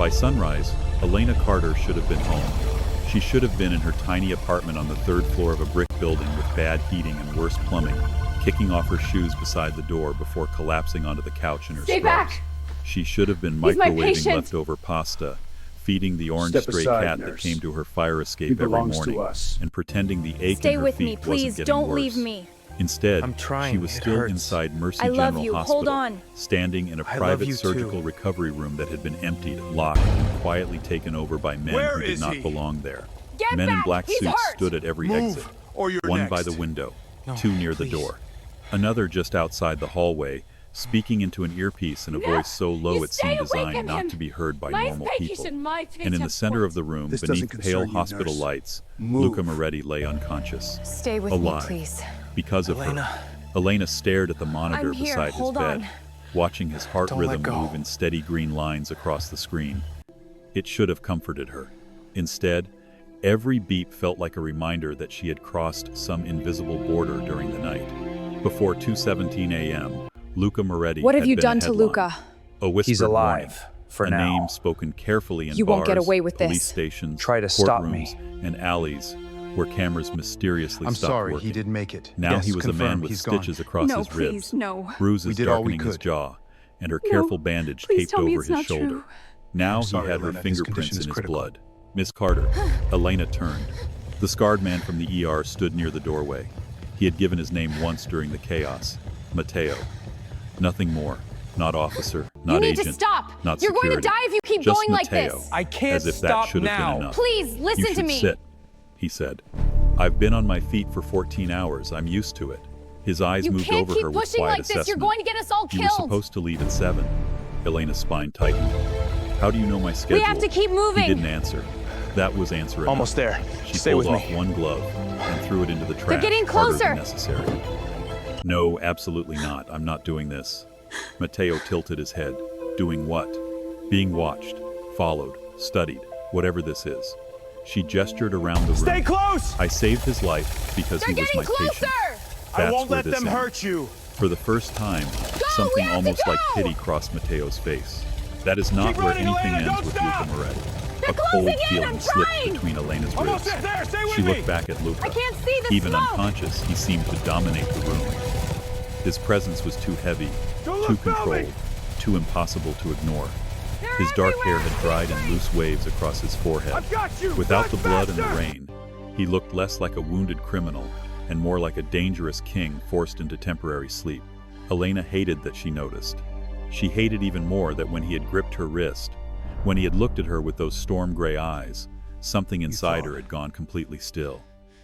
By sunrise, Elena Carter should have been home. She should have been in her tiny apartment on the third floor of a brick building with bad heating and worse plumbing, kicking off her shoes beside the door before collapsing onto the couch in her Stay scrubs. back! She should have been He's my microwaving patient. leftover pasta, feeding the orange Step stray aside, cat that nurse. came to her fire He escape every belongs to morning, us. and pretending the ache Stay in her with feet me, wasn't please. getting Don't worse. leave me. Instead, I'm trying. she was It still hurts. inside Mercy I love General you. Hospital, Hold on. standing in a I love private you surgical too. recovery room that had been emptied, locked, and quietly taken over by men Where who did is not he? belong there. Get Men in back! black He's suits hurt! stood at every Move, exit, or you're one by next. the window, No, two near the please. door, another just outside the hallway, speaking into an earpiece in a No, voice so low you it stay seemed away designed from not him. to be heard by My normal people. patient, my patient. And in the center of the room, This beneath doesn't pale concern you, hospital nurse. lights, Move. Luca Moretti lay unconscious. Stay with Alive. me, please. Because of Elena. her, Elena stared at the monitor I'm here. beside his Hold bed, on. watching his heart Don't let rhythm go. move in steady green lines across the screen. It should have comforted her. Instead, every beep felt like a reminder that she had crossed some invisible border during the night. Before 2:17 a.m., Luca Moretti What have had you been a done to headline, Luca? A whispered He's warning, alive, for a now. name spoken carefully in You won't get bars, away with police this. stations, Try to stop courtrooms, me. and alleys where cameras mysteriously I'm stopped sorry, working. he didn't make it. Now Yes, he was a man confirmed, with he's gone. stitches across No, his please, ribs, no. bruises We did all we darkening his could. jaw, and her No, careful bandage please taped tell me over it's his not shoulder. true. Now he Sorry, had her Elena, his fingerprints condition in is his critical. blood. Miss Carter. Elena turned. The scarred man from the ER stood near the doorway. He had given his name once during the chaos. Matteo. Nothing more. Not officer, not You need agent, to stop. not You're security. going to die if you keep Just going like Matteo, this. I can't as if that stop should have now. been enough. Please, listen You to should me. sit, he said. I've been on my feet for 14 hours. I'm used to it. His eyes You moved can't over keep her with pushing quiet like this. You're assessment. going to get us all You were killed. supposed to leave at 7. Elena's spine tightened. How do you know my schedule? We have to keep moving. He didn't answer. That was answer enough. Almost there. She Stay pulled with off me. one glove and threw it into the trash. getting harder closer. than necessary. No, absolutely not. I'm not doing this. Matteo tilted his head. Doing what? Being watched, followed, studied, whatever this is. She gestured around the room. Stay close! I saved his life because They're he was getting my closer. patient. I That's won't where let this them ends. hurt you. For the first time, we something have to almost like go! pity crossed Mateo's face. That is not Keep where running, anything Elena, ends don't with stop! Luca Moretti. They're A cold closing in, feeling I'm slipped trying! between Elena's Almost ribs. there, stay with She me! looked back at Luca. I can't see the Even smoke. unconscious, he seemed to dominate the room. His presence was too heavy, Don't too look, Bellamy! controlled, too impossible to ignore. They're His dark hair everywhere. had dried in loose waves across his forehead. I've got you! Without Run the blood and the faster! rain, he looked less like a wounded criminal and more like a dangerous king forced into temporary sleep. Elena hated that she noticed. She hated even more that when he had gripped her wrist, when he had looked at her with those storm gray eyes, something inside her had gone completely still.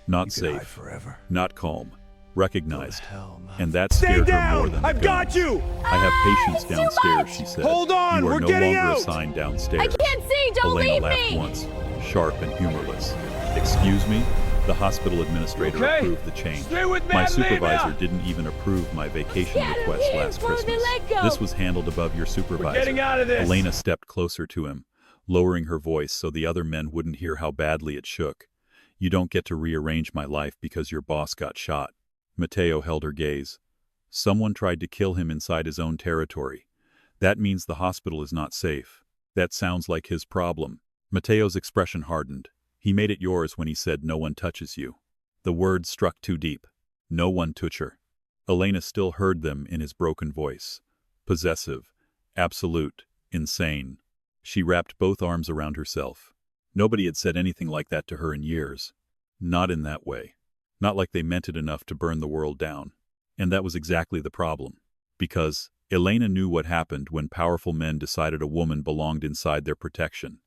Not You could hide safe, forever. not calm, recognized. Hell, man. And that Stay scared her more down! than the I've got guns. you! I have patients it's too downstairs, much! she said. Hold on, You are we're no getting longer out! assigned downstairs. I can't see. Don't Elena leave laughed me. once, sharp and humorless. Excuse me? The hospital administrator Okay. approved the change. Stay with me, My Elena! supervisor didn't even approve my vacation Get him request here last before they Christmas. let go. This was handled above your supervisor. We're getting out of this! Elena stepped closer to him, lowering her voice so the other men wouldn't hear how badly it shook. You don't get to rearrange my life because your boss got shot. Matteo held her gaze. Someone tried to kill him inside his own territory. That means the hospital is not safe. That sounds like his problem. Matteo's expression hardened. He made it yours when he said no one touches you. The words struck too deep. No one touch her. Elena still heard them in his broken voice. Possessive, absolute, insane. She wrapped both arms around herself. Nobody had said anything like that to her in years. Not in that way. Not like they meant it enough to burn the world down. And that was exactly the problem. Because Elena knew what happened when powerful men decided a woman belonged inside their protection.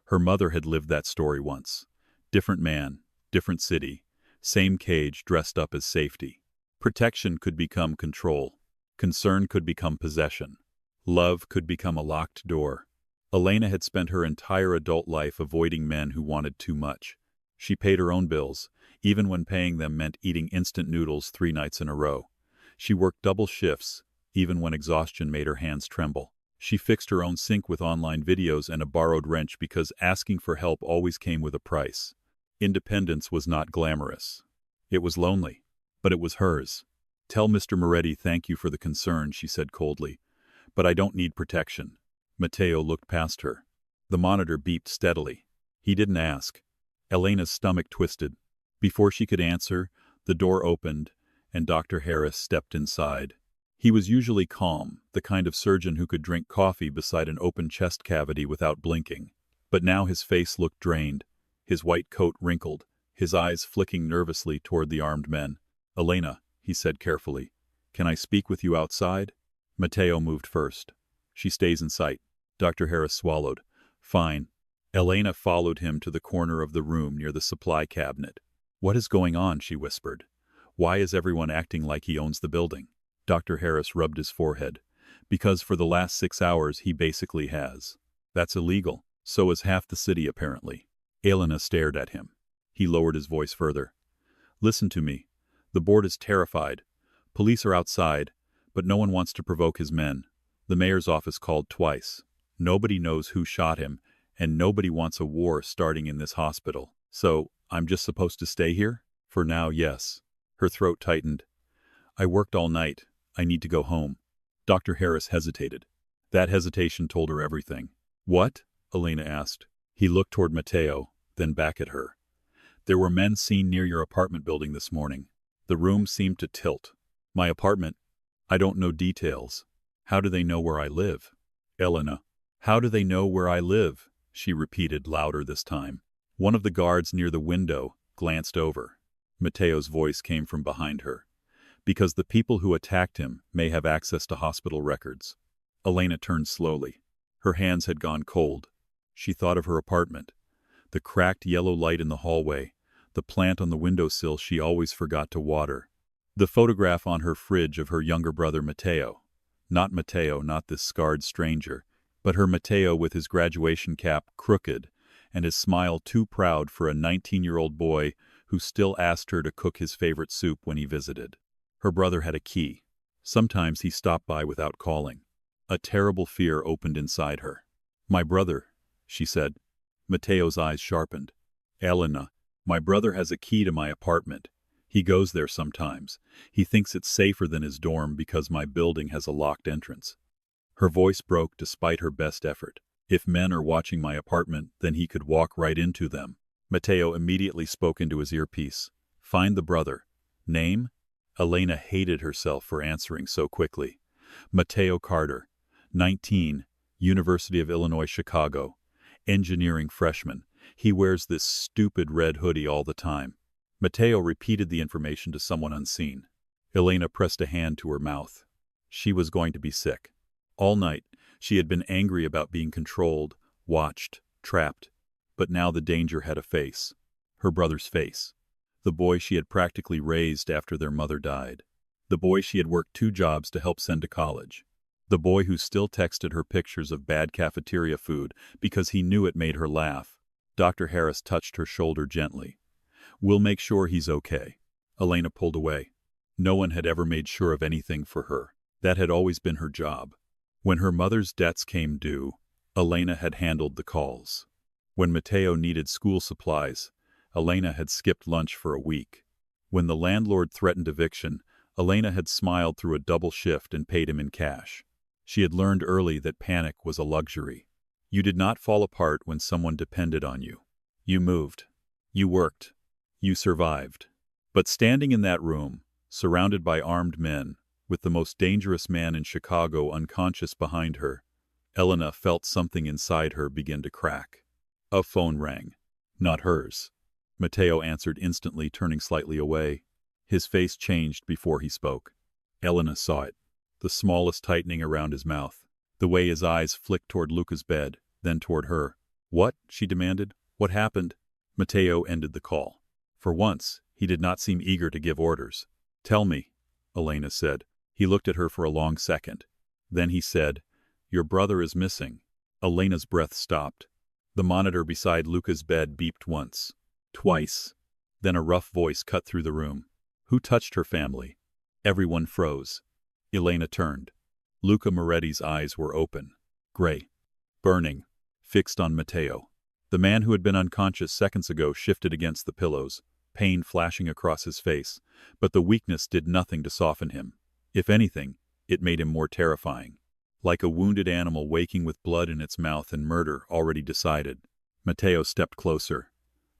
Her mother had lived that story once. Different man, different city, same cage dressed up as safety. Protection could become control. Concern could become possession. Love could become a locked door. Elena had spent her entire adult life avoiding men who wanted too much. She paid her own bills, even when paying them meant eating instant noodles 3 nights in a row. She worked double shifts, even when exhaustion made her hands tremble. She fixed her own sink with online videos and a borrowed wrench because asking for help always came with a price. Independence was not glamorous. It was lonely, but it was hers. Tell Mr. Moretti thank you for the concern, she said coldly. But I don't need protection. Matteo looked past her. The monitor beeped steadily. He didn't ask. Elena's stomach twisted. Before she could answer, the door opened, and Dr. Harris stepped inside. He was usually calm, the kind of surgeon who could drink coffee beside an open chest cavity without blinking. But now his face looked drained, his white coat wrinkled, his eyes flicking nervously toward the armed men. "Elena," he said carefully, "can I speak with you outside?" Matteo moved first. "She stays in sight." Dr. Harris swallowed. "Fine." Elena followed him to the corner of the room near the supply cabinet. "What is going on?" she whispered. "Why is everyone acting like he owns the building?" Dr. Harris rubbed his forehead. "Because for the last 6 hours he basically has. That's illegal. So is half the city, apparently." Elena stared at him. He lowered his voice further. "Listen to me. The board is terrified. Police are outside, but no one wants to provoke his men. The mayor's office called twice. Nobody knows who shot him, and nobody wants a war starting in this hospital. So, I'm just supposed to stay here? For now, yes." Her throat tightened. "I worked all night. I need to go home." Dr. Harris hesitated. That hesitation told her everything. "What?" Elena asked. He looked toward Matteo, then back at her. "There were men seen near your apartment building this morning. The room seemed to tilt." "My apartment? I don't know details. How do they know where I live?" "Elena, how do they know where I live?" she repeated louder this time. One of the guards near the window glanced over. Matteo's voice came from behind her. "Because the people who attacked him may have access to hospital records." Elena turned slowly. Her hands had gone cold. She thought of her apartment, the cracked yellow light in the hallway, the plant on the windowsill she always forgot to water, the photograph on her fridge of her younger brother Matteo. Not Matteo, not this scarred stranger, but her Matteo with his graduation cap crooked and his smile too proud for a 19-year-old boy who still asked her to cook his favorite soup when he visited. Her brother had a key. Sometimes he stopped by without calling. A terrible fear opened inside her. "My brother," she said. Matteo's eyes sharpened. "Elena, my brother has a key to my apartment. He goes there sometimes. He thinks it's safer than his dorm because my building has a locked entrance." Her voice broke despite her best effort. "If men are watching my apartment, then he could walk right into them." Matteo immediately spoke into his earpiece. "Find the brother. Name?" Elena hated herself for answering so quickly. "Matteo Carter, 19, University of Illinois, Chicago. Engineering freshman. He wears this stupid red hoodie all the time." Matteo repeated the information to someone unseen. Elena pressed a hand to her mouth. She was going to be sick. All night, she had been angry about being controlled, watched, trapped. But now the danger had a face. Her brother's face. The boy she had practically raised after their mother died. The boy she had worked 2 jobs to help send to college. The boy who still texted her pictures of bad cafeteria food because he knew it made her laugh. Dr. Harris touched her shoulder gently. "We'll make sure he's okay." Elena pulled away. No one had ever made sure of anything for her. That had always been her job. When her mother's debts came due, Elena had handled the calls. When Matteo needed school supplies, Elena had skipped lunch for a week. When the landlord threatened eviction, Elena had smiled through a double shift and paid him in cash. She had learned early that panic was a luxury. You did not fall apart when someone depended on you. You moved. You worked. You survived. But standing in that room, surrounded by armed men, with the most dangerous man in Chicago unconscious behind her, Elena felt something inside her begin to crack. A phone rang. Not hers. Matteo answered instantly, turning slightly away. His face changed before he spoke. Elena saw it. The smallest tightening around his mouth. The way his eyes flicked toward Luca's bed, then toward her. "What?" she demanded. "What happened?" Matteo ended the call. For once, he did not seem eager to give orders. "Tell me," Elena said. He looked at her for a long second. Then he said, "Your brother is missing." Elena's breath stopped. The monitor beside Luca's bed beeped once. Twice. Then a rough voice cut through the room. "Who touched her family?" Everyone froze. Elena turned. Luca Moretti's eyes were open, gray, burning, fixed on Matteo. The man who had been unconscious seconds ago shifted against the pillows, pain flashing across his face, but the weakness did nothing to soften him. If anything, it made him more terrifying. like a wounded animal waking with blood in its mouth and murder already decided. Matteo stepped closer.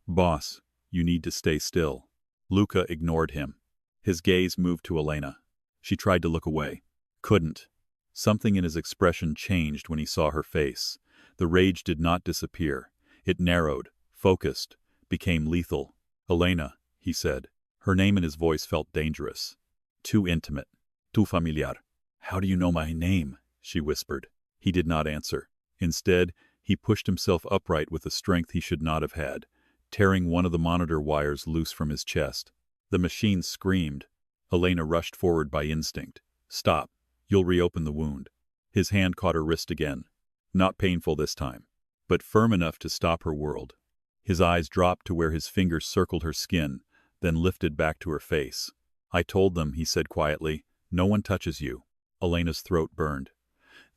"Boss, you need to stay still." Luca ignored him. His gaze moved to Elena. She tried to look away. Couldn't. Something in his expression changed when he saw her face. The rage did not disappear. It narrowed, focused, became lethal. "Elena," he said. Her name and his voice felt dangerous. Too intimate. Too familiar. "How do you know my name?" she whispered. He did not answer. Instead, he pushed himself upright with a strength he should not have had, tearing one of the monitor wires loose from his chest. The machine screamed. Elena rushed forward by instinct. "Stop. You'll reopen the wound." His hand caught her wrist again. Not painful this time, but firm enough to stop her world. His eyes dropped to where his fingers circled her skin, then lifted back to her face. "I told them," he said quietly, "no one touches you." Elena's throat burned.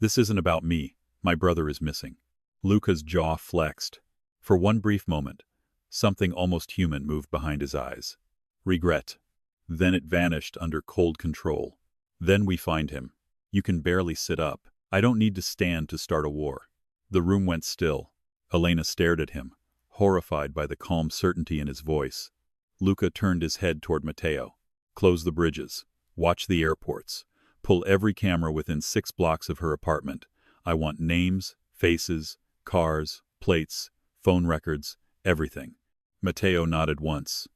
"This isn't about me. My brother is missing." Luca's jaw flexed. For one brief moment, something almost human moved behind his eyes. Regret. Then it vanished under cold control. "Then we find him. You can barely sit up. I don't need to stand to start a war." The room went still. Elena stared at him, horrified by the calm certainty in his voice. Luca turned his head toward Matteo. "Close the bridges. Watch the airports. Pull every camera within 6 blocks of her apartment. I want names, faces, cars, plates, phone records, everything." Matteo nodded once.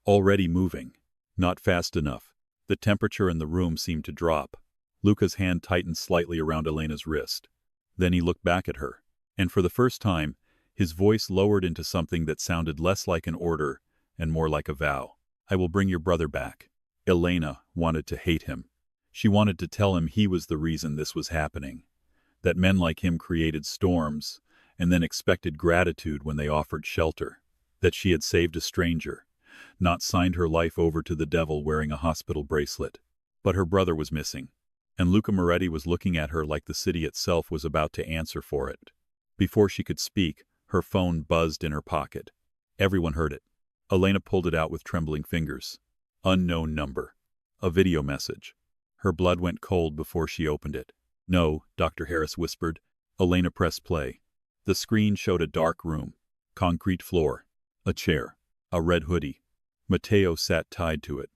Already moving. Not fast enough. The temperature in the room seemed to drop. Luca's hand tightened slightly around Elena's wrist. Then he looked back at her, and for the first time, his voice lowered into something that sounded less like an order and more like a vow. "I will bring your brother back." Elena wanted to hate him. She wanted to tell him he was the reason this was happening, that men like him created storms and then expected gratitude when they offered shelter, that she had saved a stranger, not signed her life over to the devil wearing a hospital bracelet. But her brother was missing, and Luca Moretti was looking at her like the city itself was about to answer for it. Before she could speak, her phone buzzed in her pocket. Everyone heard it. Elena pulled it out with trembling fingers. Unknown number. A video message. Her blood went cold before she opened it. "No," Dr. Harris whispered. Elena pressed play. The screen showed a dark room. Concrete floor. A chair. A red hoodie. Matteo sat tied to it.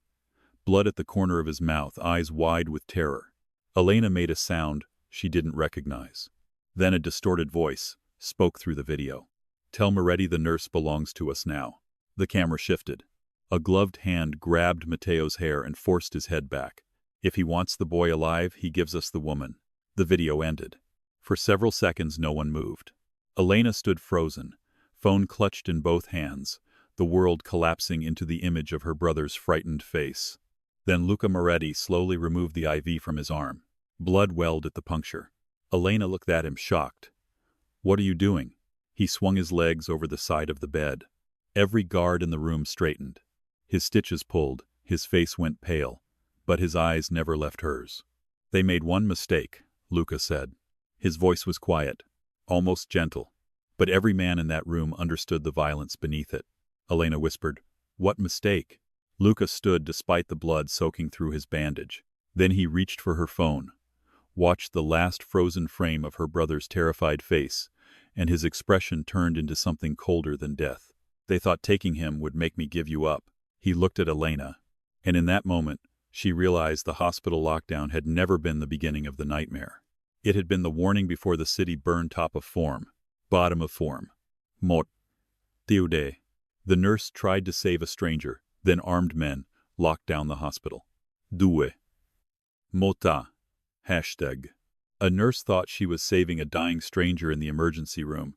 Blood at the corner of his mouth, eyes wide with terror. Elena made a sound she didn't recognize. Then a distorted voice spoke through the video. "Tell Moretti the nurse belongs to us now." The camera shifted. A gloved hand grabbed Matteo's hair and forced his head back. "If he wants the boy alive, he gives us the woman." The video ended. For several seconds no one moved. Elena stood frozen, phone clutched in both hands, the world collapsing into the image of her brother's frightened face. Then Luca Moretti slowly removed the IV from his arm. Blood welled at the puncture. Elena looked at him shocked. "What are you doing?" He swung his legs over the side of the bed. Every guard in the room straightened. His stitches pulled, his face went pale, but his eyes never left hers. "They made one mistake," Luca said. His voice was quiet, almost gentle, but every man in that room understood the violence beneath it. Elena whispered, "What mistake?" Luca stood despite the blood soaking through his bandage. Then he reached for her phone, watched the last frozen frame of her brother's terrified face, and his expression turned into something colder than death. "They thought taking him would make me give you up." He looked at Elena, and in that moment, she realized the hospital lockdown had never been the beginning of the nightmare. It had been the warning before the city burned top of form, bottom of form. Mort. Tiude. The nurse tried to save a stranger, then armed men locked down the hospital. Due. Mota. Hashtag. A nurse thought she was saving a dying stranger in the emergency room,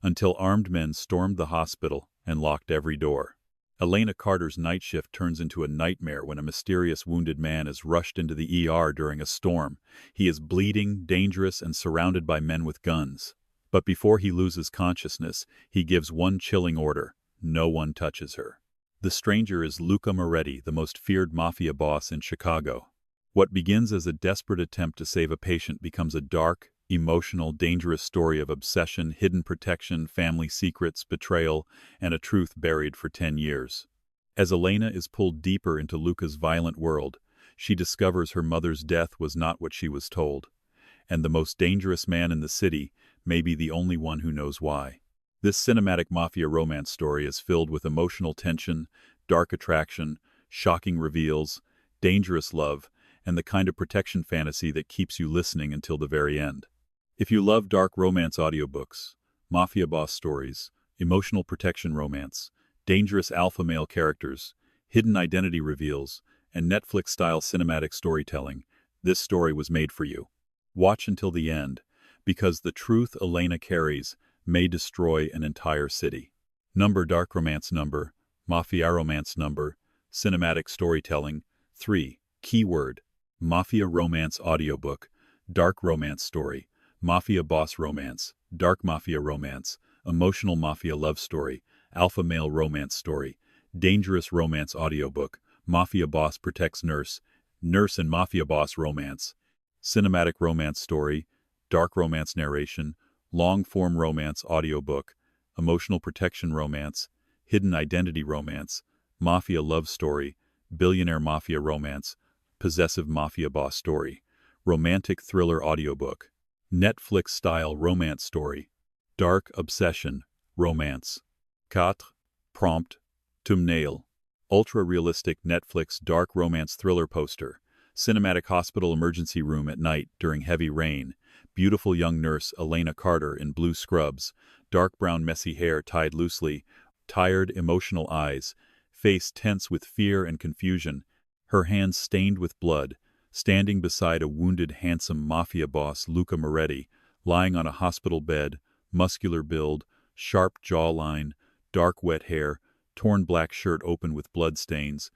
until armed men stormed the hospital and locked every door. Elena Carter's night shift turns into a nightmare when a mysterious wounded man is rushed into the ER during a storm. He is bleeding, dangerous, and surrounded by men with guns. But before he loses consciousness, he gives one chilling order: no one touches her. The stranger is Luca Moretti, the most feared Mafia boss in Chicago. What begins as a desperate attempt to save a patient becomes a dark, emotional, dangerous story of obsession, hidden protection, family secrets, betrayal, and a truth buried for 10 years. As Elena is pulled deeper into Luca's violent world, she discovers her mother's death was not what she was told. and the most dangerous man in the city may be the only one who knows why. This cinematic mafia romance story is filled with emotional tension, dark attraction, shocking reveals, dangerous love, and the kind of protection fantasy that keeps you listening until the very end. If you love dark romance audiobooks, mafia boss stories, emotional protection romance, dangerous alpha male characters, hidden identity reveals, and Netflix-style cinematic storytelling, this story was made for you. Watch until the end, because the truth Elena carries may destroy an entire city. Number dark romance number, mafia romance number, cinematic storytelling. 3. Keyword: mafia romance audiobook, dark romance story, mafia boss romance, dark mafia romance, emotional mafia love story, alpha male romance story, dangerous romance audiobook, mafia boss protects nurse, nurse and mafia boss romance, cinematic romance story, dark romance narration, long-form romance audiobook, emotional protection romance, hidden identity romance, mafia love story, billionaire mafia romance, possessive mafia boss story, romantic thriller audiobook, Netflix-style romance story, dark obsession, romance. 4. Prompt: thumbnail, ultra-realistic Netflix dark romance thriller poster, cinematic hospital emergency room at night during heavy rain, beautiful young nurse Elena Carter in blue scrubs, dark brown messy hair tied loosely, tired emotional eyes, face tense with fear and confusion, her hands stained with blood, standing beside a wounded handsome mafia boss Luca Moretti, lying on a hospital bed, muscular build, sharp jawline, dark wet hair, torn black shirt open with blood stains,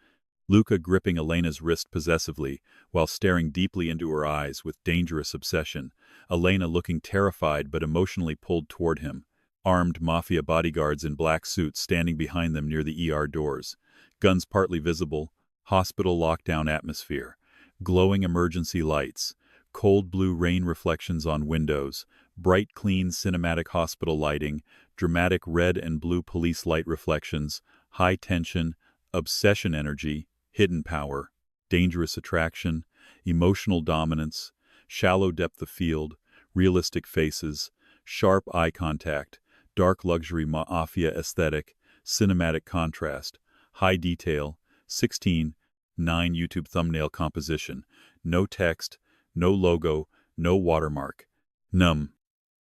Luca gripping Elena's wrist possessively while staring deeply into her eyes with dangerous obsession, Elena looking terrified but emotionally pulled toward him, armed mafia bodyguards in black suits standing behind them near the ER doors, guns partly visible, hospital lockdown atmosphere, glowing emergency lights, cold blue rain reflections on windows, bright clean cinematic hospital lighting, dramatic red and blue police light reflections, high tension, obsession energy, hidden power, dangerous attraction, emotional dominance, shallow depth of field, realistic faces, sharp eye contact, dark luxury mafia aesthetic, cinematic contrast, high detail. 16. 9 YouTube thumbnail composition, no text, no logo, no watermark.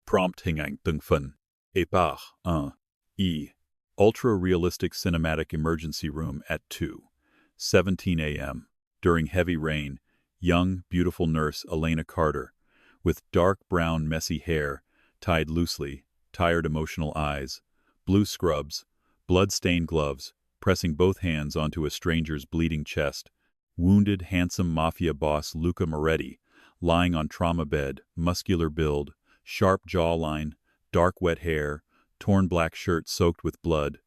Prompt hingang fun. Épar 1. Ultra-realistic cinematic emergency room at 2:17 a.m. During heavy rain, young, beautiful nurse Elena Carter, with dark brown messy hair, tied loosely, tired emotional eyes, blue scrubs, blood-stained gloves, pressing both hands onto a stranger's bleeding chest, wounded handsome mafia boss Luca Moretti, lying on trauma bed, muscular build, sharp jawline, dark wet hair, torn black shirt soaked with blood,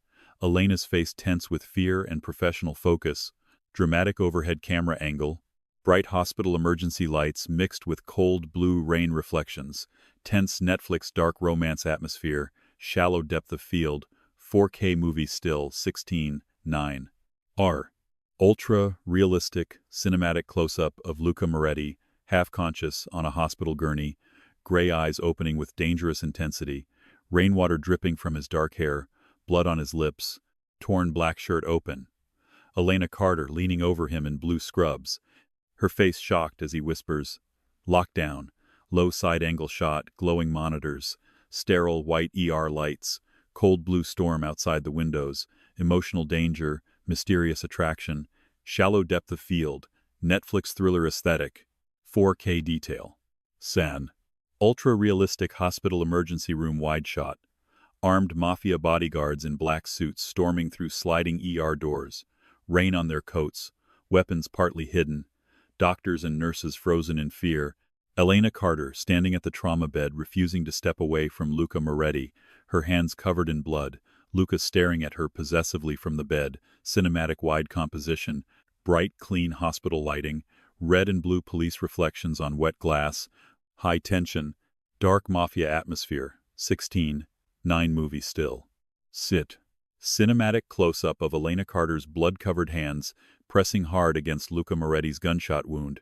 Elena's face tense with fear and professional focus, dramatic overhead camera angle, bright hospital emergency lights mixed with cold blue rain reflections, tense Netflix dark romance atmosphere, shallow depth of field, 4K movie still. 16:9. Ultra-realistic cinematic close-up of Luca Moretti, half-conscious on a hospital gurney, gray eyes opening with dangerous intensity, rainwater dripping from his dark hair, blood on his lips, torn black shirt open. Elena Carter leaning over him in blue scrubs, her face shocked as he whispers, "Lockdown," low side-angle shot, glowing monitors, sterile white ER lights, cold blue storm outside the windows, emotional danger, mysterious attraction, shallow depth of field, Netflix thriller aesthetic, 4K detail. San. Ultra-realistic hospital emergency room wide shot. Armed mafia bodyguards in black suits storming through sliding ER doors, rain on their coats, weapons partly hidden, doctors and nurses frozen in fear, Elena Carter standing at the trauma bed refusing to step away from Luca Moretti, her hands covered in blood, Luca staring at her possessively from the bed, cinematic wide composition, bright clean hospital lighting, red and blue police reflections on wet glass, high tension, dark mafia atmosphere. 16:9 movie still. Sit. Cinematic close-up of Elena Carter's blood-covered hands pressing hard against Luca Moretti's gunshot wound.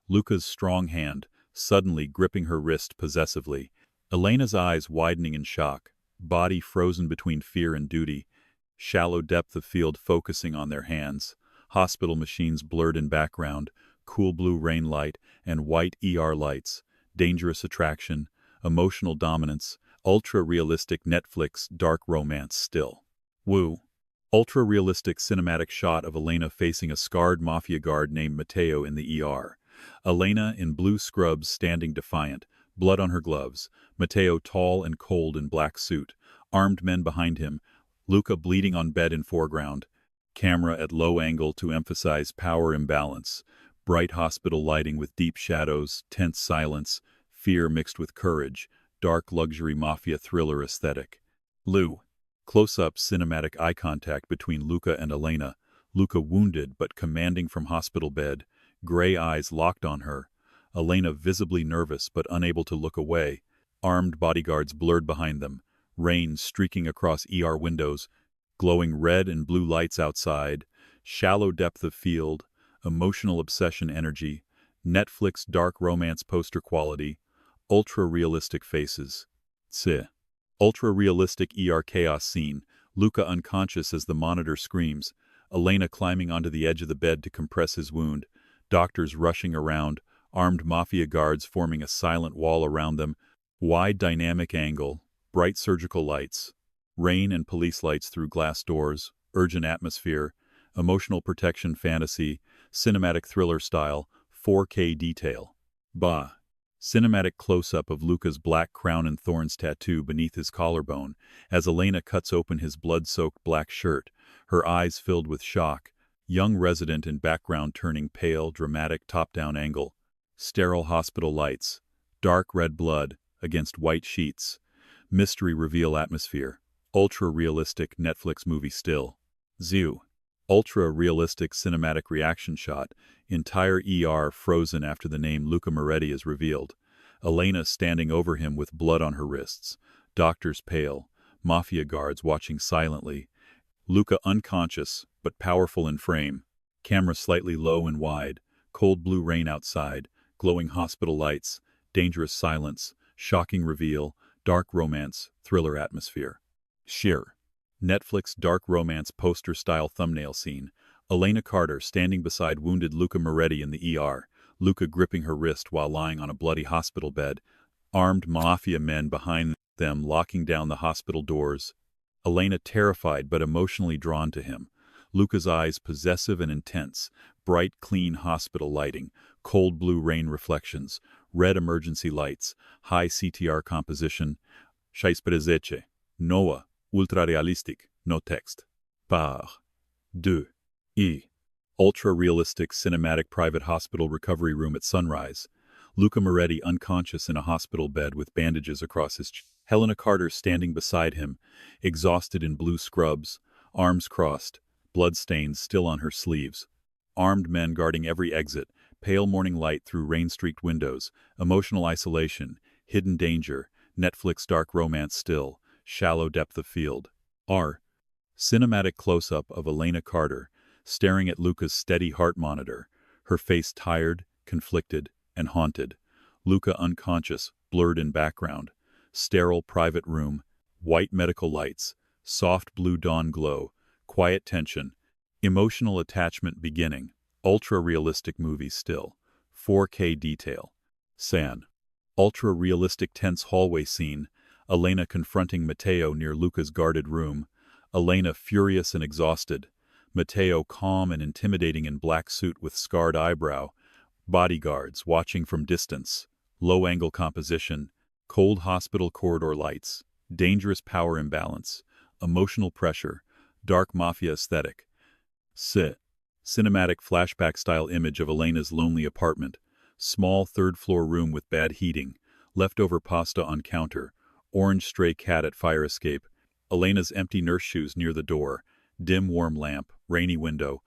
Luca's strong hand, suddenly gripping her wrist possessively. Elena's eyes widening in shock, body frozen between fear and duty, shallow depth of field focusing on their hands, hospital machines blurred in background, cool blue rain light and white ER lights, dangerous attraction, emotional dominance, ultra-realistic Netflix dark romance still. Woo. Ultra-realistic cinematic shot of Elena facing a scarred Mafia guard named Matteo in the ER. Elena in blue scrubs standing defiant, blood on her gloves. Matteo tall and cold in black suit. Armed men behind him. Luca bleeding on bed in foreground. Camera at low angle to emphasize power imbalance. Bright hospital lighting with deep shadows, tense silence, fear mixed with courage. Dark luxury Mafia thriller aesthetic. Lou. Close-up cinematic eye contact between Luca and Elena. Luca wounded but commanding from hospital bed. Gray eyes locked on her. Elena visibly nervous but unable to look away. Armed bodyguards blurred behind them. Rain streaking across ER windows. Glowing red and blue lights outside. Shallow depth of field. Emotional obsession energy. Netflix dark romance poster quality. Ultra-realistic faces. Ultra-realistic ER chaos scene. Luca unconscious as the monitor screams. Elena climbing onto the edge of the bed to compress his wound. Doctors rushing around. Armed Mafia guards forming a silent wall around them. Wide dynamic angle. Bright surgical lights. Rain and police lights through glass doors. Urgent atmosphere. Emotional protection fantasy. Cinematic thriller style. 4K detail. Bah. Cinematic close-up of Luca's black crown and thorns tattoo beneath his collarbone as Elena cuts open his blood-soaked black shirt, her eyes filled with shock. Young resident in background turning pale, dramatic top-down angle. Sterile hospital lights. Dark red blood against white sheets. Mystery reveal atmosphere. Ultra-realistic Netflix movie still. Zoo. Ultra-realistic cinematic reaction shot. Entire ER frozen after the name Luca Moretti is revealed. Elena standing over him with blood on her wrists. Doctors pale. Mafia guards watching silently. Luca unconscious, but powerful in frame. Camera slightly low and wide. Cold blue rain outside. Glowing hospital lights. Dangerous silence. Shocking reveal. Dark romance. Thriller atmosphere. Sheer. Netflix dark romance poster-style thumbnail scene. Elena Carter standing beside wounded Luca Moretti in the ER. Luca gripping her wrist while lying on a bloody hospital bed. Armed Mafia men behind them locking down the hospital doors. Elena terrified but emotionally drawn to him. Luca's eyes possessive and intense. Bright, clean hospital lighting. Cold blue rain reflections. Red emergency lights. High CTR composition. Szejsperezece. Noah. Ultra-realistic, no text. Par. 2. E. Ultra-realistic cinematic private hospital recovery room at sunrise. Luca Moretti unconscious in a hospital bed with bandages across his chest. Elena Carter standing beside him, exhausted in blue scrubs, arms crossed, bloodstains still on her sleeves. Armed men guarding every exit, pale morning light through rain-streaked windows, emotional isolation, hidden danger, Netflix dark romance still. Shallow depth of field. R. Cinematic close-up of Elena Carter, staring at Luca's steady heart monitor, her face tired, conflicted, and haunted. Luca unconscious, blurred in background. Sterile private room, white medical lights, soft blue dawn glow, quiet tension, emotional attachment beginning, ultra-realistic movie still, 4K detail. San. Ultra-realistic tense hallway scene, Elena confronting Matteo near Luca's guarded room. Elena furious and exhausted. Matteo calm and intimidating in black suit with scarred eyebrow. Bodyguards watching from distance. Low-angle composition. Cold hospital corridor lights. Dangerous power imbalance. Emotional pressure. Dark Mafia aesthetic. Cinematic flashback-style image of Elena's lonely apartment. Small third-floor room with bad heating. Leftover pasta on counter. Orange stray cat at fire escape. Elena's empty nurse shoes near the door. Dim warm lamp. Rainy window.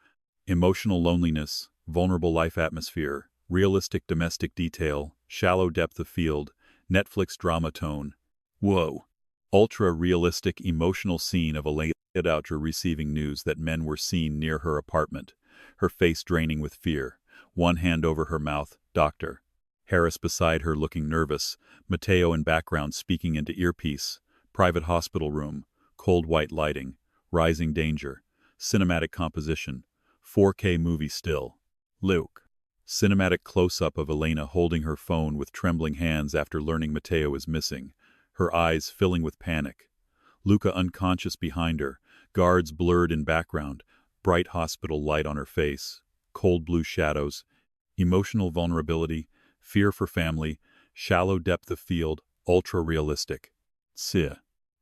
Emotional loneliness. Vulnerable life atmosphere. Realistic domestic detail. Shallow depth of field. Netflix drama tone. Whoa. Ultra-realistic emotional scene of Elena Carter receiving news that men were seen near her apartment. Her face draining with fear. One hand over her mouth. Doctor. Harris beside her looking nervous, Mateo in background speaking into earpiece, private hospital room, cold white lighting, rising danger, cinematic composition, 4K movie still. Luke. Cinematic close-up of Elena holding her phone with trembling hands after learning Mateo is missing, her eyes filling with panic. Luca unconscious behind her, guards blurred in background, bright hospital light on her face, cold blue shadows, emotional vulnerability, fear for family, shallow depth of field, ultra-realistic.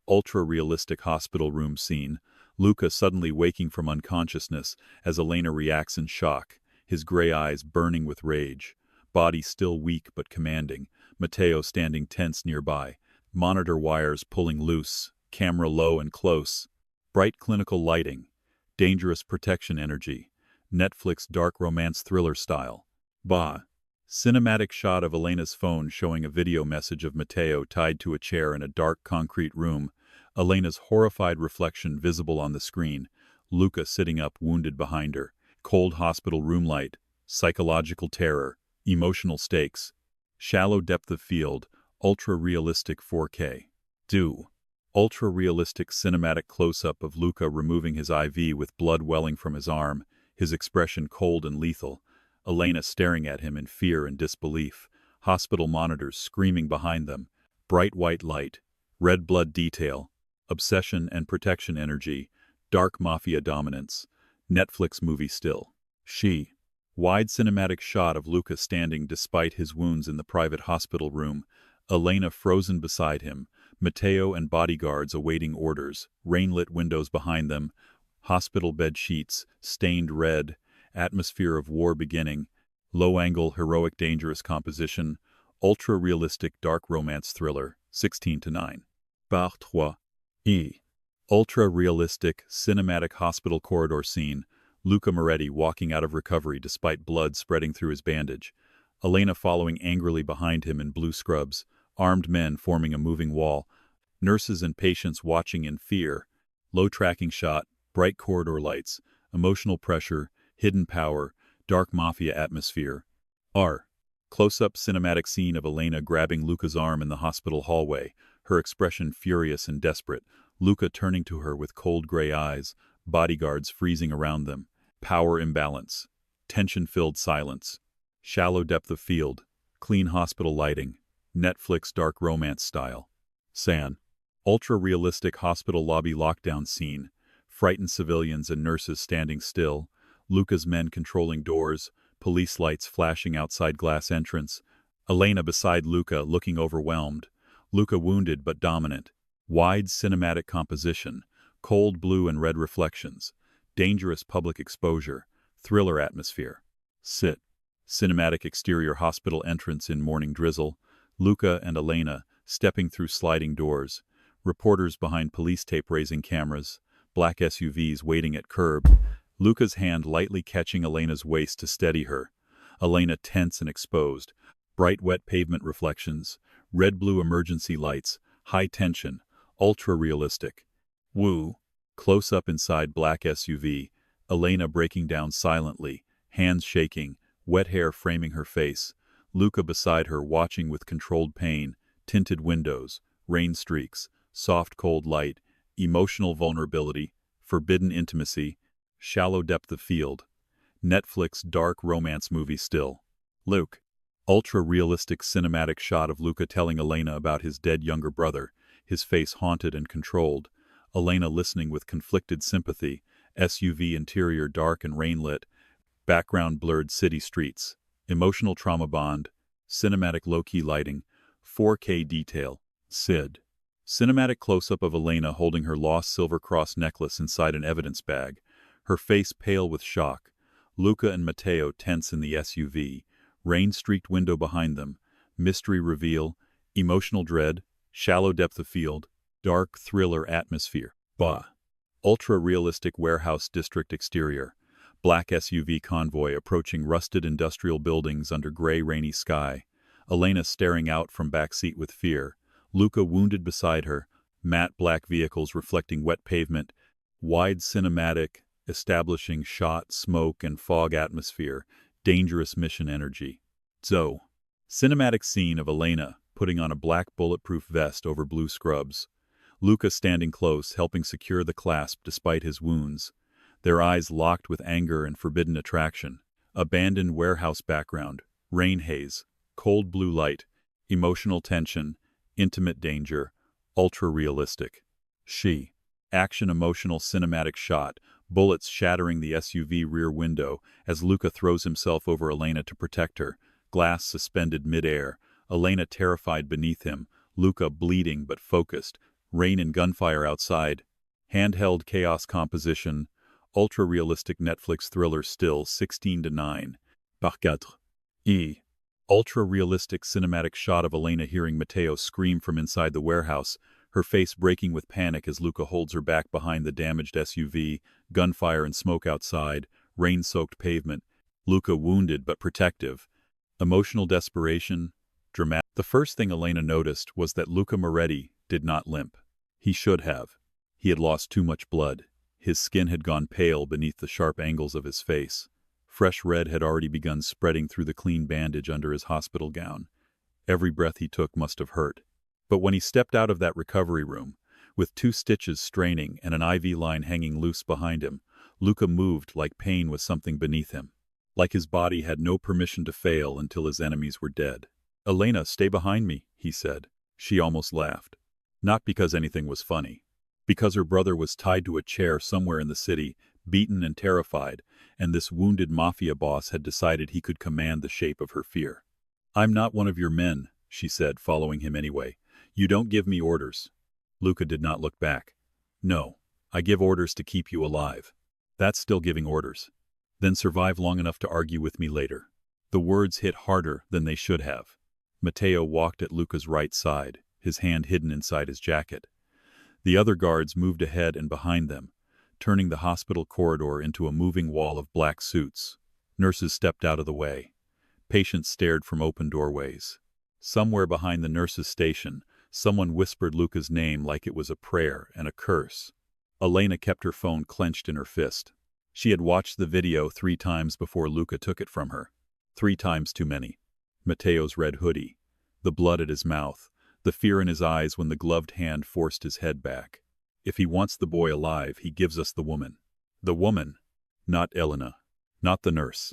Ultra-realistic hospital room scene, Luca suddenly waking from unconsciousness as Elena reacts in shock, his gray eyes burning with rage, body still weak but commanding, Mateo standing tense nearby, monitor wires pulling loose, camera low and close, bright clinical lighting, dangerous protection energy, Netflix dark romance thriller style. Cinematic shot of Elena's phone showing a video message of Mateo tied to a chair in a dark concrete room, Elena's horrified reflection visible on the screen, Luca sitting up wounded behind her, cold hospital room light, psychological terror, emotional stakes, shallow depth of field, ultra-realistic 4K. Ultra-realistic cinematic close-up of Luca removing his IV with blood welling from his arm, his expression cold and lethal, Elena staring at him in fear and disbelief, hospital monitors screaming behind them, bright white light, red blood detail, obsession and protection energy, dark Mafia dominance, Netflix movie still. Wide cinematic shot of Luca standing despite his wounds in the private hospital room, Elena frozen beside him, Mateo and bodyguards awaiting orders, rain-lit windows behind them, hospital bed sheets, stained red, atmosphere of war beginning, low-angle heroic dangerous composition, ultra-realistic dark romance thriller, 16:9. Par 3. Ultra-realistic cinematic hospital corridor scene, Luca Moretti walking out of recovery despite blood spreading through his bandage, Elena following angrily behind him in blue scrubs, armed men forming a moving wall, nurses and patients watching in fear, low tracking shot, bright corridor lights, emotional pressure, hidden power, dark Mafia atmosphere. Close-up cinematic scene of Elena grabbing Luca's arm in the hospital hallway, her expression furious and desperate, Luca turning to her with cold gray eyes, bodyguards freezing around them, power imbalance, tension-filled silence, shallow depth of field, clean hospital lighting, Netflix dark romance style. Ultra-realistic hospital lobby lockdown scene, frightened civilians and nurses standing still, Luca's men controlling doors, police lights flashing outside glass entrance, Elena beside Luca looking overwhelmed, Luca wounded but dominant, wide cinematic composition, cold blue and red reflections, dangerous public exposure, thriller atmosphere. Cinematic exterior hospital entrance in morning drizzle, Luca and Elena stepping through sliding doors, reporters behind police tape raising cameras, black SUVs waiting at curb, Luca's hand lightly catching Elena's waist to steady her, Elena tense and exposed, bright wet pavement reflections, red-blue emergency lights, high tension, ultra-realistic. Close-up inside black SUV, Elena breaking down silently, hands shaking, wet hair framing her face, Luca beside her watching with controlled pain, tinted windows, rain streaks, soft cold light, emotional vulnerability, forbidden intimacy, shallow depth of field, Netflix dark romance movie still. Luke. Ultra-realistic cinematic shot of Luca telling Elena about his dead younger brother, his face haunted and controlled, Elena listening with conflicted sympathy, SUV interior dark and rain-lit, background blurred city streets, emotional trauma bond, cinematic low-key lighting, 4K detail, Cinematic close-up of Elena holding her lost silver cross necklace inside an evidence bag, her face pale with shock, Luca and Mateo tense in the SUV, rain-streaked window behind them, mystery reveal, emotional dread, shallow depth of field, dark thriller atmosphere. Ultra-realistic warehouse district exterior, black SUV convoy approaching rusted industrial buildings under gray rainy sky, Elena staring out from back seat with fear, Luca wounded beside her, matte black vehicles reflecting wet pavement, wide cinematic, establishing shot, smoke, and fog atmosphere, dangerous mission energy. Cinematic scene of Elena putting on a black bulletproof vest over blue scrubs. Luca standing close, helping secure the clasp despite his wounds. Their eyes locked with anger and forbidden attraction. Abandoned warehouse background, rain haze, cold blue light, emotional tension, intimate danger, ultra-realistic. She. Action emotional cinematic shot, bullets shattering the SUV rear window as Luca throws himself over Elena to protect her, glass suspended mid-air, Elena terrified beneath him, Luca bleeding but focused, rain and gunfire outside. Handheld chaos composition, ultra-realistic Netflix thriller still 16:9. Par quatre. Ultra-realistic cinematic shot of Elena hearing Matteo scream from inside the warehouse, her face breaking with panic as Luca holds her back behind the damaged SUV, gunfire and smoke outside, rain-soaked pavement, Luca wounded but protective. Emotional desperation, dramatic. The first thing Elena noticed was that Luca Moretti did not limp. He should have. He had lost too much blood. His skin had gone pale beneath the sharp angles of his face. Fresh red had already begun spreading through the clean bandage under his hospital gown. Every breath he took must have hurt. But when he stepped out of that recovery room, with 2 stitches straining and an IV line hanging loose behind him, Luca moved like pain was something beneath him. Like his body had no permission to fail until his enemies were dead. "Elena, stay behind me," he said. She almost laughed. Not because anything was funny. Because her brother was tied to a chair somewhere in the city, beaten and terrified, and this wounded Mafia boss had decided he could command the shape of her fear. "I'm not one of your men," she said, following him anyway. "You don't give me orders." Luca did not look back. "No, I give orders to keep you alive." "That's still giving orders." "Then survive long enough to argue with me later." The words hit harder than they should have. Matteo walked at Luca's right side, his hand hidden inside his jacket. The other guards moved ahead and behind them, turning the hospital corridor into a moving wall of black suits. Nurses stepped out of the way. Patients stared from open doorways. Somewhere behind the nurses' station, someone whispered Luca's name like it was a prayer and a curse. Elena kept her phone clenched in her fist. She had watched the video 3 times before Luca took it from her. 3 times too many. Matteo's red hoodie, the blood at his mouth, the fear in his eyes when the gloved hand forced his head back. If he wants the boy alive, he gives us the woman. The woman. Not Elena. Not the nurse.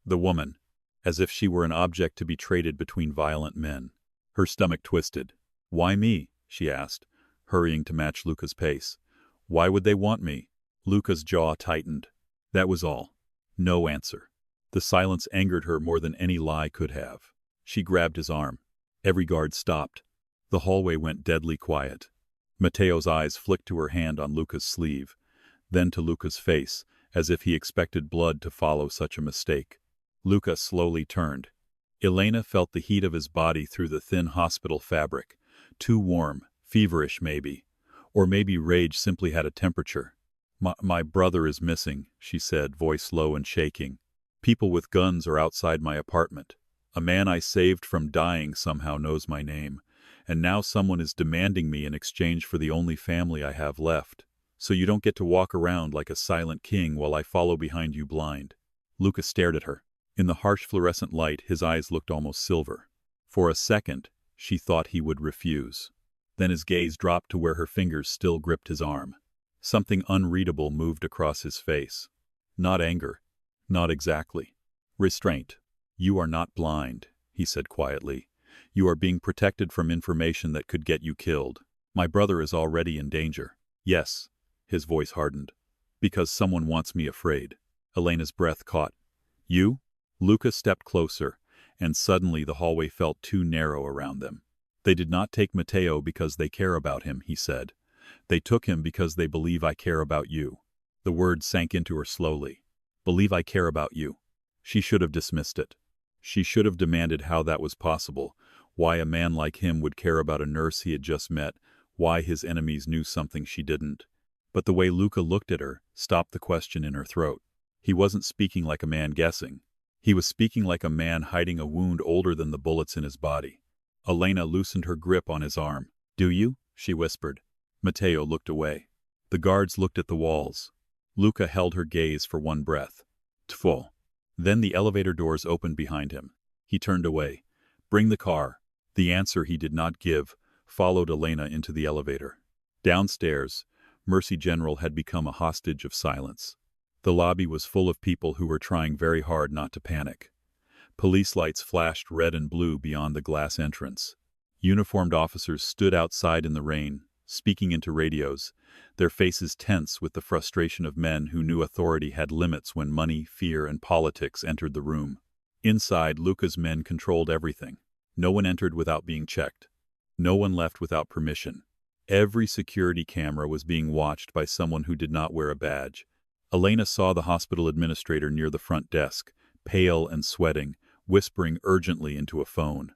The woman. As if she were an object to be traded between violent men. Her stomach twisted. "Why me?" she asked, hurrying to match Luca's pace. "Why would they want me?" Luca's jaw tightened. That was all. No answer. The silence angered her more than any lie could have. She grabbed his arm. Every guard stopped. The hallway went deadly quiet. Matteo's eyes flicked to her hand on Luca's sleeve, then to Luca's face, as if he expected blood to follow such a mistake. Luca slowly turned. Elena felt the heat of his body through the thin hospital fabric. Too warm, feverish maybe. Or maybe rage simply had a temperature. My brother is missing," she said, voice low and shaking. "People with guns are outside my apartment. A man I saved from dying somehow knows my name. And now someone is demanding me in exchange for the only family I have left. So you don't get to walk around like a silent king while I follow behind you blind." Luca stared at her. In the harsh fluorescent light, his eyes looked almost silver. For a second, she thought he would refuse. Then his gaze dropped to where her fingers still gripped his arm. Something unreadable moved across his face. Not anger. Not exactly. Restraint. "You are not blind," he said quietly. "You are being protected from information that could get you killed. My brother is already in danger." "Yes," his voice hardened. "Because someone wants me afraid." Elena's breath caught. "You?" Luca stepped closer, and suddenly the hallway felt too narrow around them. "They did not take Matteo because they care about him," he said. "They took him because they believe I care about you." The words sank into her slowly. "Believe I care about you." She should have dismissed it. She should have demanded how that was possible, why a man like him would care about a nurse he had just met, why his enemies knew something she didn't. But the way Luca looked at her stopped the question in her throat. He wasn't speaking like a man guessing. He was speaking like a man hiding a wound older than the bullets in his body. Elena loosened her grip on his arm. "Do you?" she whispered. Matteo looked away. The guards looked at the walls. Luca held her gaze for one breath. Tfo. Then the elevator doors opened behind him. He turned away. Bring the car. The answer he did not give followed Elena into the elevator. Downstairs, Mercy General had become a hostage of silence. The lobby was full of people who were trying very hard not to panic. Police lights flashed red and blue beyond the glass entrance. Uniformed officers stood outside in the rain, speaking into radios, their faces tense with the frustration of men who knew authority had limits when money, fear, and politics entered the room. Inside, Luca's men controlled everything. No one entered without being checked. No one left without permission. Every security camera was being watched by someone who did not wear a badge. Elena saw the hospital administrator near the front desk, pale and sweating, whispering urgently into a phone.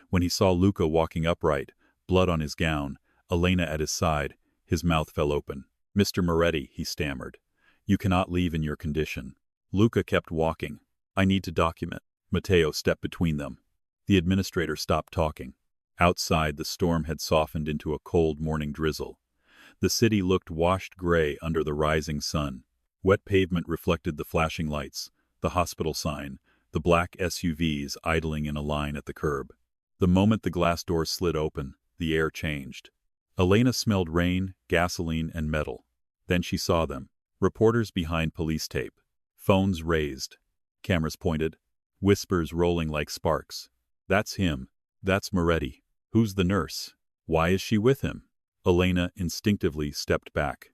When he saw Luca walking upright, blood on his gown, Elena at his side, his mouth fell open. "Mr. Moretti," he stammered. "You cannot leave in your condition." Luca kept walking. "I need to document." Matteo stepped between them. The administrator stopped talking. Outside, the storm had softened into a cold morning drizzle. The city looked washed gray under the rising sun. Wet pavement reflected the flashing lights, the hospital sign, the black SUVs idling in a line at the curb. The moment the glass doors slid open, the air changed. Elena smelled rain, gasoline, and metal. Then she saw them. Reporters behind police tape. Phones raised. Cameras pointed. Whispers rolling like sparks. "That's him. That's Moretti. Who's the nurse? Why is she with him?" Elena instinctively stepped back.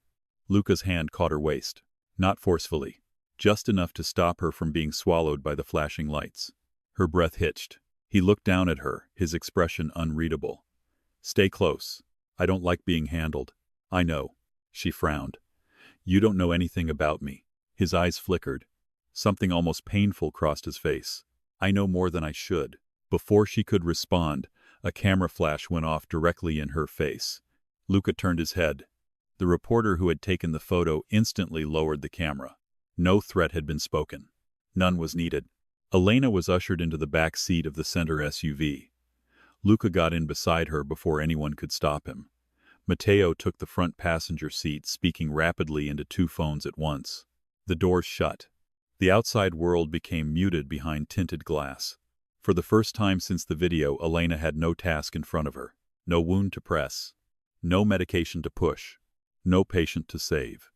Luca's hand caught her waist. Not forcefully. Just enough to stop her from being swallowed by the flashing lights. Her breath hitched. He looked down at her, his expression unreadable. "Stay close. I don't like being handled." "I know." She frowned. "You don't know anything about me." His eyes flickered. Something almost painful crossed his face. "I know more than I should." Before she could respond, a camera flash went off directly in her face. Luca turned his head. The reporter who had taken the photo instantly lowered the camera. No threat had been spoken. None was needed. Elena was ushered into the back seat of the center SUV. Luca got in beside her before anyone could stop him. Matteo took the front passenger seat, speaking rapidly into two phones at once. The doors shut. The outside world became muted behind tinted glass. For the first time since the video, Elena had no task in front of her. No wound to press. No medication to push. No patient to save.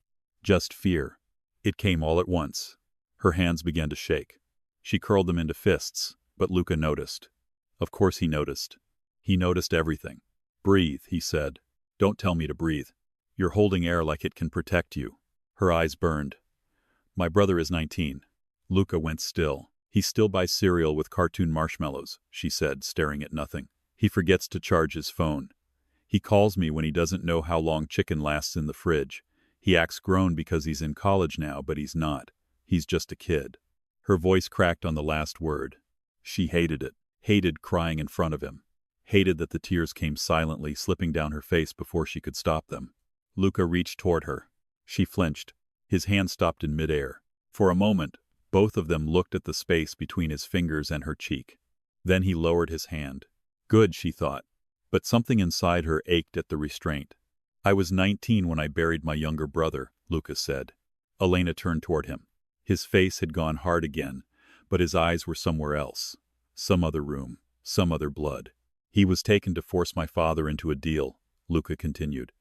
Just fear. It came all at once. Her hands began to shake. She curled them into fists, but Luca noticed. Of course he noticed. He noticed everything. "Breathe," he said. "Don't tell me to breathe. You're holding air like it can protect you." Her eyes burned. "My brother is 19. Luca went still. "He still buys cereal with cartoon marshmallows," she said, staring at nothing. "He forgets to charge his phone. He calls me when he doesn't know how long chicken lasts in the fridge. He acts grown because he's in college now, but he's not. He's just a kid." Her voice cracked on the last word. She hated it. Hated crying in front of him. Hated that the tears came silently, slipping down her face before she could stop them. Luca reached toward her. She flinched. His hand stopped in midair. For a moment, both of them looked at the space between his fingers and her cheek. Then he lowered his hand. Good, she thought. But something inside her ached at the restraint. "I was 19 when I buried my younger brother," Luca said. Elena turned toward him. His face had gone hard again, but his eyes were somewhere else. Some other room. Some other blood. "He was taken to force my father into a deal," Luca continued.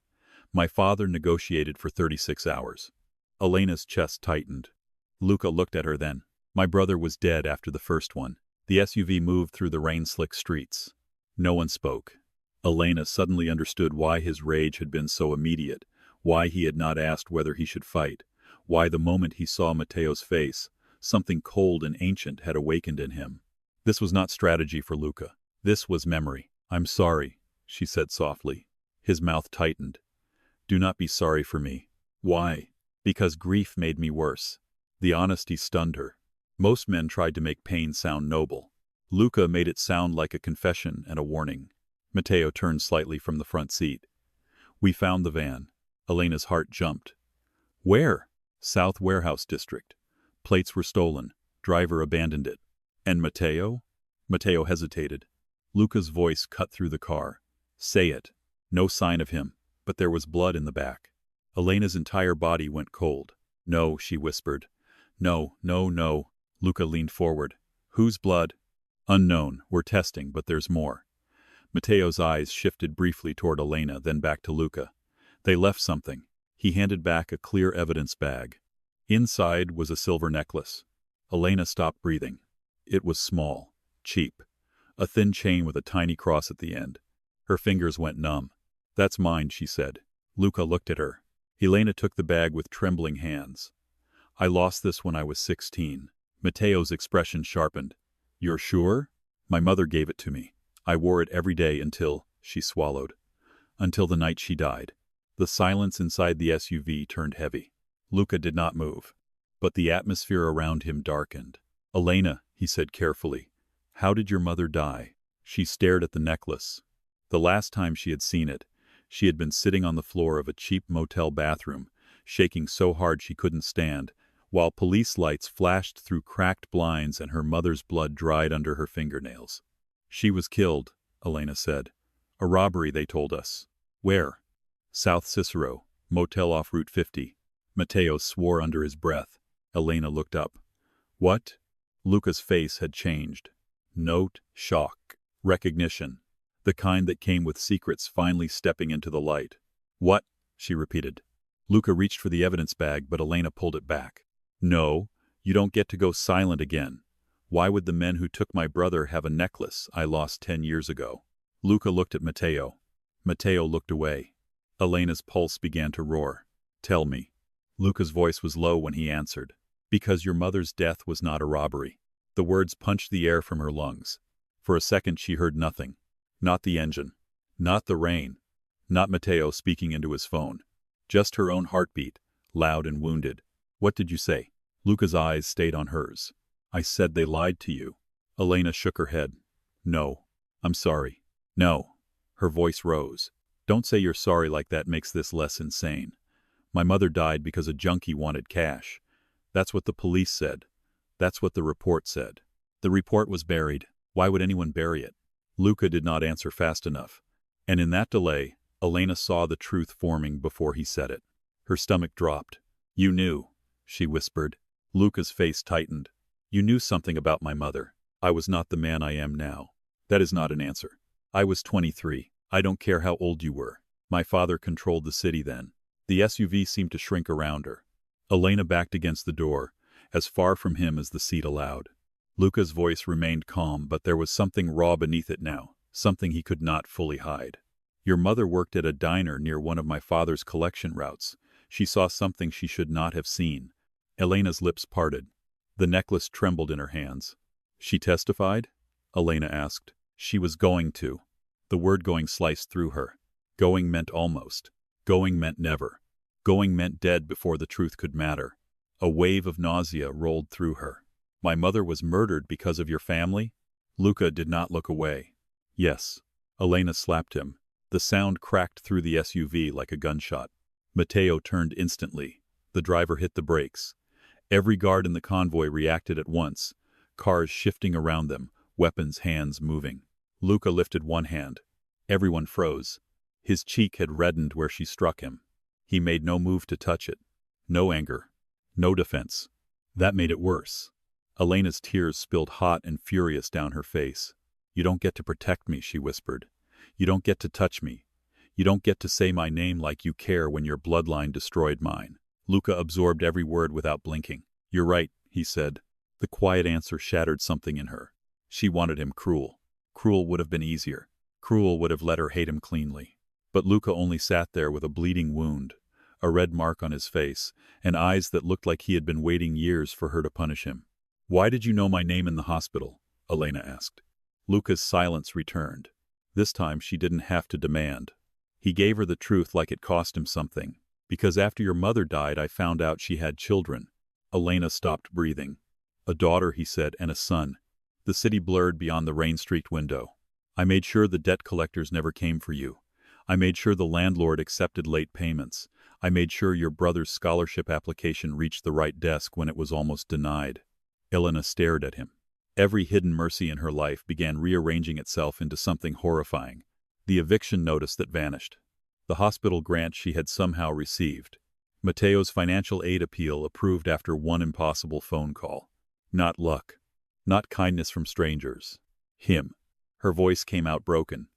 "My father negotiated for 36 hours. Elena's chest tightened. Luca looked at her then. "My brother was dead after the first one." The SUV moved through the rain-slick streets. No one spoke. Elena suddenly understood why his rage had been so immediate, why he had not asked whether he should fight, why the moment he saw Matteo's face, something cold and ancient had awakened in him. This was not strategy for Luca. This was memory. "I'm sorry," she said softly. His mouth tightened. "Do not be sorry for me." "Why?" "Because grief made me worse." The honesty stunned her. Most men tried to make pain sound noble. Luca made it sound like a confession and a warning. Matteo turned slightly from the front seat. "We found the van." Elena's heart jumped. "Where?" "South Warehouse District. Plates were stolen. Driver abandoned it." "And Matteo?" Matteo hesitated. Luca's voice cut through the car. "Say it." No sign of him, but there was blood in the back. Elena's entire body went cold. "No," she whispered. "No, no, no." Luca leaned forward. "Whose blood?" Unknown, we're testing, but there's more. Matteo's eyes shifted briefly toward Elena, then back to Luca. They left something. He handed back a clear evidence bag. Inside was a silver necklace. Elena stopped breathing. It was small, cheap, a thin chain with a tiny cross at the end. Her fingers went numb. "That's mine," she said. Luca looked at her. Elena took the bag with trembling hands. "I lost this when I was 16. Matteo's expression sharpened. "You're sure?" "My mother gave it to me. I wore it every day until," she swallowed, "until the night she died." The silence inside the SUV turned heavy. Luca did not move, but the atmosphere around him darkened. "Elena," he said carefully, "how did your mother die?" She stared at the necklace. The last time she had seen it, she had been sitting on the floor of a cheap motel bathroom, shaking so hard she couldn't stand, while police lights flashed through cracked blinds and her mother's blood dried under her fingernails. "She was killed," Elena said. "A robbery, they told us." "Where?" "South Cicero, motel off Route 50. Matteo swore under his breath. Elena looked up. "What?" Luca's face had changed. Note, shock, recognition. The kind that came with secrets finally stepping into the light. "What?" she repeated. Luca reached for the evidence bag, but Elena pulled it back. "No, you don't get to go silent again. Why would the men who took my brother have a necklace I lost 10 years ago?" Luca looked at Matteo. Matteo looked away. Elena's pulse began to roar. "Tell me." Luca's voice was low when he answered. "Because your mother's death was not a robbery." The words punched the air from her lungs. For a second she heard nothing. Not the engine. Not the rain. Not Matteo speaking into his phone. Just her own heartbeat, loud and wounded. "What did you say?" Luca's eyes stayed on hers. "I said they lied to you." Elena shook her head. "No. I'm sorry." "No." Her voice rose. "Don't say you're sorry like that makes this less insane. My mother died because a junkie wanted cash. That's what the police said. That's what the report said. The report was buried. Why would anyone bury it?" Luca did not answer fast enough. And in that delay, Elena saw the truth forming before he said it. Her stomach dropped. "You knew," she whispered. Luca's face tightened. "You knew something about my mother. I was not the man I am now." "That is not an answer. I was 23. I don't care how old you were. My father controlled the city then." The SUV seemed to shrink around her. Elena backed against the door, as far from him as the seat allowed. Luca's voice remained calm, but there was something raw beneath it now, something he could not fully hide. "Your mother worked at a diner near one of my father's collection routes. She saw something she should not have seen." Elena's lips parted. The necklace trembled in her hands. "She testified?" Elena asked. "She was going to." The word going sliced through her. Going meant almost. Going meant never. Going meant dead before the truth could matter. A wave of nausea rolled through her. "My mother was murdered because of your family?" Luca did not look away. "Yes." Elena slapped him. The sound cracked through the SUV like a gunshot. Matteo turned instantly. The driver hit the brakes. Every guard in the convoy reacted at once, cars shifting around them, weapons hands moving. Luca lifted one hand. Everyone froze. His cheek had reddened where she struck him. He made no move to touch it. No anger. No defense. That made it worse. Elena's tears spilled hot and furious down her face. "You don't get to protect me," she whispered. "You don't get to touch me. You don't get to say my name like you care when your bloodline destroyed mine." Luca absorbed every word without blinking. "You're right," he said. The quiet answer shattered something in her. She wanted him cruel. Cruel would have been easier. Cruel would have let her hate him cleanly. But Luca only sat there with a bleeding wound, a red mark on his face, and eyes that looked like he had been waiting years for her to punish him. "Why did you know my name in the hospital?" Elena asked. Luca's silence returned. This time she didn't have to demand. He gave her the truth like it cost him something. "Because after your mother died I found out she had children." Elena stopped breathing. "A daughter," he said, "and a son." The city blurred beyond the rain-streaked window. "I made sure the debt collectors never came for you. I made sure the landlord accepted late payments. I made sure your brother's scholarship application reached the right desk when it was almost denied." Elena stared at him. Every hidden mercy in her life began rearranging itself into something horrifying. The eviction notice that vanished. The hospital grant she had somehow received. Matteo's financial aid appeal approved after one impossible phone call. Not luck. Not kindness from strangers. Him. Her voice came out broken.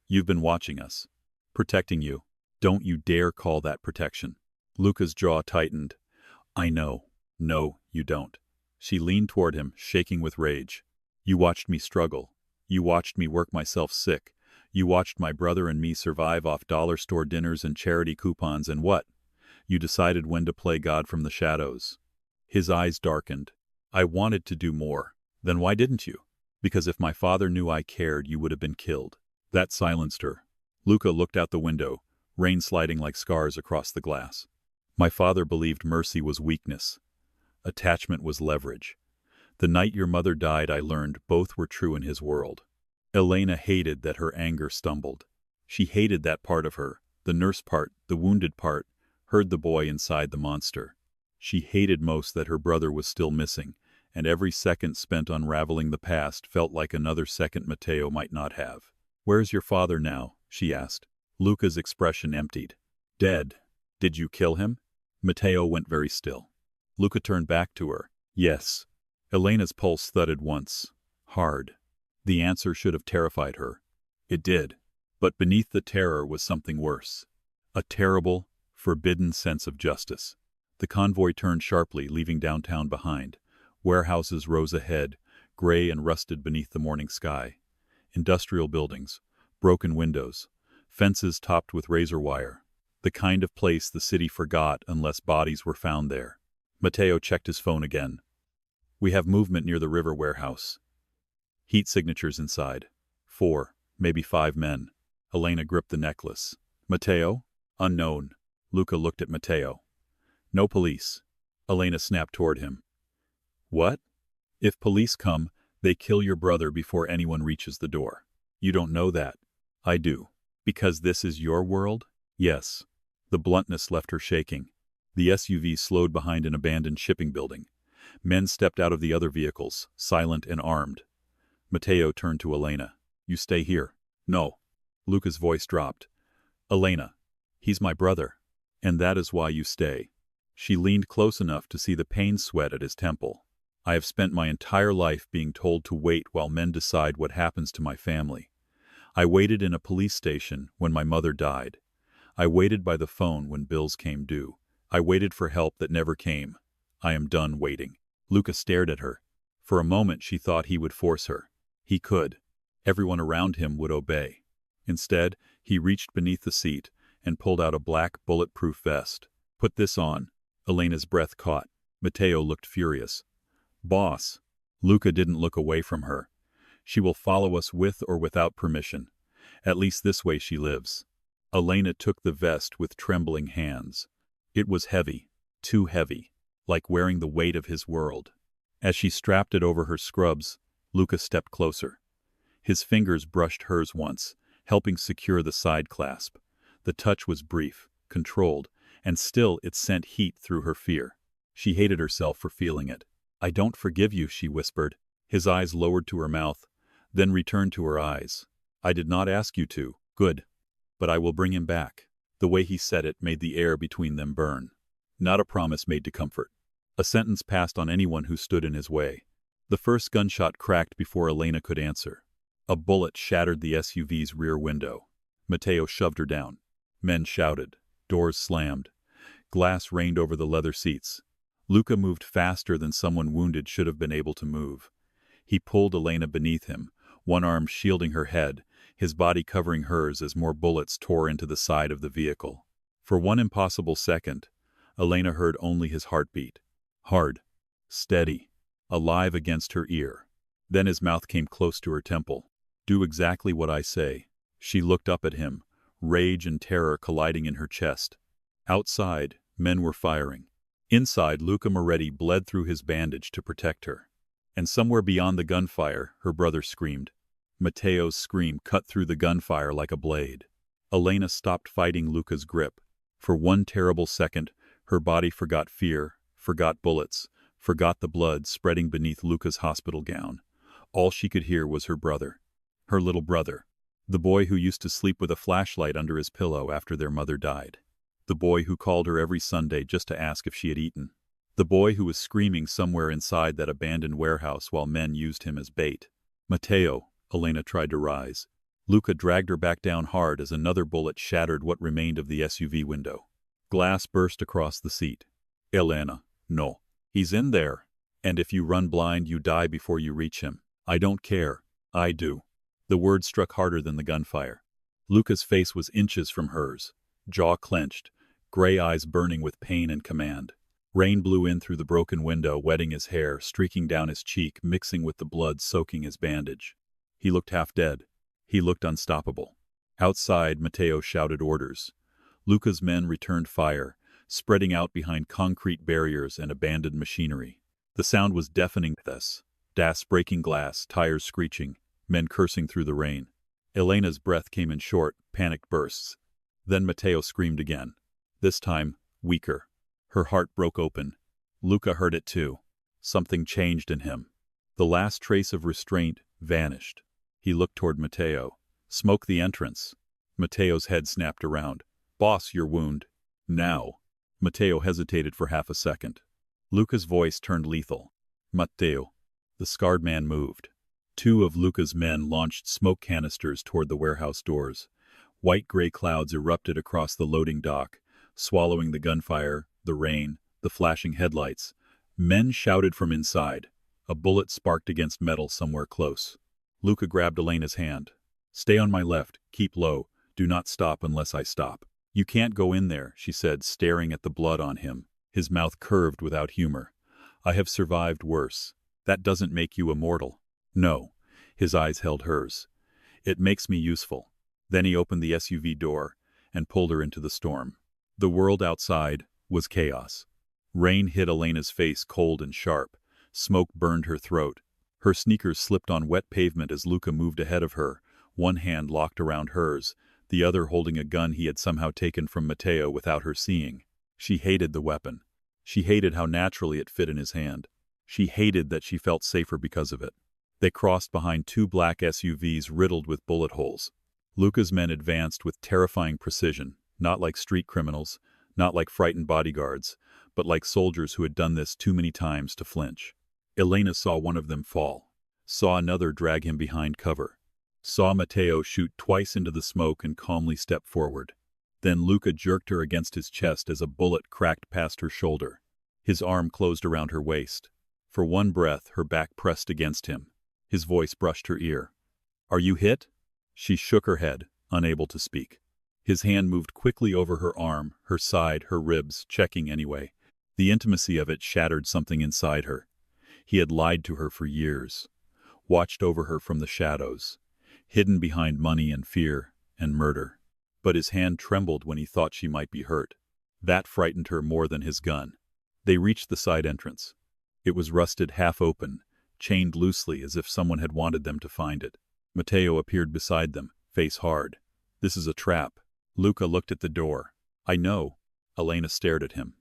You've been watching us. Protecting you. Don't you dare call that protection. Luca's jaw tightened. I know. No, you don't. She leaned toward him, shaking with rage. You watched me struggle. You watched me work myself sick. You watched my brother and me survive off dollar store dinners and charity coupons, and what? You decided when to play God from the shadows. His eyes darkened. I wanted to do more. Then why didn't you? Because if my father knew I cared, you would have been killed. That silenced her. Luca looked out the window, rain sliding like scars across the glass. My father believed mercy was weakness. Attachment was leverage. The night your mother died, I learned both were true in his world. Elena hated that her anger stumbled. She hated that part of her, the nurse part, the wounded part, heard the boy inside the monster. She hated most that her brother was still missing, and every second spent unraveling the past felt like another second Matteo might not have. Where's your father now? She asked. Luca's expression emptied. Dead. Did you kill him? Matteo went very still. Luca turned back to her. Yes. Elena's pulse thudded once. Hard. The answer should have terrified her. It did. But beneath the terror was something worse. A terrible, forbidden sense of justice. The convoy turned sharply, leaving downtown behind. Warehouses rose ahead, gray and rusted beneath the morning sky. Industrial buildings, broken windows, fences topped with razor wire. The kind of place the city forgot unless bodies were found there. Matteo checked his phone again. We have movement near the river warehouse. Heat signatures inside. 4, maybe 5 men. Elena gripped the necklace. Matteo? Unknown. Luca looked at Matteo. No police. Elena snapped toward him. What? If police come, they kill your brother before anyone reaches the door. You don't know that. I do. Because this is your world? Yes. The bluntness left her shaking. The SUV slowed behind an abandoned shipping building. Men stepped out of the other vehicles, silent and armed. Matteo turned to Elena. You stay here. No. Luca's voice dropped. Elena, he's my brother. And that is why you stay. She leaned close enough to see the pain sweat at his temple. I have spent my entire life being told to wait while men decide what happens to my family. I waited in a police station when my mother died. I waited by the phone when bills came due. I waited for help that never came. I am done waiting. Luca stared at her. For a moment she thought he would force her. He could. Everyone around him would obey. Instead, he reached beneath the seat and pulled out a black, bulletproof vest. Put this on. Elena's breath caught. Matteo looked furious. Boss. Luca didn't look away from her. She will follow us with or without permission. At least this way she lives. Elena took the vest with trembling hands. It was heavy, too heavy, like wearing the weight of his world. As she strapped it over her scrubs, Luca stepped closer. His fingers brushed hers once, helping secure the side clasp. The touch was brief, controlled, and still it sent heat through her fear. She hated herself for feeling it. I don't forgive you, she whispered. His eyes lowered to her mouth, then returned to her eyes. I did not ask you to. Good. But I will bring him back. The way he said it made the air between them burn. Not a promise made to comfort. A sentence passed on anyone who stood in his way. The first gunshot cracked before Elena could answer. A bullet shattered the SUV's rear window. Matteo shoved her down. Men shouted. Doors slammed. Glass rained over the leather seats. Luca moved faster than someone wounded should have been able to move. He pulled Elena beneath him, one arm shielding her head, his body covering hers as more bullets tore into the side of the vehicle. For one impossible second, Elena heard only his heartbeat. Hard, steady, alive against her ear. Then his mouth came close to her temple. Do exactly what I say. She looked up at him, rage and terror colliding in her chest. Outside, men were firing. Inside, Luca Moretti bled through his bandage to protect her. And somewhere beyond the gunfire, her brother screamed. Matteo's scream cut through the gunfire like a blade. Elena stopped fighting Luca's grip. For one terrible second, her body forgot fear, forgot bullets, forgot the blood spreading beneath Luca's hospital gown. All she could hear was her brother. Her little brother. The boy who used to sleep with a flashlight under his pillow after their mother died. The boy who called her every Sunday just to ask if she had eaten. The boy who was screaming somewhere inside that abandoned warehouse while men used him as bait. Matteo, Elena tried to rise. Luca dragged her back down hard as another bullet shattered what remained of the SUV window. Glass burst across the seat. Elena, no. He's in there. And if you run blind, you die before you reach him. I don't care. I do. The words struck harder than the gunfire. Luca's face was inches from hers, jaw clenched, gray eyes burning with pain and command. Rain blew in through the broken window, wetting his hair, streaking down his cheek, mixing with the blood soaking his bandage. He looked half dead. He looked unstoppable. Outside, Matteo shouted orders. Luca's men returned fire, spreading out behind concrete barriers and abandoned machinery. The sound was deafening. Das breaking glass, tires screeching, men cursing through the rain. Elena's breath came in short, panicked bursts. Then Matteo screamed again. This time, weaker. Her heart broke open. Luca heard it too. Something changed in him. The last trace of restraint vanished. He looked toward Matteo. Smoke the entrance. Matteo's head snapped around. Boss, your wound. Now. Matteo hesitated for half a second. Luca's voice turned lethal. Matteo. The scarred man moved. Two of Luca's men launched smoke canisters toward the warehouse doors. White-gray clouds erupted across the loading dock, swallowing the gunfire, the rain, the flashing headlights. Men shouted from inside. A bullet sparked against metal somewhere close. Luca grabbed Elena's hand. Stay on my left, keep low, do not stop unless I stop. You can't go in there, she said, staring at the blood on him. His mouth curved without humor. I have survived worse. That doesn't make you immortal. No. His eyes held hers. It makes me useful. Then he opened the SUV door and pulled her into the storm. The world outside was chaos. Rain hit Elena's face cold and sharp. Smoke burned her throat. Her sneakers slipped on wet pavement as Luca moved ahead of her, one hand locked around hers, the other holding a gun he had somehow taken from Matteo without her seeing. She hated the weapon. She hated how naturally it fit in his hand. She hated that she felt safer because of it. They crossed behind two black SUVs riddled with bullet holes. Luca's men advanced with terrifying precision, not like street criminals, not like frightened bodyguards, but like soldiers who had done this too many times to flinch. Elena saw one of them fall, saw another drag him behind cover, saw Matteo shoot twice into the smoke and calmly step forward. Then Luca jerked her against his chest as a bullet cracked past her shoulder. His arm closed around her waist. For one breath, her back pressed against him. His voice brushed her ear. Are you hit? She shook her head, unable to speak. His hand moved quickly over her arm, her side, her ribs, checking anyway. The intimacy of it shattered something inside her. He had lied to her for years, watched over her from the shadows, hidden behind money and fear and murder. But his hand trembled when he thought she might be hurt. That frightened her more than his gun. They reached the side entrance. It was rusted half open, chained loosely as if someone had wanted them to find it. Matteo appeared beside them, face hard. This is a trap. Luca looked at the door. I know. Elena stared at him.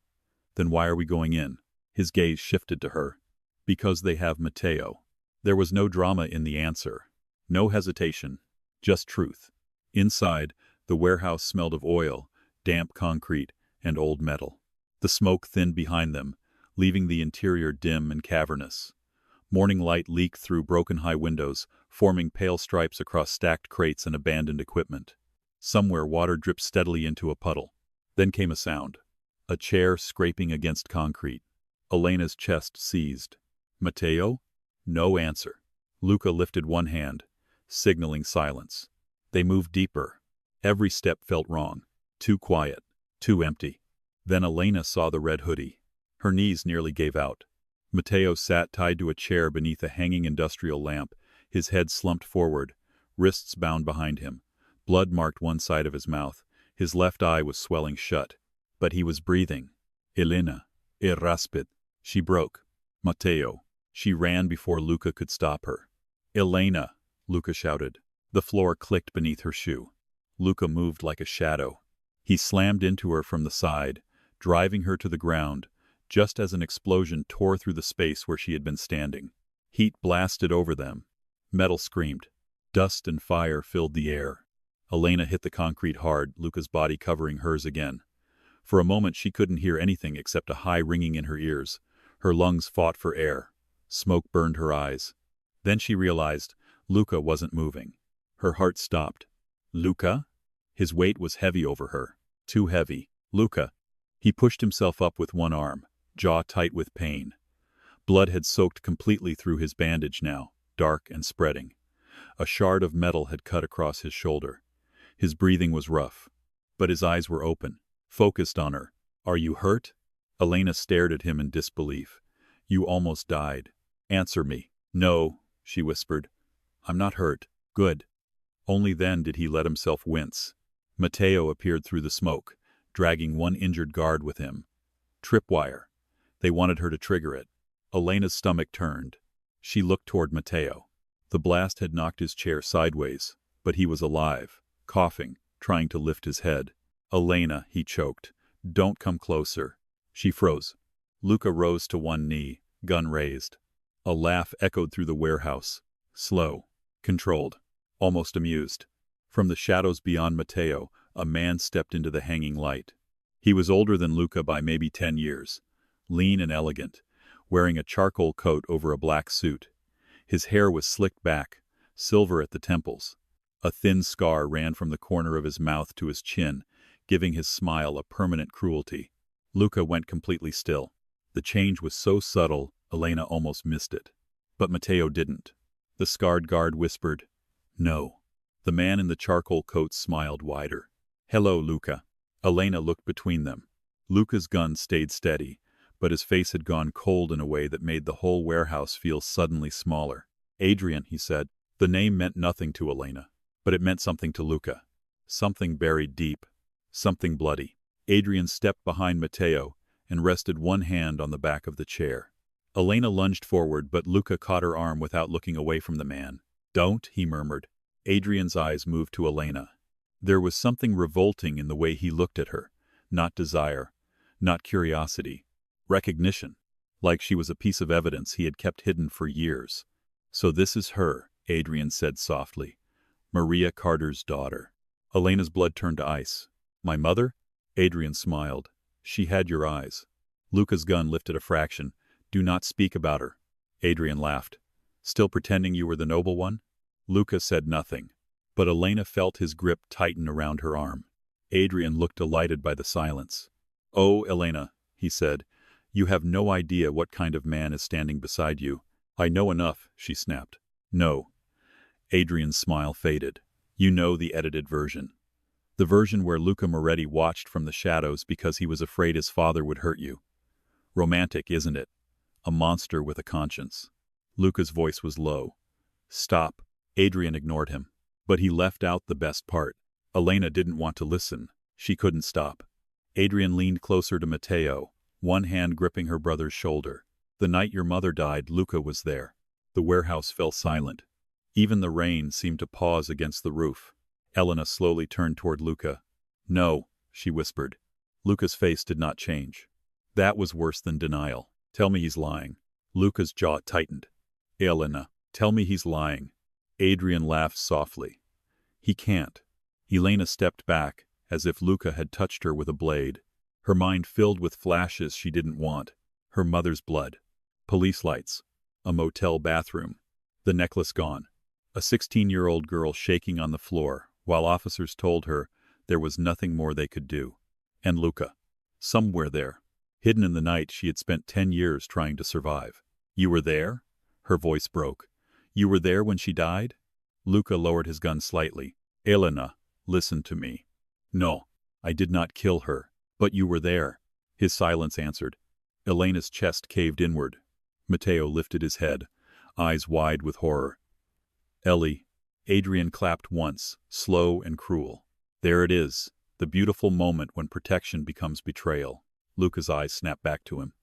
Then why are we going in? His gaze shifted to her. Because they have Matteo. There was no drama in the answer. No hesitation. Just truth. Inside, the warehouse smelled of oil, damp concrete, and old metal. The smoke thinned behind them, leaving the interior dim and cavernous. Morning light leaked through broken high windows, forming pale stripes across stacked crates and abandoned equipment. Somewhere water dripped steadily into a puddle. Then came a sound. A chair scraping against concrete. Elena's chest seized. Matteo? No answer. Luca lifted one hand, signaling silence. They moved deeper. Every step felt wrong. Too quiet. Too empty. Then Elena saw the red hoodie. Her knees nearly gave out. Matteo sat tied to a chair beneath a hanging industrial lamp, his head slumped forward, wrists bound behind him. Blood marked one side of his mouth. His left eye was swelling shut. But he was breathing. Elena. Raspit. She broke. Matteo. She ran before Luca could stop her. Elena, Luca shouted. The floor clicked beneath her shoe. Luca moved like a shadow. He slammed into her from the side, driving her to the ground, just as an explosion tore through the space where she had been standing. Heat blasted over them. Metal screamed. Dust and fire filled the air. Elena hit the concrete hard, Luca's body covering hers again. For a moment she couldn't hear anything except a high ringing in her ears. Her lungs fought for air. Smoke burned her eyes. Then she realized, Luca wasn't moving. Her heart stopped. Luca? His weight was heavy over her. Too heavy. Luca. He pushed himself up with one arm, jaw tight with pain. Blood had soaked completely through his bandage now, dark and spreading. A shard of metal had cut across his shoulder. His breathing was rough, but his eyes were open, focused on her. Are you hurt? Elena stared at him in disbelief. You almost died. Answer me. No, she whispered. I'm not hurt. Good. Only then did he let himself wince. Matteo appeared through the smoke, dragging one injured guard with him. Tripwire. They wanted her to trigger it. Elena's stomach turned. She looked toward Matteo. The blast had knocked his chair sideways, but he was alive, coughing, trying to lift his head. Elena, he choked. Don't come closer. She froze. Luca rose to one knee, gun raised. A laugh echoed through the warehouse. Slow, controlled, almost amused. From the shadows beyond Matteo, a man stepped into the hanging light. He was older than Luca by maybe 10 years, lean and elegant, wearing a charcoal coat over a black suit. His hair was slicked back, silver at the temples. A thin scar ran from the corner of his mouth to his chin, giving his smile a permanent cruelty. Luca went completely still. The change was so subtle, Elena almost missed it. But Matteo didn't. The scarred guard whispered, No. The man in the charcoal coat smiled wider. Hello, Luca. Elena looked between them. Luca's gun stayed steady, but his face had gone cold in a way that made the whole warehouse feel suddenly smaller. Adrian, he said. The name meant nothing to Elena, but it meant something to Luca. Something buried deep. Something bloody. Adrian stepped behind Matteo and rested one hand on the back of the chair. Elena lunged forward, but Luca caught her arm without looking away from the man. Don't, he murmured. Adrian's eyes moved to Elena. There was something revolting in the way he looked at her. Not desire, not curiosity. Recognition. Like she was a piece of evidence he had kept hidden for years. So this is her, Adrian said softly. Maria Carter's daughter. Elena's blood turned to ice. My mother? Adrian smiled. She had your eyes. Luca's gun lifted a fraction. Do not speak about her. Adrian laughed. Still pretending you were the noble one? Luca said nothing, but Elena felt his grip tighten around her arm. Adrian looked delighted by the silence. Oh, Elena, he said, you have no idea what kind of man is standing beside you. I know enough, she snapped. No. Adrian's smile faded. You know the edited version. The version where Luca Moretti watched from the shadows because he was afraid his father would hurt you. Romantic, isn't it? A monster with a conscience. Luca's voice was low. Stop. Adrian ignored him. But he left out the best part. Elena didn't want to listen. She couldn't stop. Adrian leaned closer to Matteo, one hand gripping her brother's shoulder. The night your mother died, Luca was there. The warehouse fell silent. Even the rain seemed to pause against the roof. Elena slowly turned toward Luca. No, she whispered. Luca's face did not change. That was worse than denial. Tell me he's lying. Luca's jaw tightened. Elena, tell me he's lying. Adrian laughed softly. He can't. Elena stepped back, as if Luca had touched her with a blade. Her mind filled with flashes she didn't want. Her mother's blood. Police lights. A motel bathroom. The necklace gone. A 16-year-old girl shaking on the floor, while officers told her there was nothing more they could do. And Luca. Somewhere there. Hidden in the night she had spent 10 years trying to survive. You were there? Her voice broke. You were there when she died? Luca lowered his gun slightly. Elena, listen to me. No, I did not kill her. But you were there. His silence answered. Elena's chest caved inward. Matteo lifted his head, eyes wide with horror. Ellie. Adrian clapped once, slow and cruel. There it is, the beautiful moment when protection becomes betrayal. Luca's eyes snapped back to him.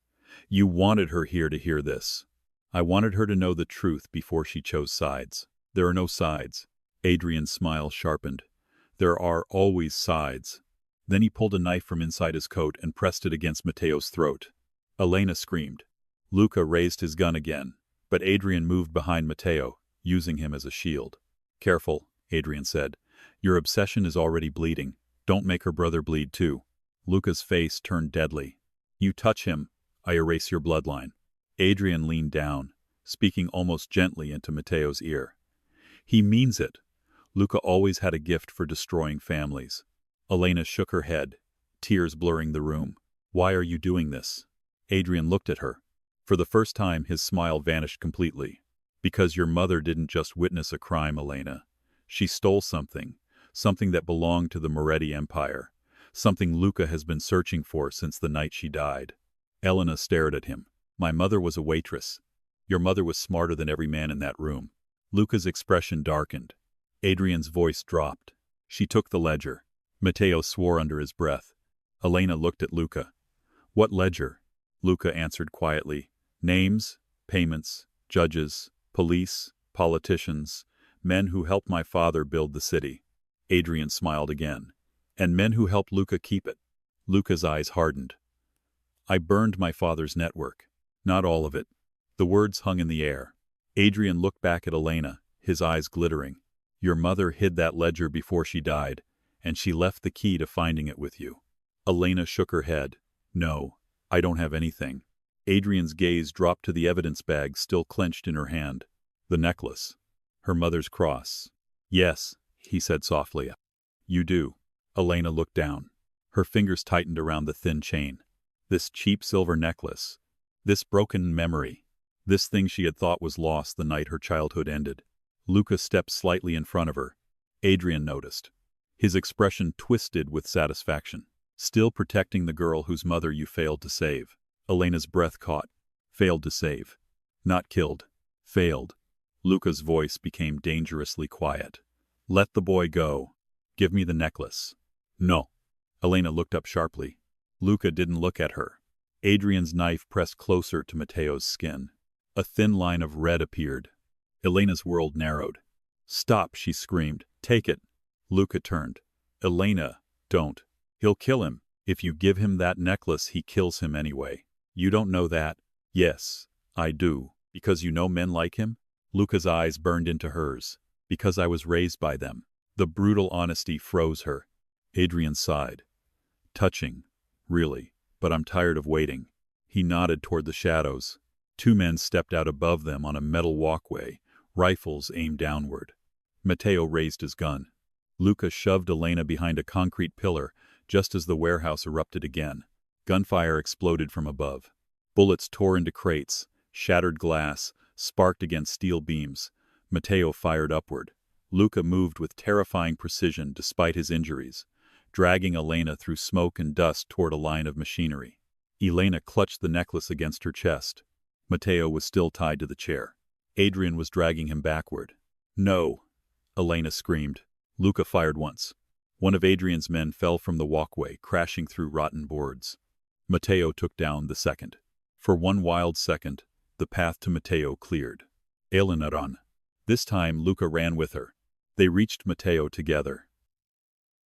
You wanted her here to hear this. I wanted her to know the truth before she chose sides. There are no sides. Adrian's smile sharpened. There are always sides. Then he pulled a knife from inside his coat and pressed it against Matteo's throat. Elena screamed. Luca raised his gun again, but Adrian moved behind Matteo, using him as a shield. Careful, Adrian said. Your obsession is already bleeding. Don't make her brother bleed too. Luca's face turned deadly. You touch him, I erase your bloodline. Adrian leaned down, speaking almost gently into Matteo's ear. He means it. Luca always had a gift for destroying families. Elena shook her head, tears blurring the room. Why are you doing this? Adrian looked at her. For the first time, his smile vanished completely. Because your mother didn't just witness a crime, Elena. She stole something that belonged to the Moretti Empire, something Luca has been searching for since the night she died. Elena stared at him. My mother was a waitress. Your mother was smarter than every man in that room. Luca's expression darkened. Adrian's voice dropped. She took the ledger. Matteo swore under his breath. Elena looked at Luca. What ledger? Luca answered quietly. Names, payments, judges, police, politicians, men who helped my father build the city. Adrian smiled again. And men who helped Luca keep it. Luca's eyes hardened. I burned my father's network. Not all of it. The words hung in the air. Adrian looked back at Elena, his eyes glittering. Your mother hid that ledger before she died, and she left the key to finding it with you. Elena shook her head. No, I don't have anything. Adrian's gaze dropped to the evidence bag still clenched in her hand. The necklace. Her mother's cross. Yes, he said softly. You do. Elena looked down. Her fingers tightened around the thin chain. This cheap silver necklace. This broken memory. This thing she had thought was lost the night her childhood ended. Luca stepped slightly in front of her. Adrian noticed. His expression twisted with satisfaction. Still protecting the girl whose mother you failed to save. Elena's breath caught. Failed to save. Not killed. Failed. Luca's voice became dangerously quiet. Let the boy go. Give me the necklace. No. Elena looked up sharply. Luca didn't look at her. Adrian's knife pressed closer to Matteo's skin. A thin line of red appeared. Elena's world narrowed. Stop, she screamed. Take it. Luca turned. Elena, don't. He'll kill him. If you give him that necklace, he kills him anyway. You don't know that? Yes, I do. Because you know men like him? Luca's eyes burned into hers. Because I was raised by them. The brutal honesty froze her. Adrian sighed. Touching. Really. But I'm tired of waiting. He nodded toward the shadows. Two men stepped out above them on a metal walkway, rifles aimed downward. Matteo raised his gun. Luca shoved Elena behind a concrete pillar just as the warehouse erupted again. Gunfire exploded from above. Bullets tore into crates, shattered glass, sparked against steel beams. Matteo fired upward. Luca moved with terrifying precision despite his injuries, dragging Elena through smoke and dust toward a line of machinery. Elena clutched the necklace against her chest. Matteo was still tied to the chair. Adrian was dragging him backward. No! Elena screamed. Luca fired once. One of Adrian's men fell from the walkway, crashing through rotten boards. Matteo took down the second. For one wild second, the path to Matteo cleared. Elena ran. This time Luca ran with her. They reached Matteo together.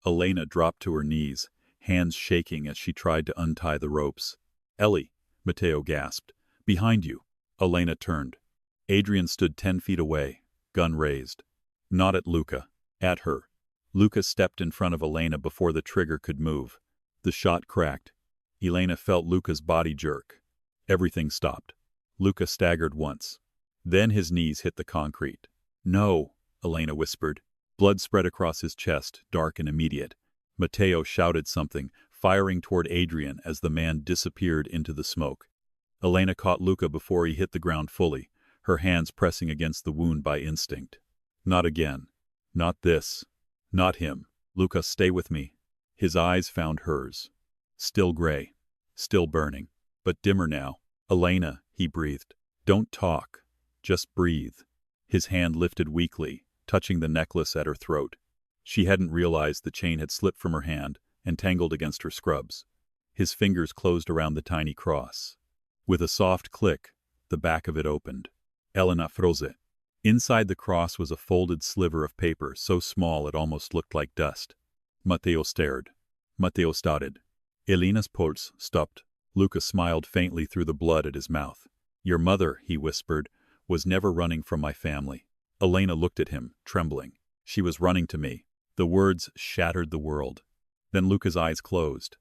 Elena dropped to her knees, hands shaking as she tried to untie the ropes. Ellie, Matteo gasped. Behind you. Elena turned. Adrian stood 10 feet away, gun raised. Not at Luca. At her. Luca stepped in front of Elena before the trigger could move. The shot cracked. Elena felt Luca's body jerk. Everything stopped. Luca staggered once. Then his knees hit the concrete. No, Elena whispered. Blood spread across his chest, dark and immediate. Matteo shouted something, firing toward Adrian as the man disappeared into the smoke. Elena caught Luca before he hit the ground fully, her hands pressing against the wound by instinct. Not again. Not this. Not him. Luca, stay with me. His eyes found hers. Still gray. Still burning. But dimmer now. Elena, he breathed. Don't talk. Just breathe. His hand lifted weakly, touching the necklace at her throat. She hadn't realized the chain had slipped from her hand and tangled against her scrubs. His fingers closed around the tiny cross. With a soft click, the back of it opened. Elena froze. Inside the cross was a folded sliver of paper so small it almost looked like dust. Matteo stared. Matteo started. Elena's pulse stopped. Luca smiled faintly through the blood at his mouth. Your mother, he whispered, was never running from my family. Elena looked at him, trembling. She was running to me. The words shattered the world. Then Luca's eyes closed.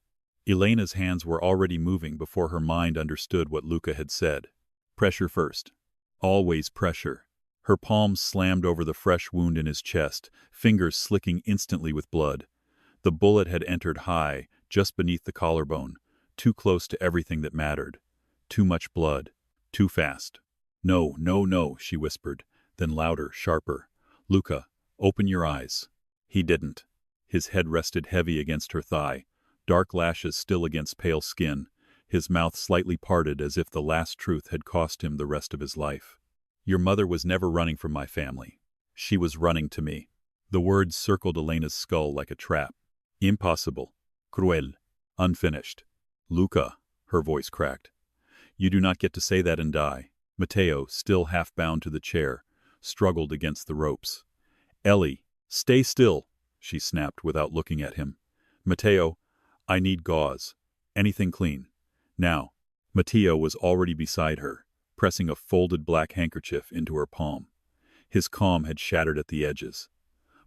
Elena's hands were already moving before her mind understood what Luca had said. Pressure first. Always pressure. Her palms slammed over the fresh wound in his chest, fingers slicking instantly with blood. The bullet had entered high, just beneath the collarbone, too close to everything that mattered. Too much blood. Too fast. "No, no, no," she whispered, then louder, sharper. "Luca, open your eyes." He didn't. His head rested heavy against her thigh, dark lashes still against pale skin, his mouth slightly parted as if the last truth had cost him the rest of his life. "Your mother was never running from my family. She was running to me." The words circled Elena's skull like a trap. "Impossible. Cruel. Unfinished." "Luca," her voice cracked. "You do not get to say that and die." Matteo, still half bound to the chair, struggled against the ropes. "Ellie, stay still," she snapped without looking at him. "Matteo, I need gauze. Anything clean. Now." Matteo was already beside her, pressing a folded black handkerchief into her palm. His calm had shattered at the edges.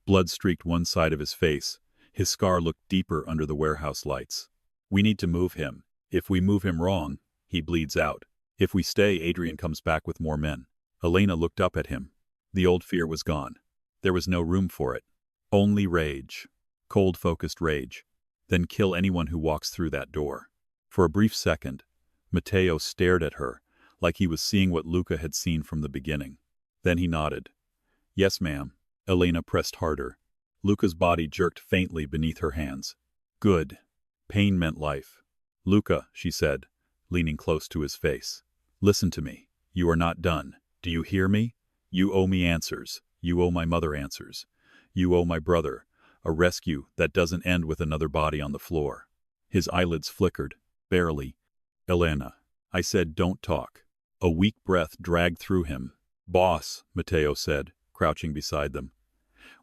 Blood streaked one side of his face. His scar looked deeper under the warehouse lights. "We need to move him. If we move him wrong, he bleeds out. If we stay, Adrian comes back with more men." Elena looked up at him. The old fear was gone. There was no room for it. Only rage. Cold, focused rage. Then kill anyone who walks through that door. For a brief second, Matteo stared at her, like he was seeing what Luca had seen from the beginning. Then he nodded. "Yes, ma'am." Elena pressed harder. Luca's body jerked faintly beneath her hands. "Good." Pain meant life. "Luca," she said, leaning close to his face. "Listen to me. You are not done. Do you hear me? You owe me answers. You owe my mother answers. You owe my brother a rescue that doesn't end with another body on the floor." His eyelids flickered, barely. "Elena," I said, "don't talk." A weak breath dragged through him. "Boss," Matteo said, crouching beside them.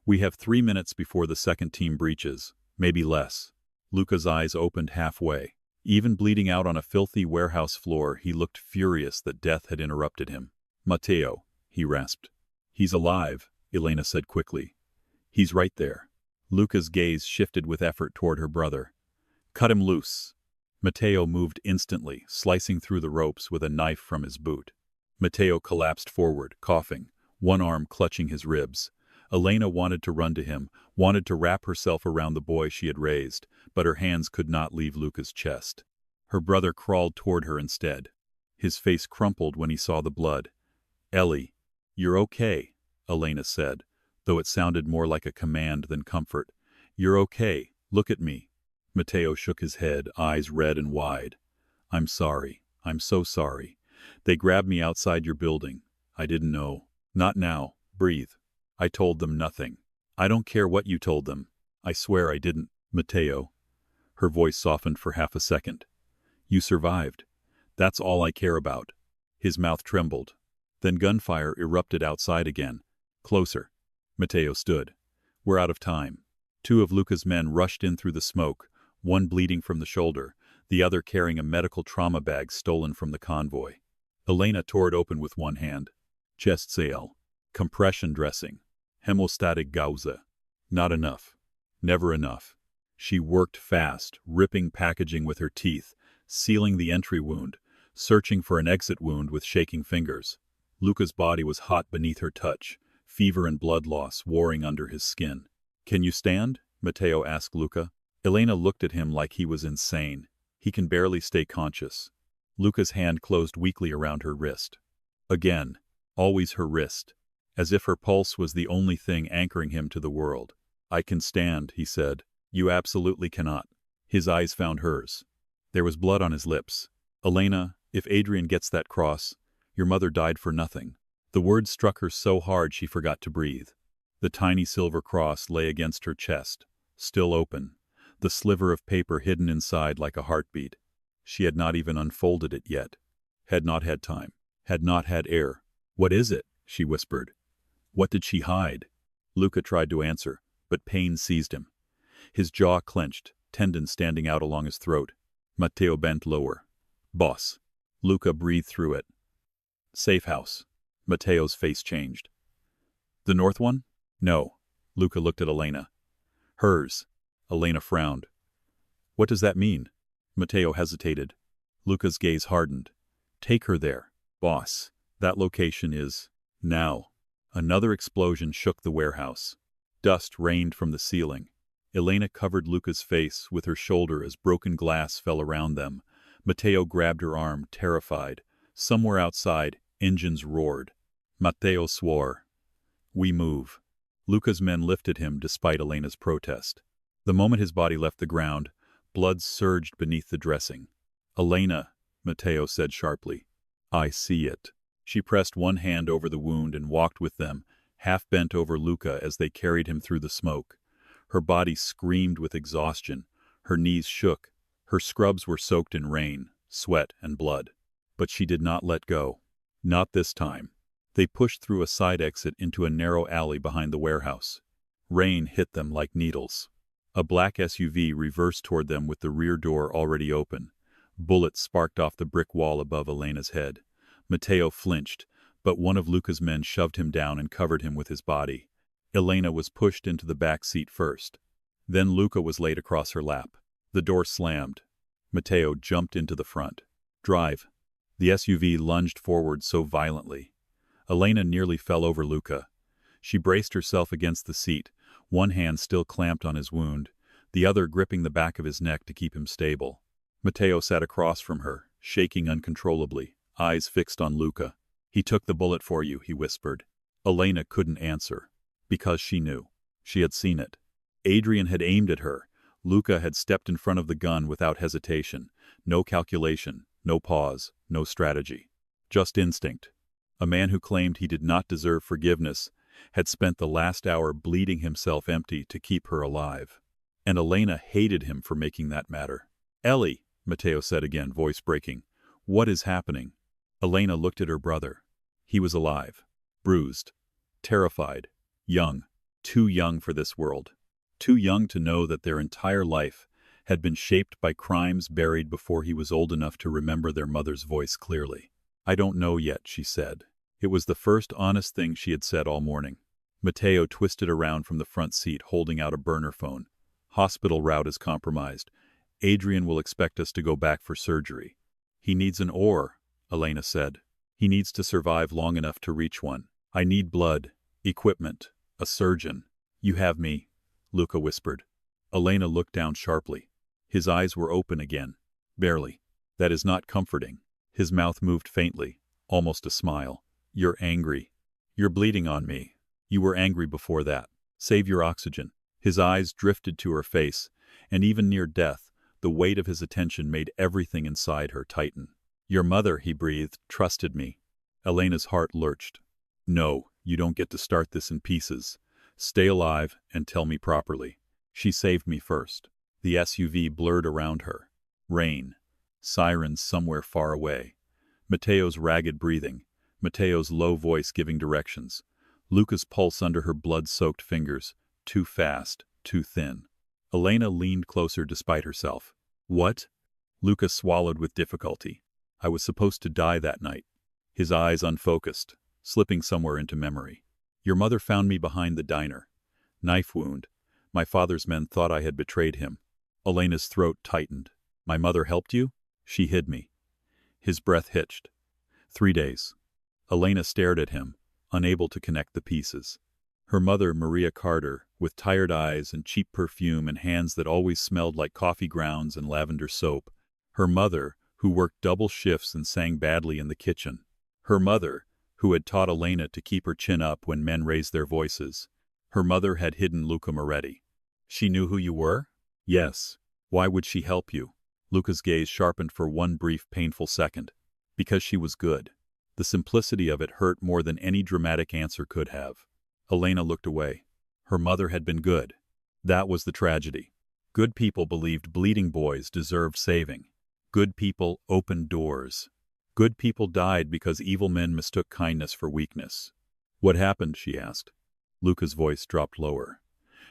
"We have 3 minutes before the second team breaches, maybe less." Luca's eyes opened halfway. Even bleeding out on a filthy warehouse floor, he looked furious that death had interrupted him. "Matteo," he rasped. "He's alive," Elena said quickly. "He's right there." Luca's gaze shifted with effort toward her brother. "Cut him loose." Matteo moved instantly, slicing through the ropes with a knife from his boot. Matteo collapsed forward, coughing, one arm clutching his ribs. Elena wanted to run to him, wanted to wrap herself around the boy she had raised, but her hands could not leave Luca's chest. Her brother crawled toward her instead. His face crumpled when he saw the blood. "Ellie, you're okay," Elena said, though it sounded more like a command than comfort. "You're okay. Look at me." Matteo shook his head, eyes red and wide. "I'm sorry. I'm so sorry. They grabbed me outside your building. I didn't know." "Not now. Breathe." "I told them nothing." "I don't care what you told them. I swear I didn't." "Matteo." Her voice softened for half a second. "You survived. That's all I care about." His mouth trembled. Then gunfire erupted outside again. Closer. Matteo stood. "We're out of time." 2 of Luca's men rushed in through the smoke, one bleeding from the shoulder, the other carrying a medical trauma bag stolen from the convoy. Elena tore it open with one hand. Chest sale. Compression dressing. Hemostatic gauze. Not enough. Never enough. She worked fast, ripping packaging with her teeth, sealing the entry wound, searching for an exit wound with shaking fingers. Luca's body was hot beneath her touch, fever and blood loss warring under his skin. "Can you stand?" Matteo asked Luca. Elena looked at him like he was insane. "He can barely stay conscious." Luca's hand closed weakly around her wrist. Again, always her wrist, as if her pulse was the only thing anchoring him to the world. "I can stand," he said. "You absolutely cannot." His eyes found hers. There was blood on his lips. "Elena, if Adrian gets that cross, your mother died for nothing." The words struck her so hard she forgot to breathe. The tiny silver cross lay against her chest, still open, the sliver of paper hidden inside like a heartbeat. She had not even unfolded it yet. Had not had time. Had not had air. "What is it?" she whispered. What did she hide? Luca tried to answer, but pain seized him. His jaw clenched, tendons standing out along his throat. Matteo bent lower. "Boss." Luca breathed through it. "Safe house." Matteo's face changed. "The north one?" "No." Luca looked at Elena. "Hers." Elena frowned. "What does that mean?" Matteo hesitated. Luca's gaze hardened. "Take her there, boss. That location is now." Another explosion shook the warehouse. Dust rained from the ceiling. Elena covered Luca's face with her shoulder as broken glass fell around them. Matteo grabbed her arm, terrified. Somewhere outside, engines roared. Matteo swore. "We move." Luca's men lifted him despite Elena's protest. The moment his body left the ground, blood surged beneath the dressing. "Elena," Matteo said sharply. "I see it." She pressed one hand over the wound and walked with them, half bent over Luca as they carried him through the smoke. Her body screamed with exhaustion. Her knees shook. Her scrubs were soaked in rain, sweat, and blood. But she did not let go. Not this time. They pushed through a side exit into a narrow alley behind the warehouse. Rain hit them like needles. A black SUV reversed toward them with the rear door already open. Bullets sparked off the brick wall above Elena's head. Matteo flinched, but one of Luca's men shoved him down and covered him with his body. Elena was pushed into the back seat first. Then Luca was laid across her lap. The door slammed. Matteo jumped into the front. "Drive." The SUV lunged forward so violently. Elena nearly fell over Luca. She braced herself against the seat, one hand still clamped on his wound, the other gripping the back of his neck to keep him stable. Matteo sat across from her, shaking uncontrollably, eyes fixed on Luca. "He took the bullet for you," he whispered. Elena couldn't answer. Because she knew. She had seen it. Adrian had aimed at her. Luca had stepped in front of the gun without hesitation. No calculation, no pause, no strategy. Just instinct. A man who claimed he did not deserve forgiveness had spent the last hour bleeding himself empty to keep her alive. And Elena hated him for making that matter. "Ellie," Matteo said again, voice breaking. "What is happening?" Elena looked at her brother. He was alive. Bruised. Terrified. Young. Too young for this world. Too young to know that their entire life had been shaped by crimes buried before he was old enough to remember their mother's voice clearly. "I don't know yet," she said. It was the first honest thing she had said all morning. Matteo twisted around from the front seat, holding out a burner phone. "Hospital route is compromised. Adrian will expect us to go back for surgery." "He needs an oar," Elena said. "He needs to survive long enough to reach one. I need blood, equipment, a surgeon." "You have me," Luca whispered. Elena looked down sharply. His eyes were open again. Barely. "That is not comforting." His mouth moved faintly, almost a smile. "You're angry. You're bleeding on me. You were angry before that. Save your oxygen." His eyes drifted to her face, and even near death, the weight of his attention made everything inside her tighten. "Your mother," he breathed, "trusted me." Elena's heart lurched. "No, you don't get to start this in pieces. Stay alive and tell me properly. She saved me first." The SUV blurred around her. Rain. Sirens somewhere far away. Matteo's ragged breathing. Matteo's low voice giving directions. Luca's pulse under her blood-soaked fingers. Too fast, too thin. Elena leaned closer despite herself. "What?" Luca swallowed with difficulty. "I was supposed to die that night." His eyes unfocused, slipping somewhere into memory. "Your mother found me behind the diner. Knife wound. My father's men thought I had betrayed him." Elena's throat tightened. "My mother helped you?" "She hid me." His breath hitched. 3 days. Elena stared at him, unable to connect the pieces. Her mother, Maria Carter, with tired eyes and cheap perfume and hands that always smelled like coffee grounds and lavender soap. Her mother, who worked double shifts and sang badly in the kitchen. Her mother, who had taught Elena to keep her chin up when men raised their voices. Her mother had hidden Luca Moretti. "She knew who you were?" "Yes. Why would she help you?" Luca's gaze sharpened for one brief, painful second. "Because she was good." The simplicity of it hurt more than any dramatic answer could have. Elena looked away. Her mother had been good. That was the tragedy. Good people believed bleeding boys deserved saving. Good people opened doors. Good people died because evil men mistook kindness for weakness. "What happened?" she asked. Luca's voice dropped lower.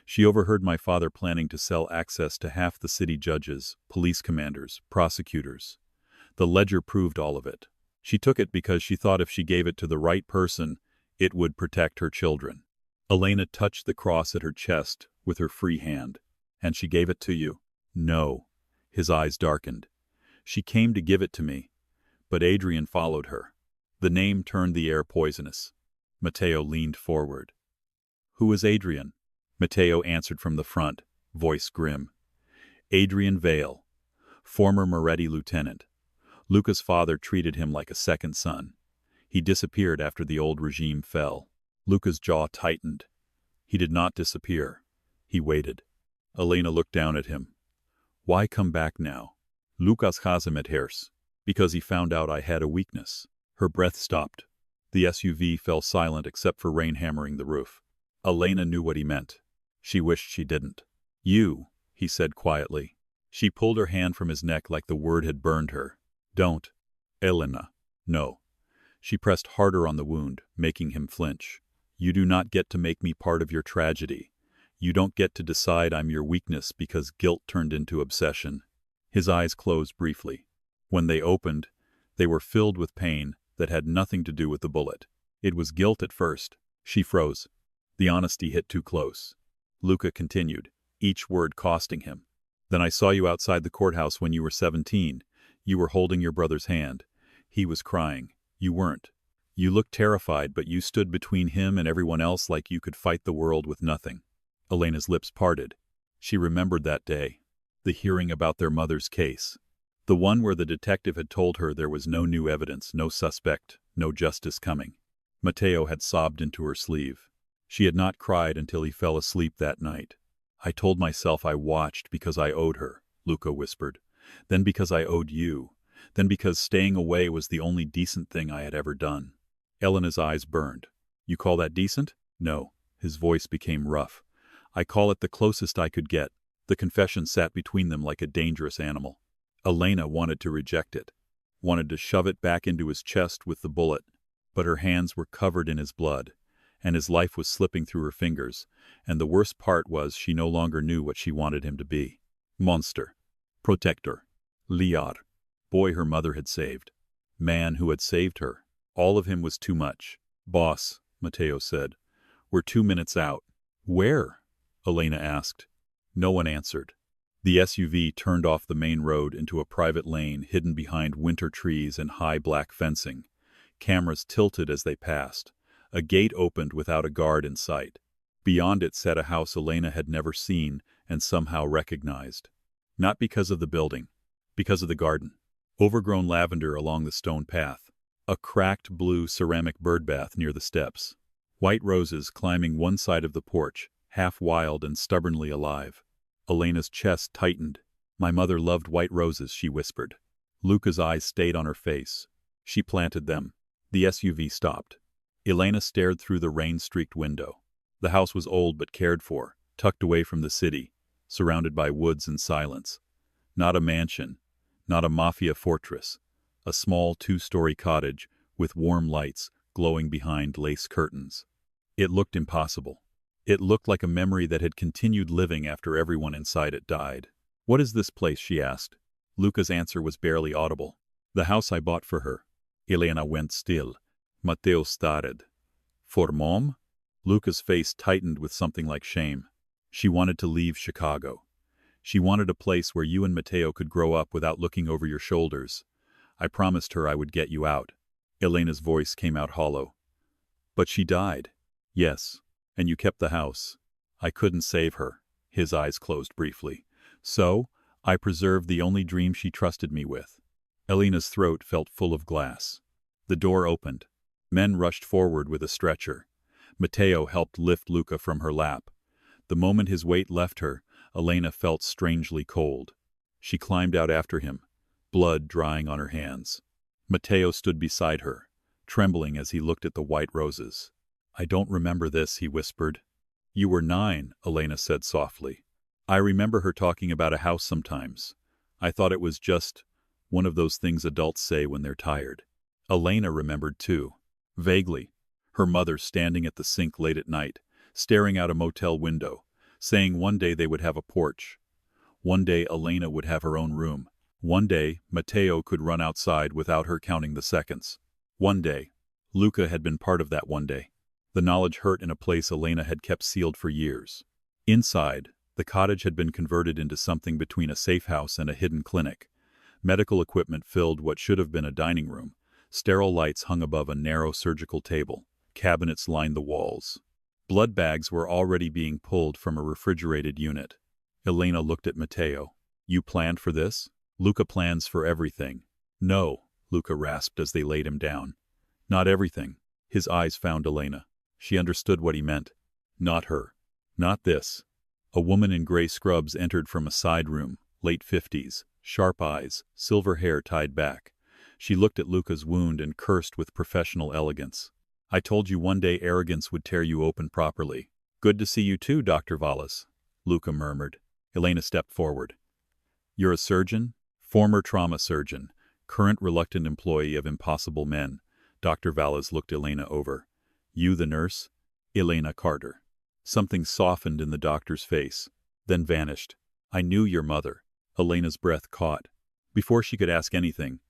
"She overheard my father planning to sell access to half the city judges, police commanders, prosecutors. The ledger proved all of it. She took it because she thought if she gave it to the right person, it would protect her children." Elena touched the cross at her chest with her free hand. "And she gave it to you?" "No." His eyes darkened. "She came to give it to me. But Adrian followed her." The name turned the air poisonous. Matteo leaned forward. Who is Adrian? Matteo answered from the front, voice grim. Adrian Vale, former Moretti lieutenant. Luca's father treated him like a second son. He disappeared after the old regime fell. Luca's jaw tightened. He did not disappear. He waited. Elena looked down at him. Why come back now? Lukas has him at hers. Because he found out I had a weakness. Her breath stopped. The SUV fell silent except for rain hammering the roof. Elena knew what he meant. She wished she didn't. You, he said quietly. She pulled her hand from his neck like the word had burned her. Don't. Elena. No. She pressed harder on the wound, making him flinch. You do not get to make me part of your tragedy. You don't get to decide I'm your weakness because guilt turned into obsession. His eyes closed briefly. When they opened, they were filled with pain that had nothing to do with the bullet. It was guilt at first. She froze. The honesty hit too close. Luca continued, each word costing him. Then I saw you outside the courthouse when you were 17. You were holding your brother's hand. He was crying. You weren't. You looked terrified, but you stood between him and everyone else like you could fight the world with nothing. Elena's lips parted. She remembered that day. The hearing about their mother's case. The one where the detective had told her there was no new evidence, no suspect, no justice coming. Matteo had sobbed into her sleeve. She had not cried until he fell asleep that night. I told myself I watched because I owed her, Luca whispered. Then because I owed you. Then because staying away was the only decent thing I had ever done. Elena's eyes burned. You call that decent? No. His voice became rough. I call it the closest I could get. The confession sat between them like a dangerous animal. Elena wanted to reject it, wanted to shove it back into his chest with the bullet, but her hands were covered in his blood, and his life was slipping through her fingers, and the worst part was she no longer knew what she wanted him to be. Monster. Protector. Liar. Boy her mother had saved. Man who had saved her. All of him was too much. Boss, Matteo said. We're 2 minutes out. Where? Elena asked. No one answered. The SUV turned off the main road into a private lane hidden behind winter trees and high black fencing. Cameras tilted as they passed. A gate opened without a guard in sight. Beyond it sat a house Elena had never seen and somehow recognized. Not because of the building, because of the garden. Overgrown lavender along the stone path. A cracked blue ceramic birdbath near the steps. White roses climbing one side of the porch, half wild and stubbornly alive. Elena's chest tightened. My mother loved white roses, she whispered. Luca's eyes stayed on her face. She planted them. The SUV stopped. Elena stared through the rain-streaked window. The house was old but cared for, tucked away from the city, surrounded by woods and silence. Not a mansion, not a Mafia fortress. A small 2-story cottage with warm lights glowing behind lace curtains. It looked impossible. It looked like a memory that had continued living after everyone inside it died. What is this place? She asked. Luca's answer was barely audible. The house I bought for her. Elena went still. Matteo started. For Mom? Luca's face tightened with something like shame. She wanted to leave Chicago. She wanted a place where you and Matteo could grow up without looking over your shoulders. I promised her I would get you out. Elena's voice came out hollow. But she died. Yes. And you kept the house. I couldn't save her. His eyes closed briefly. So, I preserved the only dream she trusted me with. Elena's throat felt full of glass. The door opened. Men rushed forward with a stretcher. Matteo helped lift Luca from her lap. The moment his weight left her, Elena felt strangely cold. She climbed out after him, blood drying on her hands. Matteo stood beside her, trembling as he looked at the white roses. I don't remember this, he whispered. You were 9, Elena said softly. I remember her talking about a house sometimes. I thought it was just one of those things adults say when they're tired. Elena remembered too, vaguely. Her mother standing at the sink late at night, staring out a motel window, saying one day they would have a porch. One day Elena would have her own room. One day Matteo could run outside without her counting the seconds. One day. Luca had been part of that one day. The knowledge hurt in a place Elena had kept sealed for years. Inside, the cottage had been converted into something between a safe house and a hidden clinic. Medical equipment filled what should have been a dining room. Sterile lights hung above a narrow surgical table. Cabinets lined the walls. Blood bags were already being pulled from a refrigerated unit. Elena looked at Matteo. You planned for this? Luca plans for everything. No, Luca rasped as they laid him down. Not everything. His eyes found Elena. She understood what he meant. Not her. Not this. A woman in gray scrubs entered from a side room, late 50s, sharp eyes, silver hair tied back. She looked at Luca's wound and cursed with professional elegance. I told you one day arrogance would tear you open properly. Good to see you too, Dr. Valles, Luca murmured. Elena stepped forward. You're a surgeon? Former trauma surgeon, current reluctant employee of Impossible Men. Dr. Valles looked Elena over. You the nurse? Elena Carter. Something softened in the doctor's face, then vanished. I knew your mother. Elena's breath caught. Before she could ask anything,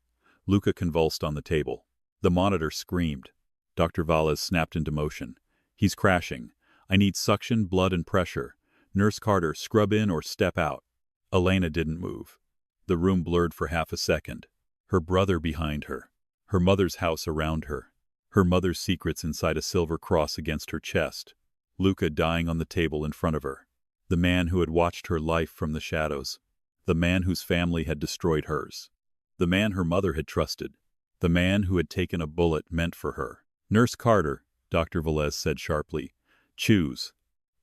Luca convulsed on the table. The monitor screamed. Dr. Valles snapped into motion. He's crashing. I need suction, blood, and pressure. Nurse Carter, scrub in or step out. Elena didn't move. The room blurred for half a second. Her brother behind her. Her mother's house around her. Her mother's secrets inside a silver cross against her chest. Luca dying on the table in front of her. The man who had watched her life from the shadows. The man whose family had destroyed hers. The man her mother had trusted. The man who had taken a bullet meant for her. Nurse Carter, Dr. Valles said sharply. Choose.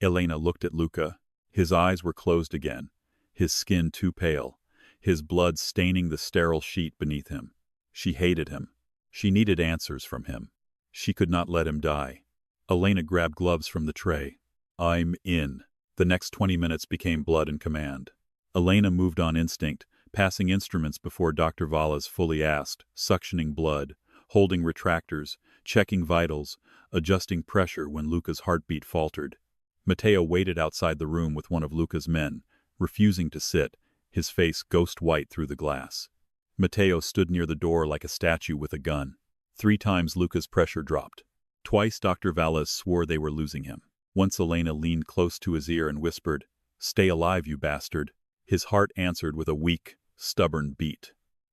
Elena looked at Luca. His eyes were closed again. His skin too pale. His blood staining the sterile sheet beneath him. She hated him. She needed answers from him. She could not let him die. Elena grabbed gloves from the tray. I'm in. The next 20 minutes became blood and command. Elena moved on instinct, passing instruments before Dr. Valles fully asked, suctioning blood, holding retractors, checking vitals, adjusting pressure when Luca's heartbeat faltered. Matteo waited outside the room with one of Luca's men, refusing to sit, his face ghost white through the glass. Matteo stood near the door like a statue with a gun. 3 times Luca's pressure dropped. Twice Dr. Valles swore they were losing him. Once Elena leaned close to his ear and whispered, Stay alive, you bastard. His heart answered with a weak, stubborn beat.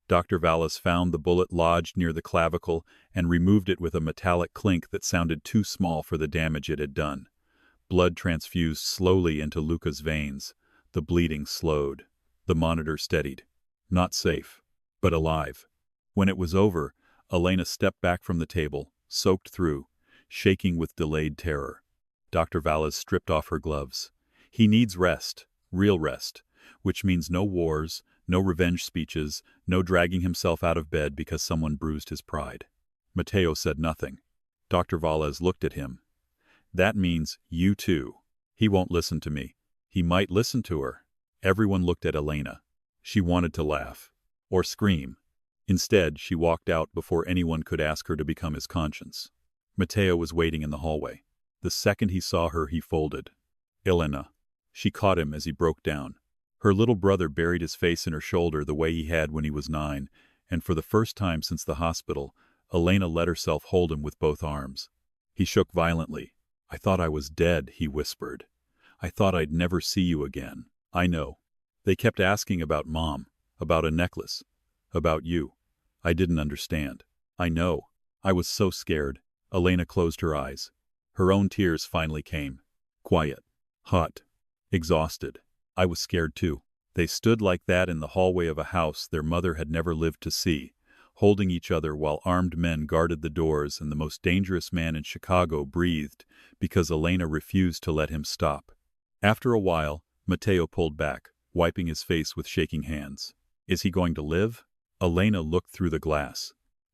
Dr. Valles found the bullet lodged near the clavicle and removed it with a metallic clink that sounded too small for the damage it had done. Blood transfused slowly into Luca's veins. The bleeding slowed. The monitor steadied. Not safe, but alive. When it was over, Elena stepped back from the table, soaked through, shaking with delayed terror. Dr. Valles stripped off her gloves. He needs rest, real rest, which means no wars, no revenge speeches, no dragging himself out of bed because someone bruised his pride. Matteo said nothing. Dr. Valles looked at him. That means you too. He won't listen to me. He might listen to her. Everyone looked at Elena. She wanted to laugh. Or scream. Instead, she walked out before anyone could ask her to become his conscience. Matteo was waiting in the hallway. The second he saw her, he folded. Elena. She caught him as he broke down. Her little brother buried his face in her shoulder the way he had when he was 9, and for the first time since the hospital, Elena let herself hold him with both arms. He shook violently. I thought I was dead, he whispered. I thought I'd never see you again. I know. They kept asking about Mom, about a necklace, about you. I didn't understand. I know. I was so scared. Elena closed her eyes. Her own tears finally came. Quiet. Hot. Exhausted. I was scared too. They stood like that in the hallway of a house their mother had never lived to see, holding each other while armed men guarded the doors and the most dangerous man in Chicago breathed because Elena refused to let him stop. After a while, Matteo pulled back, wiping his face with shaking hands. Is he going to live? Elena looked through the glass.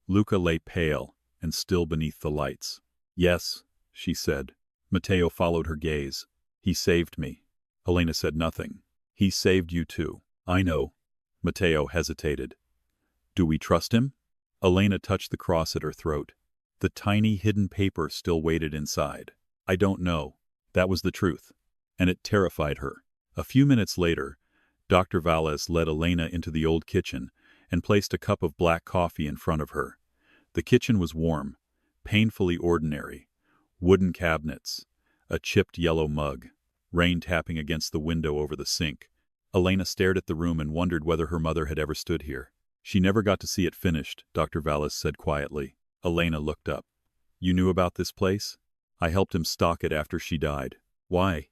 Luca lay pale and still beneath the lights. Yes, she said. Matteo followed her gaze. He saved me. Elena said nothing. He saved you too. I know. Matteo hesitated. Do we trust him? Elena touched the cross at her throat. The tiny hidden paper still waited inside. I don't know. That was the truth. And it terrified her. A few minutes later, Dr. Valles led Elena into the old kitchen and placed a cup of black coffee in front of her. The kitchen was warm, painfully ordinary. Wooden cabinets, a chipped yellow mug, rain tapping against the window over the sink. Elena stared at the room and wondered whether her mother had ever stood here. She never got to see it finished, Dr. Valles said quietly. Elena looked up. You knew about this place? I helped him stock it after she died. Why?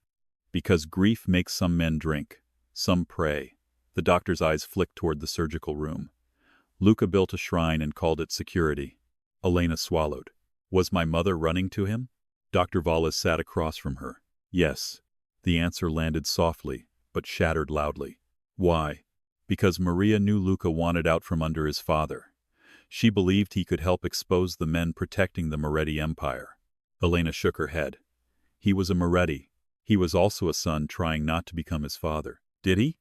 Because grief makes some men drink, some pray. The doctor's eyes flicked toward the surgical room. Luca built a shrine and called it security. Elena swallowed. Was my mother running to him? Dr. Valles sat across from her. Yes. The answer landed softly, but shattered loudly. Why? Because Maria knew Luca wanted out from under his father. She believed he could help expose the men protecting the Moretti empire. Elena shook her head. He was a Moretti. He was also a son trying not to become his father. Did he?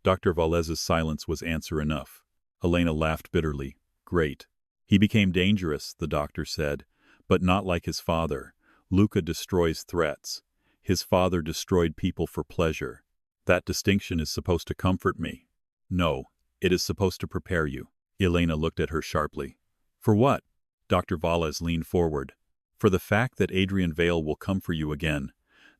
Dr. Valles's silence was answer enough. Elena laughed bitterly. Great. He became dangerous, the doctor said, but not like his father. Luca destroys threats. His father destroyed people for pleasure. That distinction is supposed to comfort me. No, it is supposed to prepare you. Elena looked at her sharply. For what? Dr. Valles leaned forward. For the fact that Adrian Vale will come for you again.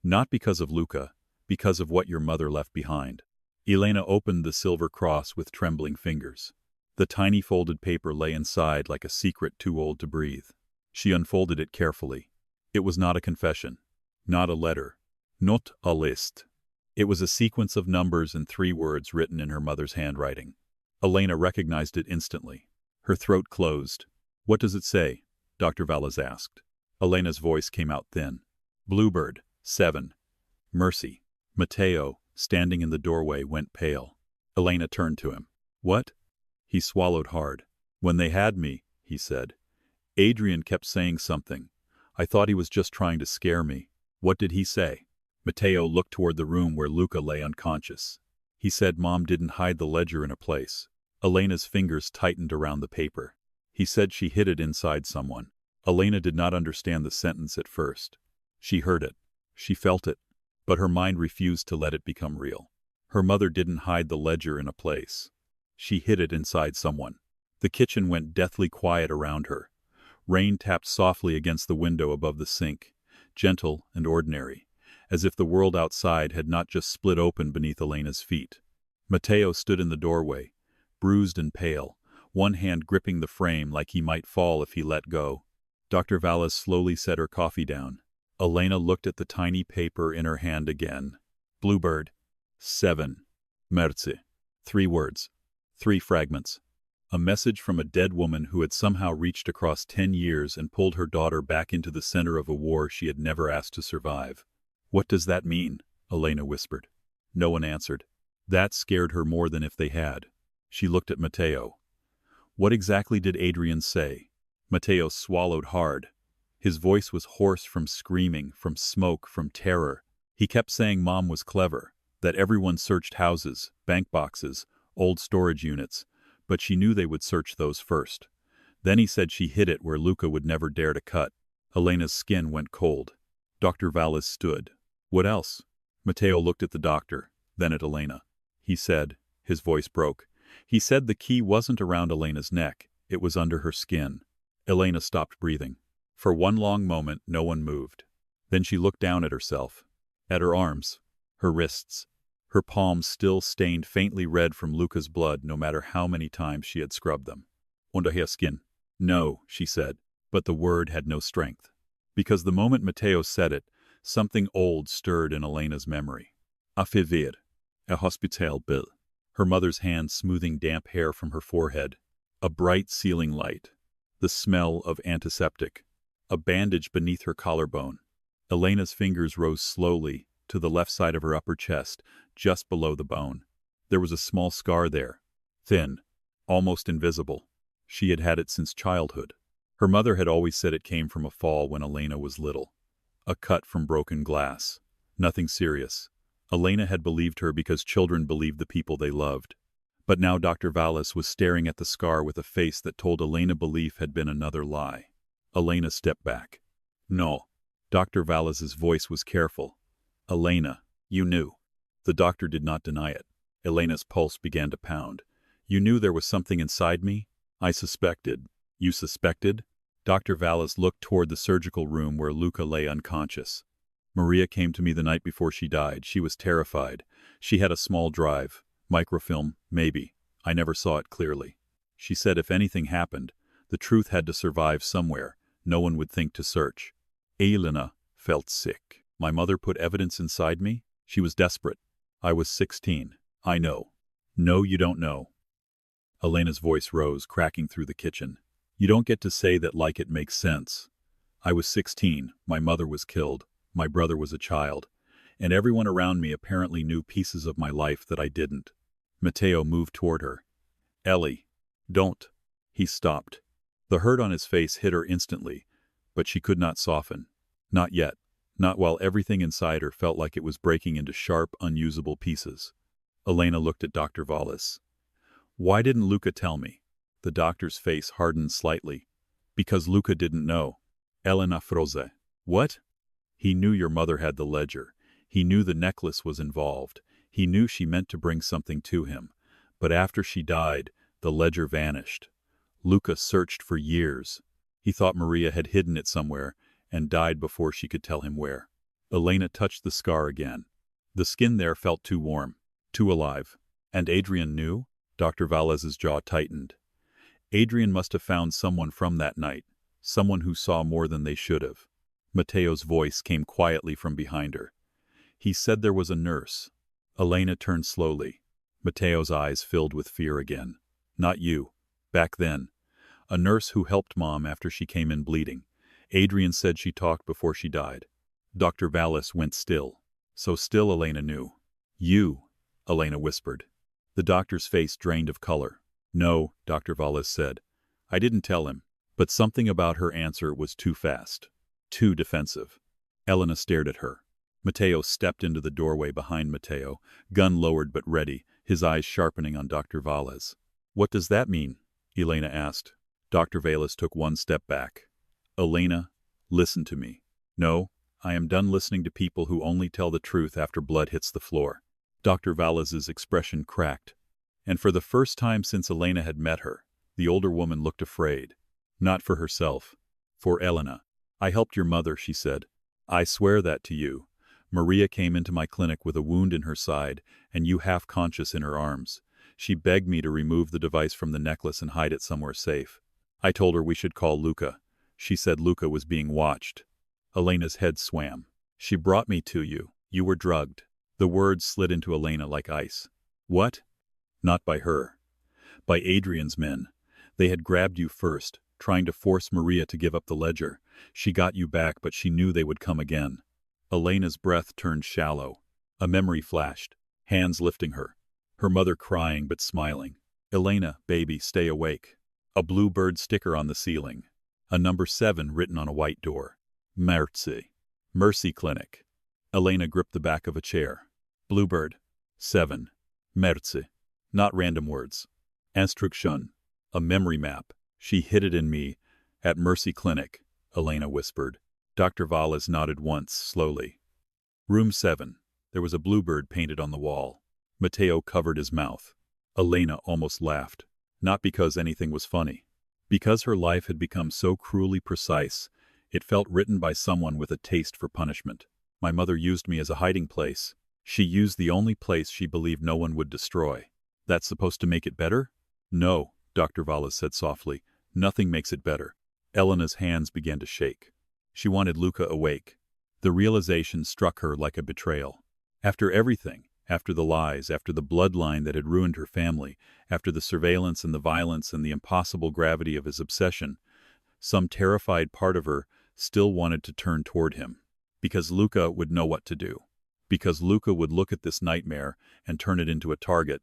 Not because of Luca, because of what your mother left behind. Elena opened the silver cross with trembling fingers. The tiny folded paper lay inside like a secret too old to breathe. She unfolded it carefully. It was not a confession. Not a letter. Not a list. It was a sequence of numbers and 3 words written in her mother's handwriting. Elena recognized it instantly. Her throat closed. What does it say? Dr. Valles asked. Elena's voice came out thin. Bluebird, 7. Mercy. Matteo, standing in the doorway, went pale. Elena turned to him. What? He swallowed hard. When they had me, he said. Adrian kept saying something. I thought he was just trying to scare me. What did he say? Matteo looked toward the room where Luca lay unconscious. He said Mom didn't hide the ledger in a place. Elena's fingers tightened around the paper. He said she hid it inside someone. Elena did not understand the sentence at first. She heard it. She felt it. But her mind refused to let it become real. Her mother didn't hide the ledger in a place. She hid it inside someone. The kitchen went deathly quiet around her. Rain tapped softly against the window above the sink, gentle and ordinary, as if the world outside had not just split open beneath Elena's feet. Matteo stood in the doorway, bruised and pale, one hand gripping the frame like he might fall if he let go. Dr. Valles slowly set her coffee down. Elena looked at the tiny paper in her hand again. Bluebird. 7. Mercy. 3 words. 3 fragments. A message from a dead woman who had somehow reached across 10 years and pulled her daughter back into the center of a war she had never asked to survive. What does that mean? Elena whispered. No one answered. That scared her more than if they had. She looked at Matteo. What exactly did Adrian say? Matteo swallowed hard. His voice was hoarse from screaming, from smoke, from terror. He kept saying Mom was clever, that everyone searched houses, bank boxes, old storage units, but she knew they would search those first. Then he said she hid it where Luca would never dare to cut. Elena's skin went cold. Dr. Valles stood. What else? Matteo looked at the doctor, then at Elena. He said, his voice broke. He said the key wasn't around Elena's neck, it was under her skin. Elena stopped breathing. For one long moment, no one moved. Then she looked down at herself, at her arms, her wrists. Her palms still stained faintly red from Luca's blood no matter how many times she had scrubbed them. Under her skin. No, she said, but the word had no strength. Because the moment Matteo said it, something old stirred in Elena's memory. A fever. A hospital bill. Her mother's hand smoothing damp hair from her forehead. A bright ceiling light. The smell of antiseptic. A bandage beneath her collarbone. Elena's fingers rose slowly to the left side of her upper chest, just below the bone. There was a small scar there, thin, almost invisible. She had had it since childhood. Her mother had always said it came from a fall when Elena was little. A cut from broken glass. Nothing serious. Elena had believed her because children believed the people they loved. But now Dr. Valles was staring at the scar with a face that told Elena belief had been another lie. Elena stepped back. No. Dr. Valles's voice was careful. Elena, you knew. The doctor did not deny it. Elena's pulse began to pound. You knew there was something inside me? I suspected. You suspected? Dr. Valles looked toward the surgical room where Luca lay unconscious. Maria came to me the night before she died. She was terrified. She had a small drive. Microfilm, maybe. I never saw it clearly. She said if anything happened, the truth had to survive somewhere, No one would think to search. Elena felt sick. My mother put evidence inside me? She was desperate. I was 16. I know. No, you don't know. Elena's voice rose, cracking through the kitchen. You don't get to say that like it makes sense. I was 16. My mother was killed. My brother was a child. And everyone around me apparently knew pieces of my life that I didn't. Matteo moved toward her. Ellie, don't. He stopped. The hurt on his face hit her instantly, but she could not soften. Not yet. Not while everything inside her felt like it was breaking into sharp, unusable pieces. Elena looked at Dr. Vallis. Why didn't Luca tell me? The doctor's face hardened slightly. Because Luca didn't know. Elena froze. What? He knew your mother had the ledger. He knew the necklace was involved. He knew she meant to bring something to him. But after she died, the ledger vanished. Luca searched for years. He thought Maria had hidden it somewhere and died before she could tell him where. Elena touched the scar again. The skin there felt too warm, too alive. And Adrian knew? Dr. Valles's jaw tightened. Adrian must have found someone from that night, someone who saw more than they should have. Matteo's voice came quietly from behind her. He said there was a nurse. Elena turned slowly. Matteo's eyes filled with fear again. Not you. Back then. A nurse who helped Mom after she came in bleeding. Adrian said she talked before she died. Dr. Vallis went still. So still Elena knew. You, Elena whispered. The doctor's face drained of color. No, Dr. Vallis said. I didn't tell him. But something about her answer was too fast. Too defensive. Elena stared at her. Matteo stepped into the doorway behind Matteo, gun lowered but ready, his eyes sharpening on Dr. Valles. What does that mean? Elena asked. Dr. Valles took one step back. Elena, listen to me. No, I am done listening to people who only tell the truth after blood hits the floor. Dr. Valles's expression cracked. And for the first time since Elena had met her, the older woman looked afraid. Not for herself. For Elena. I helped your mother, she said. I swear that to you. Maria came into my clinic with a wound in her side, and you half conscious in her arms. She begged me to remove the device from the necklace and hide it somewhere safe. I told her we should call Luca. She said Luca was being watched. Elena's head swam. She brought me to you. You were drugged. The words slid into Elena like ice. What? Not by her. By Adrian's men. They had grabbed you first, trying to force Maria to give up the ledger. She got you back, but she knew they would come again. Elena's breath turned shallow. A memory flashed, hands lifting her. Her mother crying but smiling. Elena, baby, stay awake. A blue bird sticker on the ceiling. A number 7 written on a white door. Mercy. Mercy Clinic. Elena gripped the back of a chair. Bluebird. 7. Mercy. Not random words. Instruction. A memory map. She hid it in me. At Mercy Clinic, Elena whispered. Dr. Valles nodded once, slowly. Room 7. There was a bluebird painted on the wall. Matteo covered his mouth. Elena almost laughed. Not because anything was funny. Because her life had become so cruelly precise, it felt written by someone with a taste for punishment. My mother used me as a hiding place. She used the only place she believed no one would destroy. That's supposed to make it better? No, Dr. Valles said softly. Nothing makes it better. Elena's hands began to shake. She wanted Luca awake. The realization struck her like a betrayal. After everything, after the lies, after the bloodline that had ruined her family, after the surveillance and the violence and the impossible gravity of his obsession, some terrified part of her still wanted to turn toward him. Because Luca would know what to do. Because Luca would look at this nightmare and turn it into a target.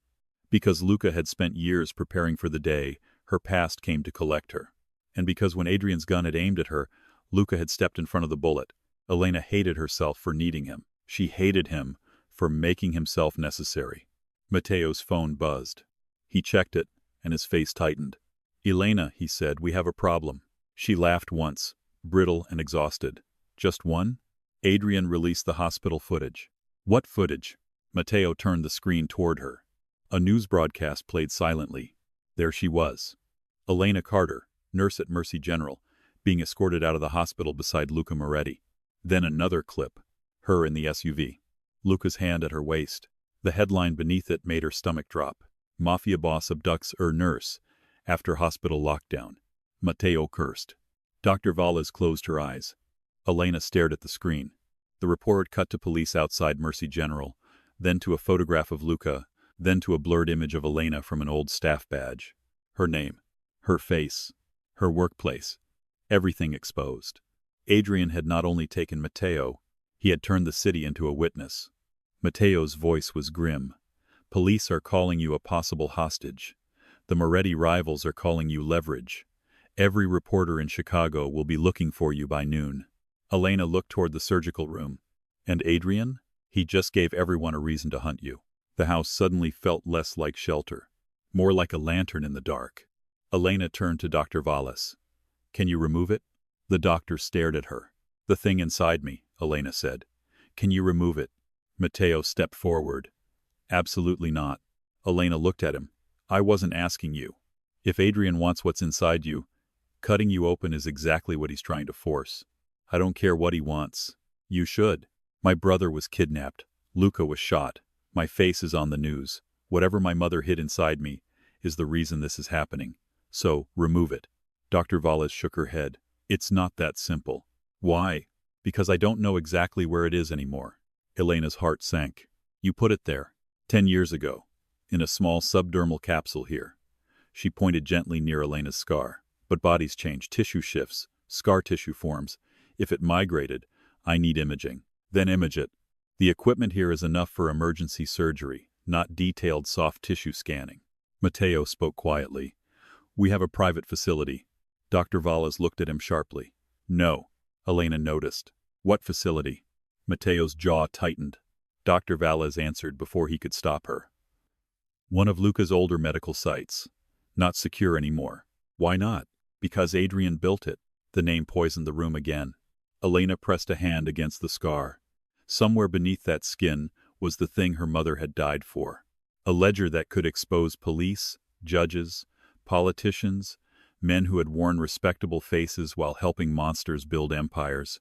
Because Luca had spent years preparing for the day her past came to collect her. And because when Adrian's gun had aimed at her, Luca had stepped in front of the bullet. Elena hated herself for needing him. She hated him for making himself necessary. Matteo's phone buzzed. He checked it, and his face tightened. Elena, he said, we have a problem. She laughed once, brittle and exhausted. Just one? Adrian released the hospital footage. What footage? Matteo turned the screen toward her. A news broadcast played silently. There she was. Elena Carter, nurse at Mercy General, being escorted out of the hospital beside Luca Moretti. Then another clip. Her in the SUV. Luca's hand at her waist. The headline beneath it made her stomach drop. Mafia boss abducts nurse after hospital lockdown. Matteo cursed. Dr. Valles closed her eyes. Elena stared at the screen. The report cut to police outside Mercy General, then to a photograph of Luca, then to a blurred image of Elena from an old staff badge. Her name, her face, her workplace, everything exposed. Adrian had not only taken Matteo, he had turned the city into a witness. Matteo's voice was grim. Police are calling you a possible hostage. The Moretti rivals are calling you leverage. Every reporter in Chicago will be looking for you by noon. Elena looked toward the surgical room. And Adrian? He just gave everyone a reason to hunt you. The house suddenly felt less like shelter, more like a lantern in the dark. Elena turned to Dr. Valles. Can you remove it? The doctor stared at her. The thing inside me, Elena said. Can you remove it? Matteo stepped forward. Absolutely not. Elena looked at him. I wasn't asking you. If Adrian wants what's inside you, cutting you open is exactly what he's trying to force. I don't care what he wants. You should. My brother was kidnapped. Luca was shot. My face is on the news. Whatever my mother hid inside me is the reason this is happening. So, remove it. Dr. Valles shook her head. It's not that simple. Why? Because I don't know exactly where it is anymore. Elena's heart sank. You put it there. 10 years ago. In a small subdermal capsule here. She pointed gently near Elena's scar. But bodies change, tissue shifts, scar tissue forms. If it migrated, I need imaging. Then image it. The equipment here is enough for emergency surgery, not detailed soft tissue scanning. Matteo spoke quietly. We have a private facility. Dr. Valles looked at him sharply. No. Elena noticed. What facility? Matteo's jaw tightened. Dr. Valles answered before he could stop her. One of Luca's older medical sites. Not secure anymore. Why not? Because Adrian built it. The name poisoned the room again. Elena pressed a hand against the scar. Somewhere beneath that skin was the thing her mother had died for. A ledger that could expose police, judges, politicians, men who had worn respectable faces while helping monsters build empires.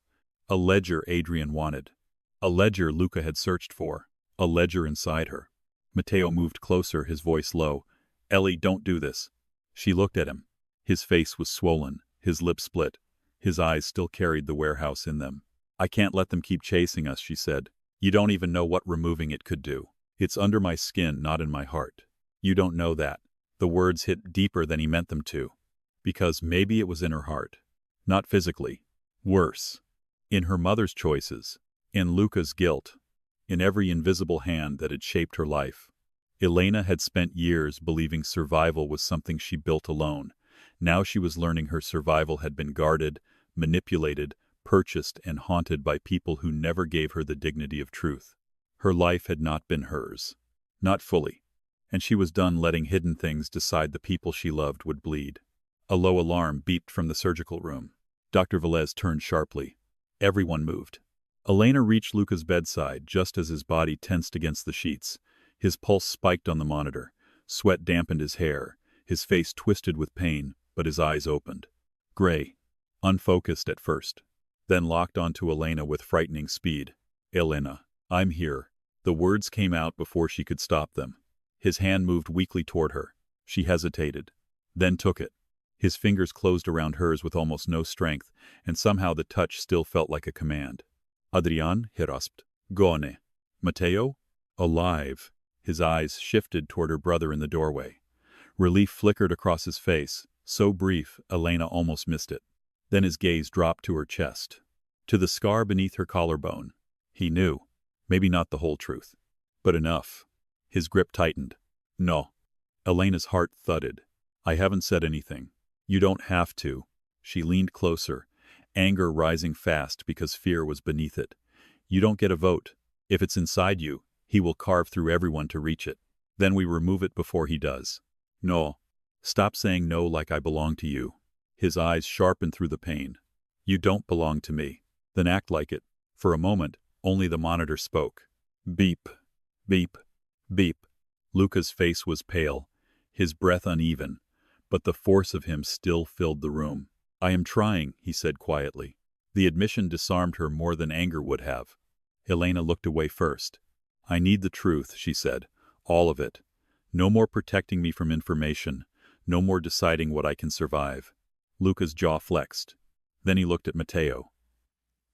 A ledger Adrian wanted. A ledger Luca had searched for. A ledger inside her. Matteo moved closer, his voice low. Ellie, don't do this. She looked at him. His face was swollen, his lips split. His eyes still carried the warehouse in them. I can't let them keep chasing us, she said. You don't even know what removing it could do. It's under my skin, not in my heart. You don't know that. The words hit deeper than he meant them to. Because maybe it was in her heart. Not physically. Worse. In her mother's choices. In Luca's guilt. In every invisible hand that had shaped her life. Elena had spent years believing survival was something she built alone. Now she was learning her survival had been guarded, manipulated, purchased, and haunted by people who never gave her the dignity of truth. Her life had not been hers. Not fully. And she was done letting hidden things decide the people she loved would bleed. A low alarm beeped from the surgical room. Dr. Valles turned sharply. Everyone moved. Elena reached Luca's bedside just as his body tensed against the sheets. His pulse spiked on the monitor. Sweat dampened his hair. His face twisted with pain, but his eyes opened. Gray. Unfocused at first. Then locked onto Elena with frightening speed. Elena, I'm here. The words came out before she could stop them. His hand moved weakly toward her. She hesitated. Then took it. His fingers closed around hers with almost no strength, and somehow the touch still felt like a command. Adrian, he rasped. Gone. Matteo? Alive. His eyes shifted toward her brother in the doorway. Relief flickered across his face, so brief, Elena almost missed it. Then his gaze dropped to her chest. To the scar beneath her collarbone. He knew. Maybe not the whole truth. But enough. His grip tightened. No. Elena's heart thudded. I haven't said anything. You don't have to. She leaned closer, anger rising fast because fear was beneath it. You don't get a vote. If it's inside you, he will carve through everyone to reach it. Then we remove it before he does. No. Stop saying no like I belong to you. His eyes sharpened through the pain. You don't belong to me. Then act like it. For a moment, only the monitor spoke. Beep. Beep. Beep. Luca's face was pale, his breath uneven, but the force of him still filled the room. I am trying, he said quietly. The admission disarmed her more than anger would have. Elena looked away first. I need the truth, she said. All of it. No more protecting me from information. No more deciding what I can survive. Luca's jaw flexed. Then he looked at Matteo.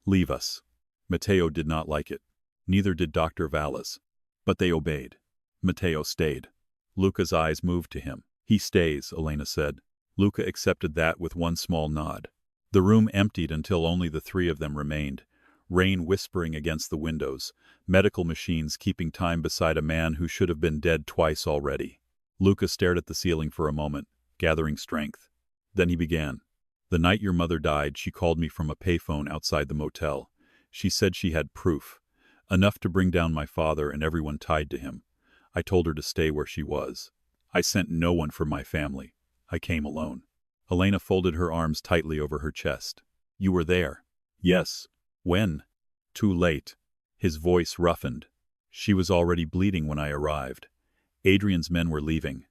Leave us. Matteo did not like it. Neither did Dr. Valles. But they obeyed. Matteo stayed. Luca's eyes moved to him. He stays, Elena said. Luca accepted that with one small nod. The room emptied until only the three of them remained. Rain whispering against the windows, medical machines keeping time beside a man who should have been dead twice already. Luca stared at the ceiling for a moment, gathering strength. Then he began. The night your mother died, she called me from a payphone outside the motel. She said she had proof, enough to bring down my father and everyone tied to him. I told her to stay where she was. I sent no one from my family. I came alone. Elena folded her arms tightly over her chest. You were there. Yes. When? Too late. His voice roughened. She was already bleeding when I arrived. Adrian's men were leaving.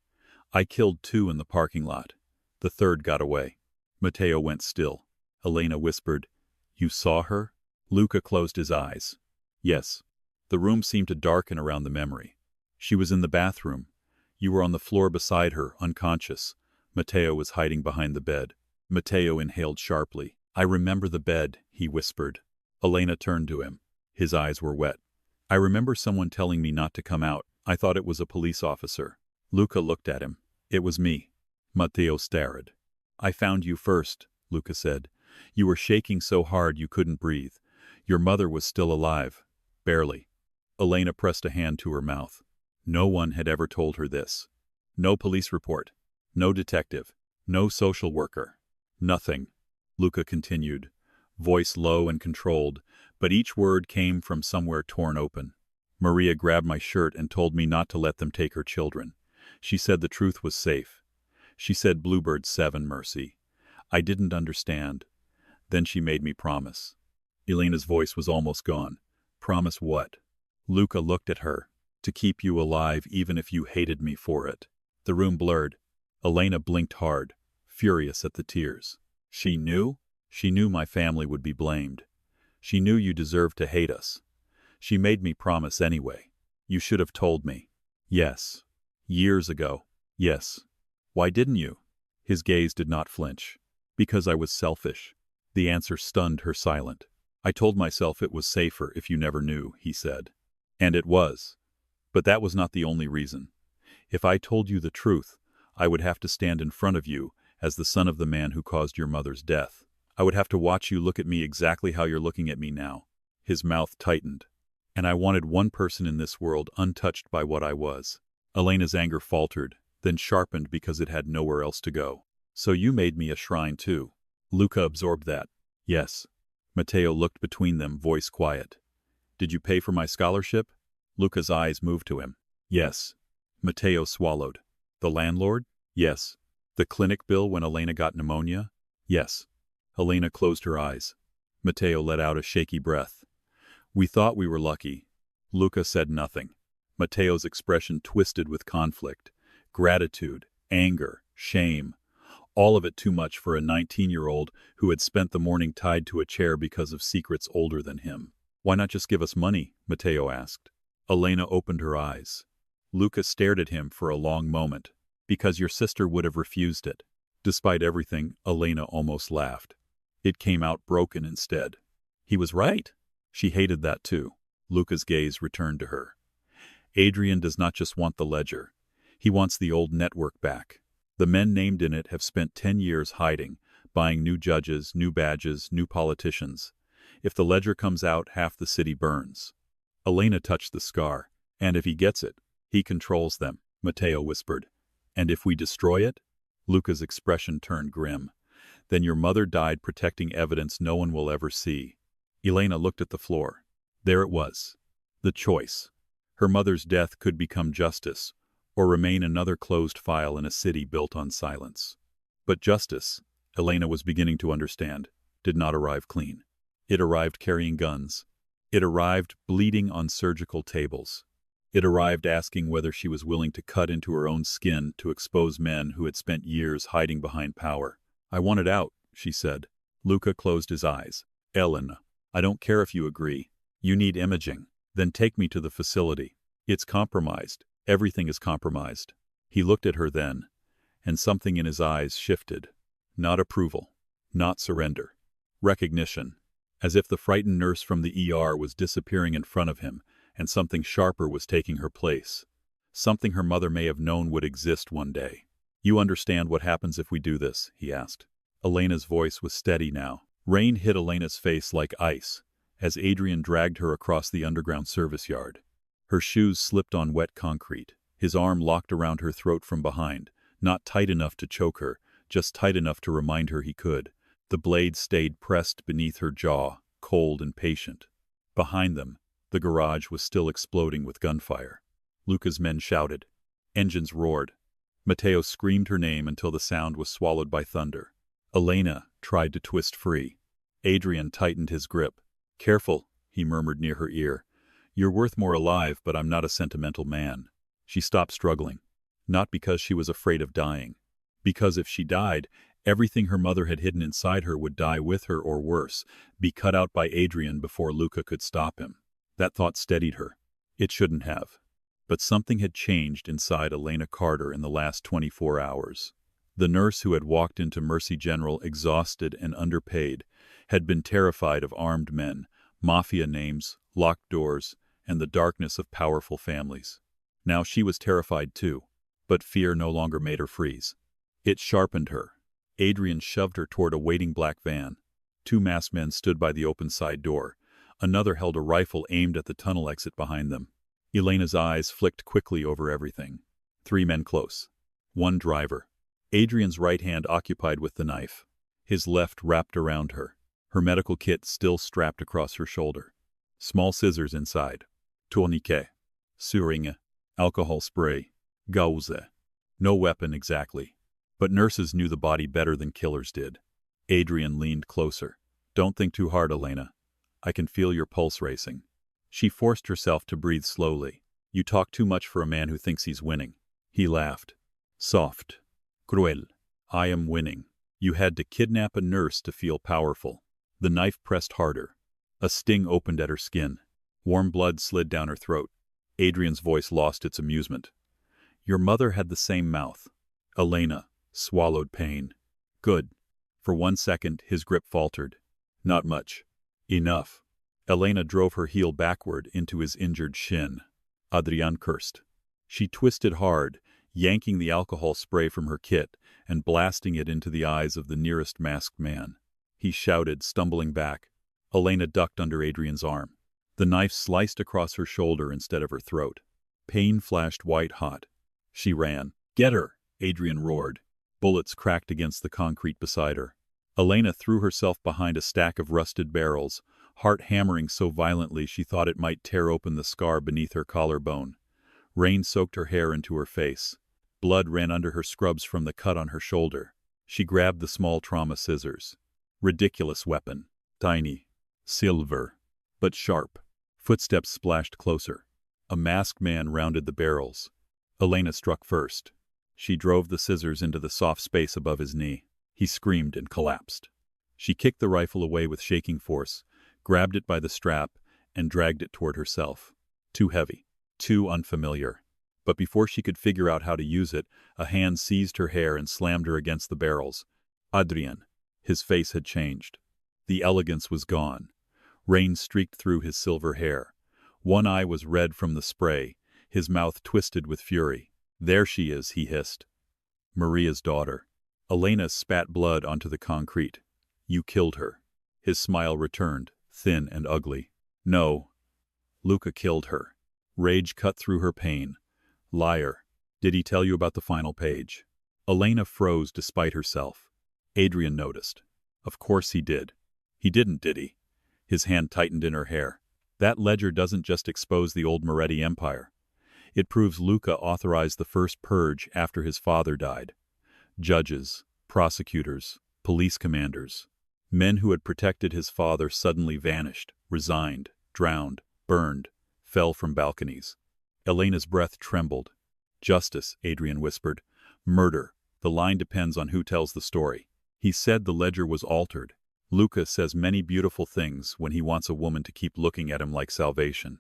I killed 2 in the parking lot. The 3rd got away. Matteo went still. Elena whispered, You saw her? Luca closed his eyes. Yes. The room seemed to darken around the memory. She was in the bathroom. You were on the floor beside her, unconscious. Matteo was hiding behind the bed. Matteo inhaled sharply. I remember the bed, he whispered. Elena turned to him. His eyes were wet. I remember someone telling me not to come out. I thought it was a police officer. Luca looked at him. It was me. Matteo stared. I found you first, Luca said. You were shaking so hard you couldn't breathe. Your mother was still alive. Barely. Elena pressed a hand to her mouth. No one had ever told her this. No police report. No detective. No social worker. Nothing. Luca continued, voice low and controlled, but each word came from somewhere torn open. Maria grabbed my shirt and told me not to let them take her children. She said the truth was safe. She said Bluebird 7 mercy. I didn't understand. Then she made me promise. Elena's voice was almost gone. Promise what? Luca looked at her. To keep you alive even if you hated me for it. The room blurred. Elena blinked hard, furious at the tears. She knew? She knew my family would be blamed. She knew you deserved to hate us. She made me promise anyway. You should have told me. Yes. Years ago. Yes. Why didn't you? His gaze did not flinch. Because I was selfish. The answer stunned her silent. I told myself it was safer if you never knew, he said. And it was. But that was not the only reason. If I told you the truth, I would have to stand in front of you as the son of the man who caused your mother's death. I would have to watch you look at me exactly how you're looking at me now. His mouth tightened. And I wanted one person in this world untouched by what I was. Elena's anger faltered, then sharpened because it had nowhere else to go. So you made me a shrine too. Luca absorbed that. Yes. Matteo looked between them, voice quiet. Did you pay for my scholarship? Luca's eyes moved to him. Yes. Matteo swallowed. The landlord? Yes. The clinic bill when Elena got pneumonia? Yes. Elena closed her eyes. Matteo let out a shaky breath. We thought we were lucky. Luca said nothing. Matteo's expression twisted with conflict. Gratitude, anger, shame. All of it too much for a 19-year-old who had spent the morning tied to a chair because of secrets older than him. Why not just give us money? Matteo asked. Elena opened her eyes. Luca stared at him for a long moment. Because your sister would have refused it. Despite everything, Elena almost laughed. It came out broken instead. He was right. She hated that too. Luca's gaze returned to her. Adrian does not just want the ledger. He wants the old network back. The men named in it have spent 10 years hiding, buying new judges, new badges, new politicians. If the ledger comes out, half the city burns. Elena touched the scar. And if he gets it, he controls them, Matteo whispered. And if we destroy it? Luca's expression turned grim. Then your mother died protecting evidence no one will ever see. Elena looked at the floor. There it was. The choice. Her mother's death could become justice, or remain another closed file in a city built on silence. But justice, Elena was beginning to understand, did not arrive clean. It arrived carrying guns. It arrived bleeding on surgical tables. It arrived asking whether she was willing to cut into her own skin to expose men who had spent years hiding behind power. I want it out, she said. Luca closed his eyes. Elena, I don't care if you agree. You need imaging. Then take me to the facility. It's compromised. Everything is compromised. He looked at her then, and something in his eyes shifted. Not approval. Not surrender. Recognition. As if the frightened nurse from the ER was disappearing in front of him, and something sharper was taking her place. Something her mother may have known would exist one day. "You understand what happens if we do this?" he asked. Elena's voice was steady now. Rain hit Elena's face like ice, as Adrian dragged her across the underground service yard. Her shoes slipped on wet concrete. His arm locked around her throat from behind, not tight enough to choke her, just tight enough to remind her he could. The blade stayed pressed beneath her jaw, cold and patient. Behind them, the garage was still exploding with gunfire. Luca's men shouted. Engines roared. Matteo screamed her name until the sound was swallowed by thunder. Elena tried to twist free. Adrian tightened his grip. "Careful," he murmured near her ear. "You're worth more alive, but I'm not a sentimental man." She stopped struggling. Not because she was afraid of dying. Because if she died, everything her mother had hidden inside her would die with her, or worse, be cut out by Adrian before Luca could stop him. That thought steadied her. It shouldn't have. But something had changed inside Elena Carter in the last 24 hours. The nurse who had walked into Mercy General exhausted and underpaid had been terrified of armed men, mafia names, locked doors, and the darkness of powerful families. Now she was terrified too, but fear no longer made her freeze. It sharpened her. Adrian shoved her toward a waiting black van. 2 masked men stood by the open side door. Another held a rifle aimed at the tunnel exit behind them. Elena's eyes flicked quickly over everything. 3 men close. 1 driver. Adrian's right hand occupied with the knife. His left wrapped around her. Her medical kit still strapped across her shoulder. Small scissors inside. Tourniquet. Syringe. Alcohol spray. Gauze. No weapon exactly. But nurses knew the body better than killers did. Adrian leaned closer. "Don't think too hard, Elena. I can feel your pulse racing." She forced herself to breathe slowly. "You talk too much for a man who thinks he's winning." He laughed. Soft. Cruel. "I am winning. You had to kidnap a nurse to feel powerful." The knife pressed harder. A sting opened at her skin. Warm blood slid down her throat. Adrian's voice lost its amusement. "Your mother had the same mouth." Elena swallowed pain. "Good." For 1 second, his grip faltered. "Not much." "Enough." Elena drove her heel backward into his injured shin. Adrian cursed. She twisted hard, yanking the alcohol spray from her kit and blasting it into the eyes of the nearest masked man. He shouted, stumbling back. Elena ducked under Adrian's arm. The knife sliced across her shoulder instead of her throat. Pain flashed white-hot. She ran. "Get her!" Adrian roared. Bullets cracked against the concrete beside her. Elena threw herself behind a stack of rusted barrels, heart hammering so violently she thought it might tear open the scar beneath her collarbone. Rain soaked her hair into her face. Blood ran under her scrubs from the cut on her shoulder. She grabbed the small trauma scissors. Ridiculous weapon. Tiny. Silver. But sharp. Footsteps splashed closer. A masked man rounded the barrels. Elena struck first. She drove the scissors into the soft space above his knee. He screamed and collapsed. She kicked the rifle away with shaking force, grabbed it by the strap, and dragged it toward herself. Too heavy. Too unfamiliar. But before she could figure out how to use it, a hand seized her hair and slammed her against the barrels. Adrian. His face had changed. The elegance was gone. Rain streaked through his silver hair. One eye was red from the spray, his mouth twisted with fury. "There she is," he hissed. "Maria's daughter." Elena spat blood onto the concrete. "You killed her." His smile returned, thin and ugly. "No. Luca killed her." Rage cut through her pain. "Liar. Did he tell you about the final page?" Elena froze despite herself. Adrian noticed. "Of course he did." "He didn't, did he?" His hand tightened in her hair. "That ledger doesn't just expose the old Moretti empire. It proves Luca authorized the first purge after his father died. Judges, prosecutors, police commanders, men who had protected his father suddenly vanished, resigned, drowned, burned, fell from balconies." Elena's breath trembled. "Justice," Adrian whispered. "Murder. The line depends on who tells the story." He said the ledger was altered. "Luca says many beautiful things when he wants a woman to keep looking at him like salvation."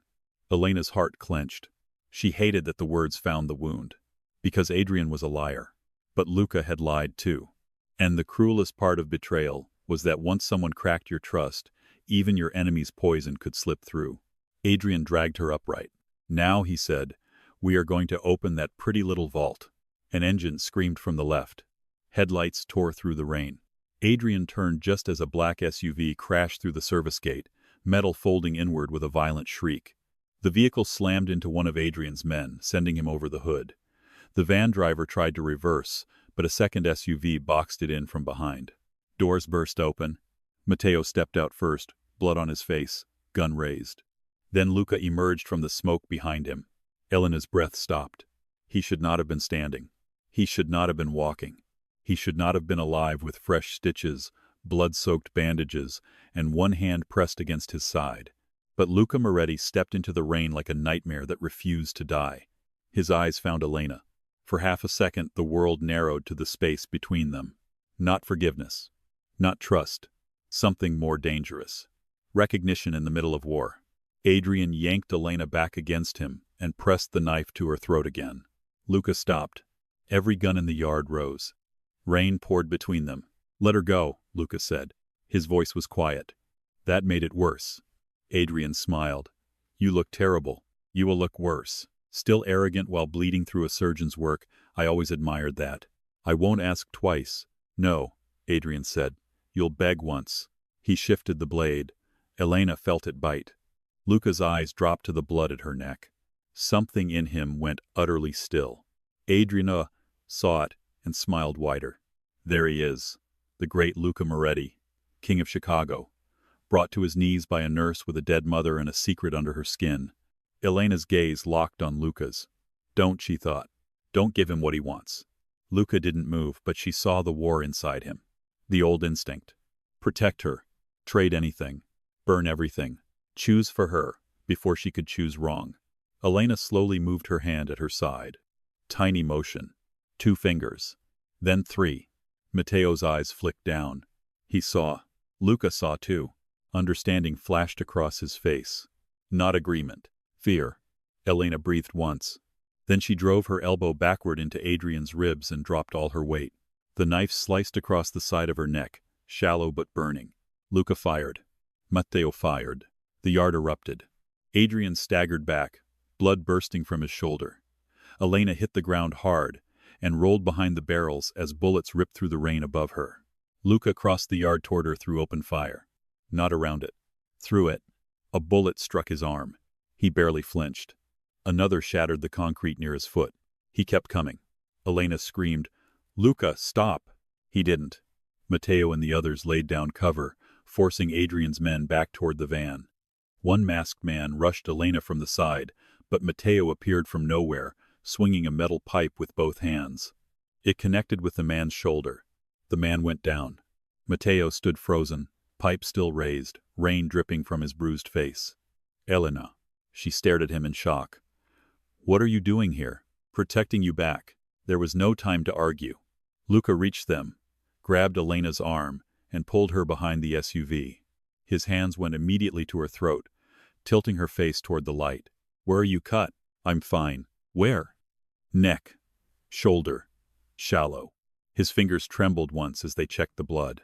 Elena's heart clenched. She hated that the words found the wound. Because Adrian was a liar. But Luca had lied too. And the cruelest part of betrayal was that once someone cracked your trust, even your enemy's poison could slip through. Adrian dragged her upright. Now, he said, we are going to open that pretty little vault. An engine screamed from the left. Headlights tore through the rain. Adrian turned just as a black SUV crashed through the service gate, metal folding inward with a violent shriek. The vehicle slammed into one of Adrian's men, sending him over the hood. The van driver tried to reverse, but a second SUV boxed it in from behind. Doors burst open. Matteo stepped out first, blood on his face, gun raised. Then Luca emerged from the smoke behind him. Elena's breath stopped. He should not have been standing. He should not have been walking. He should not have been alive with fresh stitches, blood-soaked bandages, and one hand pressed against his side. But Luca Moretti stepped into the rain like a nightmare that refused to die. His eyes found Elena. For half a second, the world narrowed to the space between them. Not forgiveness. Not trust. Something more dangerous. Recognition in the middle of war. Adrian yanked Elena back against him and pressed the knife to her throat again. Luca stopped. Every gun in the yard rose. Rain poured between them. Let her go, Luca said. His voice was quiet. That made it worse. Adrian smiled. You look terrible. You will look worse. Still arrogant while bleeding through a surgeon's work, I always admired that. I won't ask twice. No, Adrian said. You'll beg once. He shifted the blade. Elena felt it bite. Luca's eyes dropped to the blood at her neck. Something in him went utterly still. Adrian saw it and smiled wider. There he is, the great Luca Moretti, King of Chicago, brought to his knees by a nurse with a dead mother and a secret under her skin. Elena's gaze locked on Luca's. Don't, she thought. Don't give him what he wants. Luca didn't move, but she saw the war inside him. The old instinct. Protect her. Trade anything. Burn everything. Choose for her, before she could choose wrong. Elena slowly moved her hand at her side. Tiny motion. 2 fingers. Then 3. Matteo's eyes flicked down. He saw. Luca saw too. Understanding flashed across his face. Not agreement. Fear. Elena breathed once. Then she drove her elbow backward into Adrian's ribs and dropped all her weight. The knife sliced across the side of her neck, shallow but burning. Luca fired. Matteo fired. The yard erupted. Adrian staggered back, blood bursting from his shoulder. Elena hit the ground hard and rolled behind the barrels as bullets ripped through the rain above her. Luca crossed the yard toward her through open fire. Not around it. Through it. A bullet struck his arm. He barely flinched. Another shattered the concrete near his foot. He kept coming. Elena screamed, Luca, stop! He didn't. Matteo and the others laid down cover, forcing Adrian's men back toward the van. One masked man rushed Elena from the side, but Matteo appeared from nowhere, swinging a metal pipe with both hands. It connected with the man's shoulder. The man went down. Matteo stood frozen, pipe still raised, rain dripping from his bruised face. Elena. She stared at him in shock. What are you doing here? Protecting you back. There was no time to argue. Luca reached them, grabbed Elena's arm, and pulled her behind the SUV. His hands went immediately to her throat, tilting her face toward the light. Where are you cut? I'm fine. Where? Neck. Shoulder. Shallow. His fingers trembled once as they checked the blood.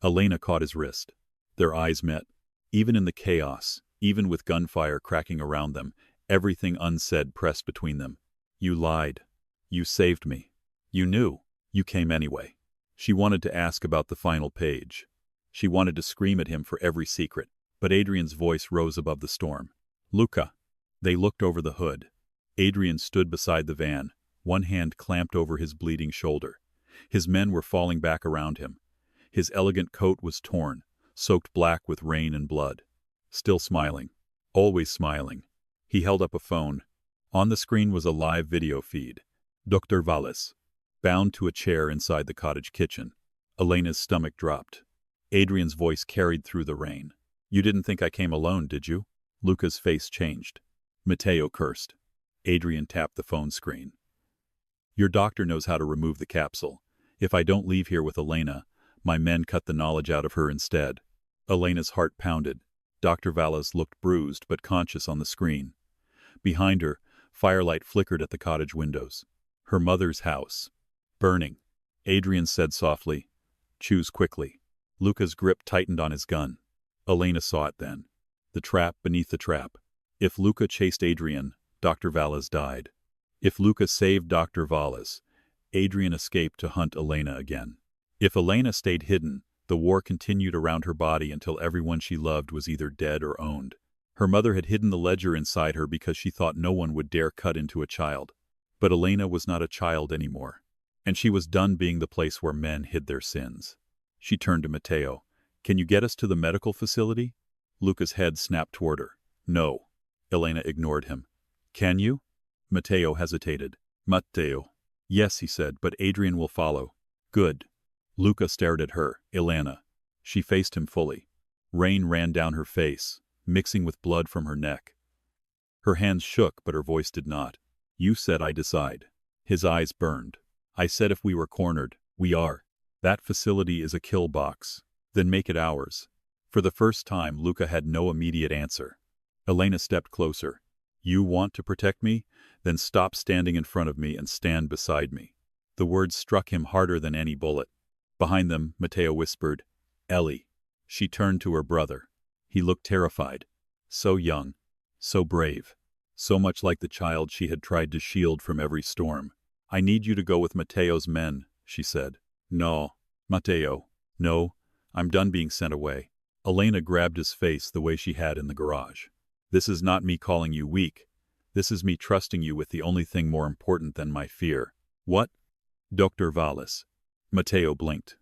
Elena caught his wrist. Their eyes met. Even in the chaos, even with gunfire cracking around them, everything unsaid pressed between them. You lied. You saved me. You knew. You came anyway. She wanted to ask about the final page. She wanted to scream at him for every secret, but Adrian's voice rose above the storm. Luca. They looked over the hood. Adrian stood beside the van, one hand clamped over his bleeding shoulder. His men were falling back around him. His elegant coat was torn, soaked black with rain and blood. Still smiling. Always smiling. He held up a phone. On the screen was a live video feed. Dr. Valles, bound to a chair inside the cottage kitchen. Elena's stomach dropped. Adrian's voice carried through the rain. You didn't think I came alone, did you? Luca's face changed. Matteo cursed. Adrian tapped the phone screen. Your doctor knows how to remove the capsule. If I don't leave here with Elena, my men cut the knowledge out of her instead. Elena's heart pounded. Dr. Valles looked bruised but conscious on the screen. Behind her, firelight flickered at the cottage windows. Her mother's house. Burning. Adrian said softly, Choose quickly. Luca's grip tightened on his gun. Elena saw it then. The trap beneath the trap. If Luca chased Adrian, Dr. Valles died. If Luca saved Dr. Valles, Adrian escaped to hunt Elena again. If Elena stayed hidden, the war continued around her body until everyone she loved was either dead or owned. Her mother had hidden the ledger inside her because she thought no one would dare cut into a child. But Elena was not a child anymore, and she was done being the place where men hid their sins. She turned to Matteo. "Can you get us to the medical facility?" Luca's head snapped toward her. "No." Elena ignored him. "Can you?" Matteo hesitated. "Matteo." "Yes," he said, "but Adrian will follow." "Good." Luca stared at her. "Elena." She faced him fully. Rain ran down her face, mixing with blood from her neck. Her hands shook, but her voice did not. "You said I decide." His eyes burned. "I said if we were cornered, we are. That facility is a kill box. Then make it ours." For the first time, Luca had no immediate answer. Elena stepped closer. "You want to protect me? Then stop standing in front of me and stand beside me." The words struck him harder than any bullet. Behind them, Matteo whispered, "Ellie." She turned to her brother. He looked terrified. So young, so brave, so much like the child she had tried to shield from every storm. "I need you to go with Matteo's men," she said. "No, Matteo. No, I'm done being sent away." Elena grabbed his face the way she had in the garage. "This is not me calling you weak. This is me trusting you with the only thing more important than my fear." "What?" "Dr. Valles." Matteo blinked.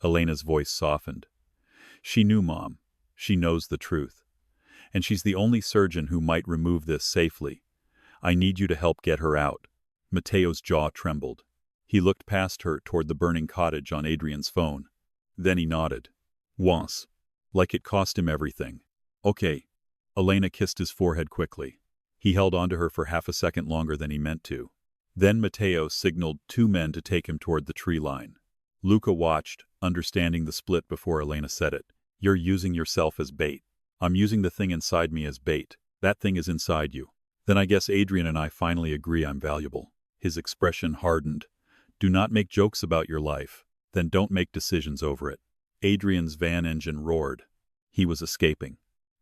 Elena's voice softened. "She knew, Mom. She knows the truth. And she's the only surgeon who might remove this safely. I need you to help get her out." Matteo's jaw trembled. He looked past her toward the burning cottage on Adrian's phone. Then he nodded. "Once." Like it cost him everything. "Okay." Elena kissed his forehead quickly. He held onto her for half a second longer than he meant to. Then Matteo signaled 2 men to take him toward the tree line. Luca watched, understanding the split before Elena said it. "You're using yourself as bait." "I'm using the thing inside me as bait. That thing is inside you." "Then I guess Adrian and I finally agree I'm valuable." His expression hardened. "Do not make jokes about your life. Then don't make decisions over it." Adrian's van engine roared. He was escaping.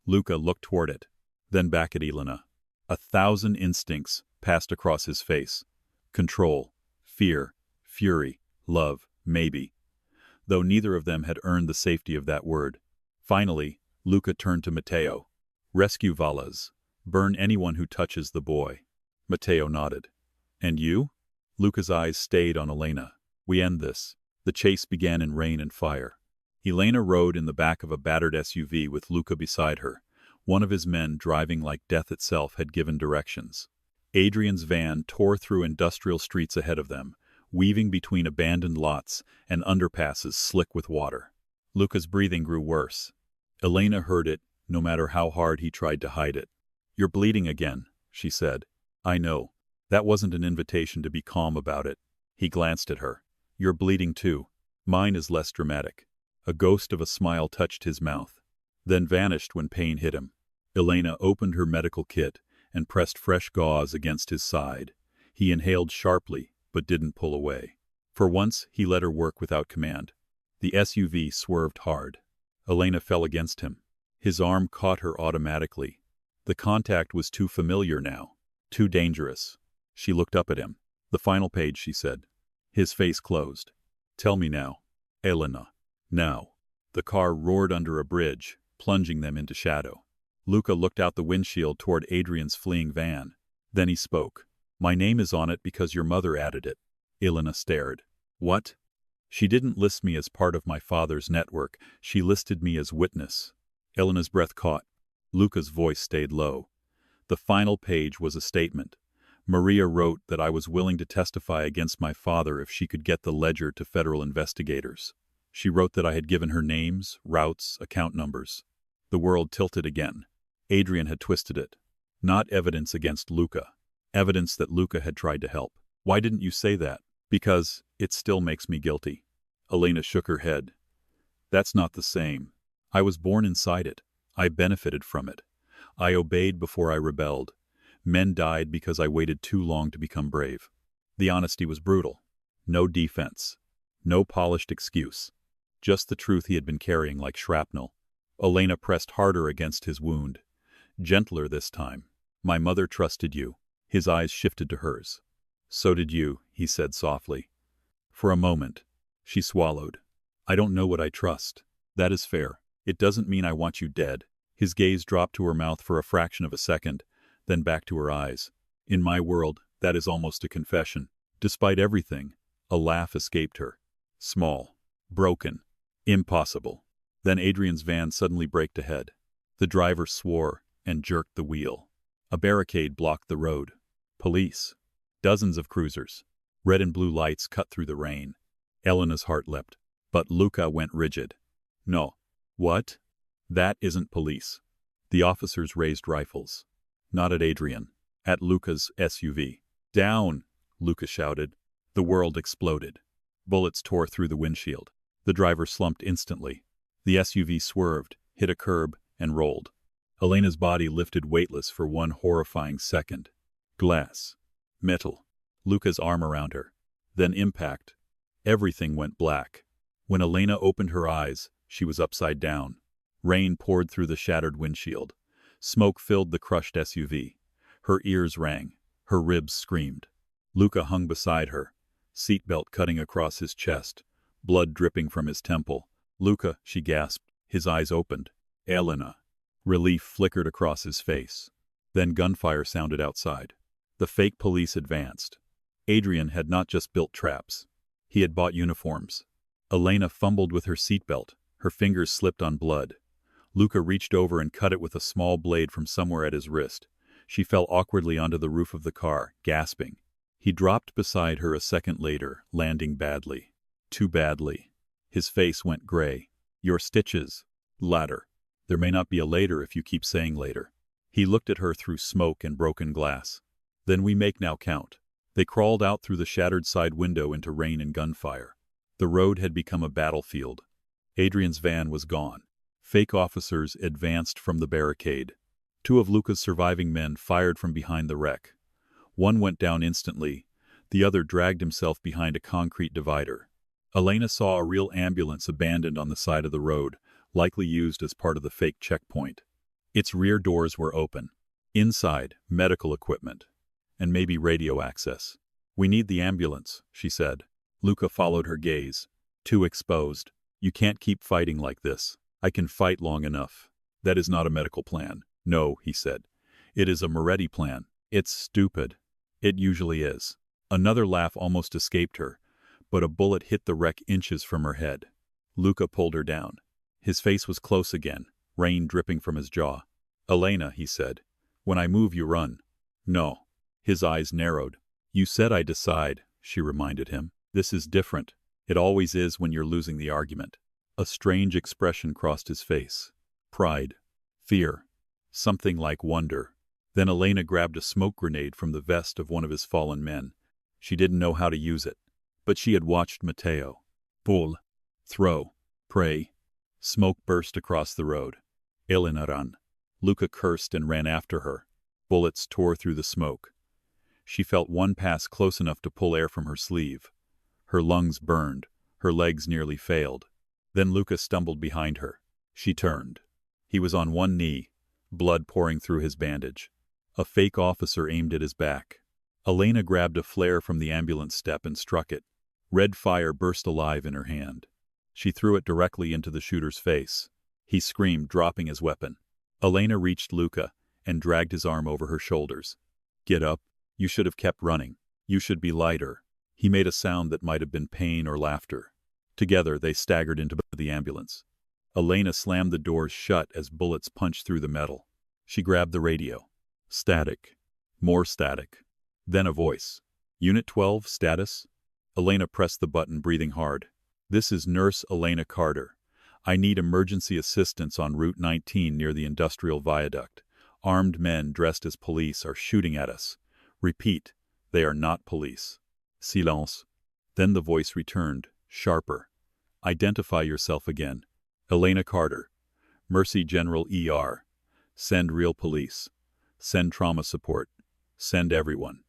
Luca looked toward it, then back at Elena. 1,000 instincts passed across his face. Control, fear, fury, love, maybe. Though neither of them had earned the safety of that word. Finally, Luca turned to Matteo. "Rescue Valles. Burn anyone who touches the boy." Matteo nodded. "And you?" Luca's eyes stayed on Elena. "We end this." The chase began in rain and fire. Elena rode in the back of a battered SUV with Luca beside her. One of his men, driving like death itself, had given directions. Adrian's van tore through industrial streets ahead of them, weaving between abandoned lots and underpasses slick with water. Luca's breathing grew worse. Elena heard it, no matter how hard he tried to hide it. "You're bleeding again," she said. "I know." That wasn't an invitation to be calm about it. He glanced at her. "You're bleeding too. Mine is less dramatic." A ghost of a smile touched his mouth, then vanished when pain hit him. Elena opened her medical kit and pressed fresh gauze against his side. He inhaled sharply, but didn't pull away. For once, he let her work without command. The SUV swerved hard. Elena fell against him. His arm caught her automatically. The contact was too familiar now, too dangerous. She looked up at him. "The final page," she said. His face closed. "Tell me now." "Elena." "Now." The car roared under a bridge, plunging them into shadow. Luca looked out the windshield toward Adrian's fleeing van. Then he spoke. "My name is on it because your mother added it." Elena stared. "What?" "She didn't list me as part of my father's network. She listed me as witness." Elena's breath caught. Luca's voice stayed low. The final page was a statement. "Maria wrote that I was willing to testify against my father if she could get the ledger to federal investigators. She wrote that I had given her names, routes, account numbers." The world tilted again. Adrian had twisted it. Not evidence against Luca. Evidence that Luca had tried to help. "Why didn't you say that?" "Because it still makes me guilty." Elena shook her head. "That's not the same. I was born inside it. I benefited from it. I obeyed before I rebelled. Men died because I waited too long to become brave." The honesty was brutal. No defense. No polished excuse. just the truth he had been carrying like shrapnel. Elena pressed harder against his wound. Gentler this time. My mother trusted you. His eyes shifted to hers. So did you, he said softly. For a moment, she swallowed. I don't know what I trust. That is fair. It doesn't mean I want you dead. His gaze dropped to her mouth for a fraction of a second, then back to her eyes. In my world, that is almost a confession. Despite everything, a laugh escaped her. Small. Broken. Impossible. Then Adrian's van suddenly braked ahead. The driver swore and jerked the wheel. A barricade blocked the road. Police. Dozens of cruisers. Red and blue lights cut through the rain. Elena's heart leapt. But Luca went rigid. No. What? That isn't police. The officers raised rifles. Not at Adrian. At Luca's SUV. Down! Luca shouted. The world exploded. Bullets tore through the windshield. The driver slumped instantly. The SUV swerved, hit a curb, and rolled. Elena's body lifted weightless for one horrifying second. Glass. Metal. Luca's arm around her. Then impact. Everything went black. When Elena opened her eyes, she was upside down. Rain poured through the shattered windshield. Smoke filled the crushed SUV. Her ears rang. Her ribs screamed. Luca hung beside her, seatbelt cutting across his chest, blood dripping from his temple. Luca, she gasped. His eyes opened. Elena. Relief flickered across his face. Then gunfire sounded outside. The fake police advanced. Adrian had not just built traps. He had bought uniforms. Elena fumbled with her seatbelt. Her fingers slipped on blood. Luca reached over and cut it with a small blade from somewhere at his wrist. She fell awkwardly onto the roof of the car, gasping. He dropped beside her a second later, landing badly. Too badly. His face went gray. Your stitches. Later. There may not be a later if you keep saying later. He looked at her through smoke and broken glass. Then we make now count. They crawled out through the shattered side window into rain and gunfire. The road had become a battlefield. Adrian's van was gone. Fake officers advanced from the barricade. Two of Luca's surviving men fired from behind the wreck. One went down instantly. The other dragged himself behind a concrete divider. Elena saw a real ambulance abandoned on the side of the road, likely used as part of the fake checkpoint. Its rear doors were open. Inside, medical equipment. And maybe radio access. We need the ambulance, she said. Luca followed her gaze. Too exposed. You can't keep fighting like this. I can fight long enough. That is not a medical plan. No, he said. It is a Moretti plan. It's stupid. It usually is. Another laugh almost escaped her, but a bullet hit the wreck inches from her head. Luca pulled her down. His face was close again, rain dripping from his jaw. Elena, he said. When I move, you run. No. His eyes narrowed. You said I decide, she reminded him. This is different. It always is when you're losing the argument. A strange expression crossed his face. Pride. Fear. Something like wonder. Then Elena grabbed a smoke grenade from the vest of one of his fallen men. She didn't know how to use it, but she had watched Matteo. Pull. Throw. Pray. Smoke burst across the road. Elena ran. Luca cursed and ran after her. Bullets tore through the smoke. She felt one pass close enough to pull air from her sleeve. Her lungs burned. Her legs nearly failed. Then Luca stumbled behind her. She turned. He was on one knee, blood pouring through his bandage. A fake officer aimed at his back. Elena grabbed a flare from the ambulance step and struck it. Red fire burst alive in her hand. She threw it directly into the shooter's face. He screamed, dropping his weapon. Elena reached Luca and dragged his arm over her shoulders. Get up. You should have kept running. You should be lighter. He made a sound that might have been pain or laughter. Together, they staggered into the ambulance. Elena slammed the doors shut as bullets punched through the metal. She grabbed the radio. Static. More static. Then a voice. Unit 12, status? Elena pressed the button, breathing hard. This is Nurse Elena Carter. I need emergency assistance on Route 19 near the Industrial Viaduct. Armed men dressed as police are shooting at us. Repeat, they are not police. Silence. Then the voice returned, sharper. Identify yourself again. Elena Carter. Mercy General ER. Send real police. Send trauma support. Send everyone.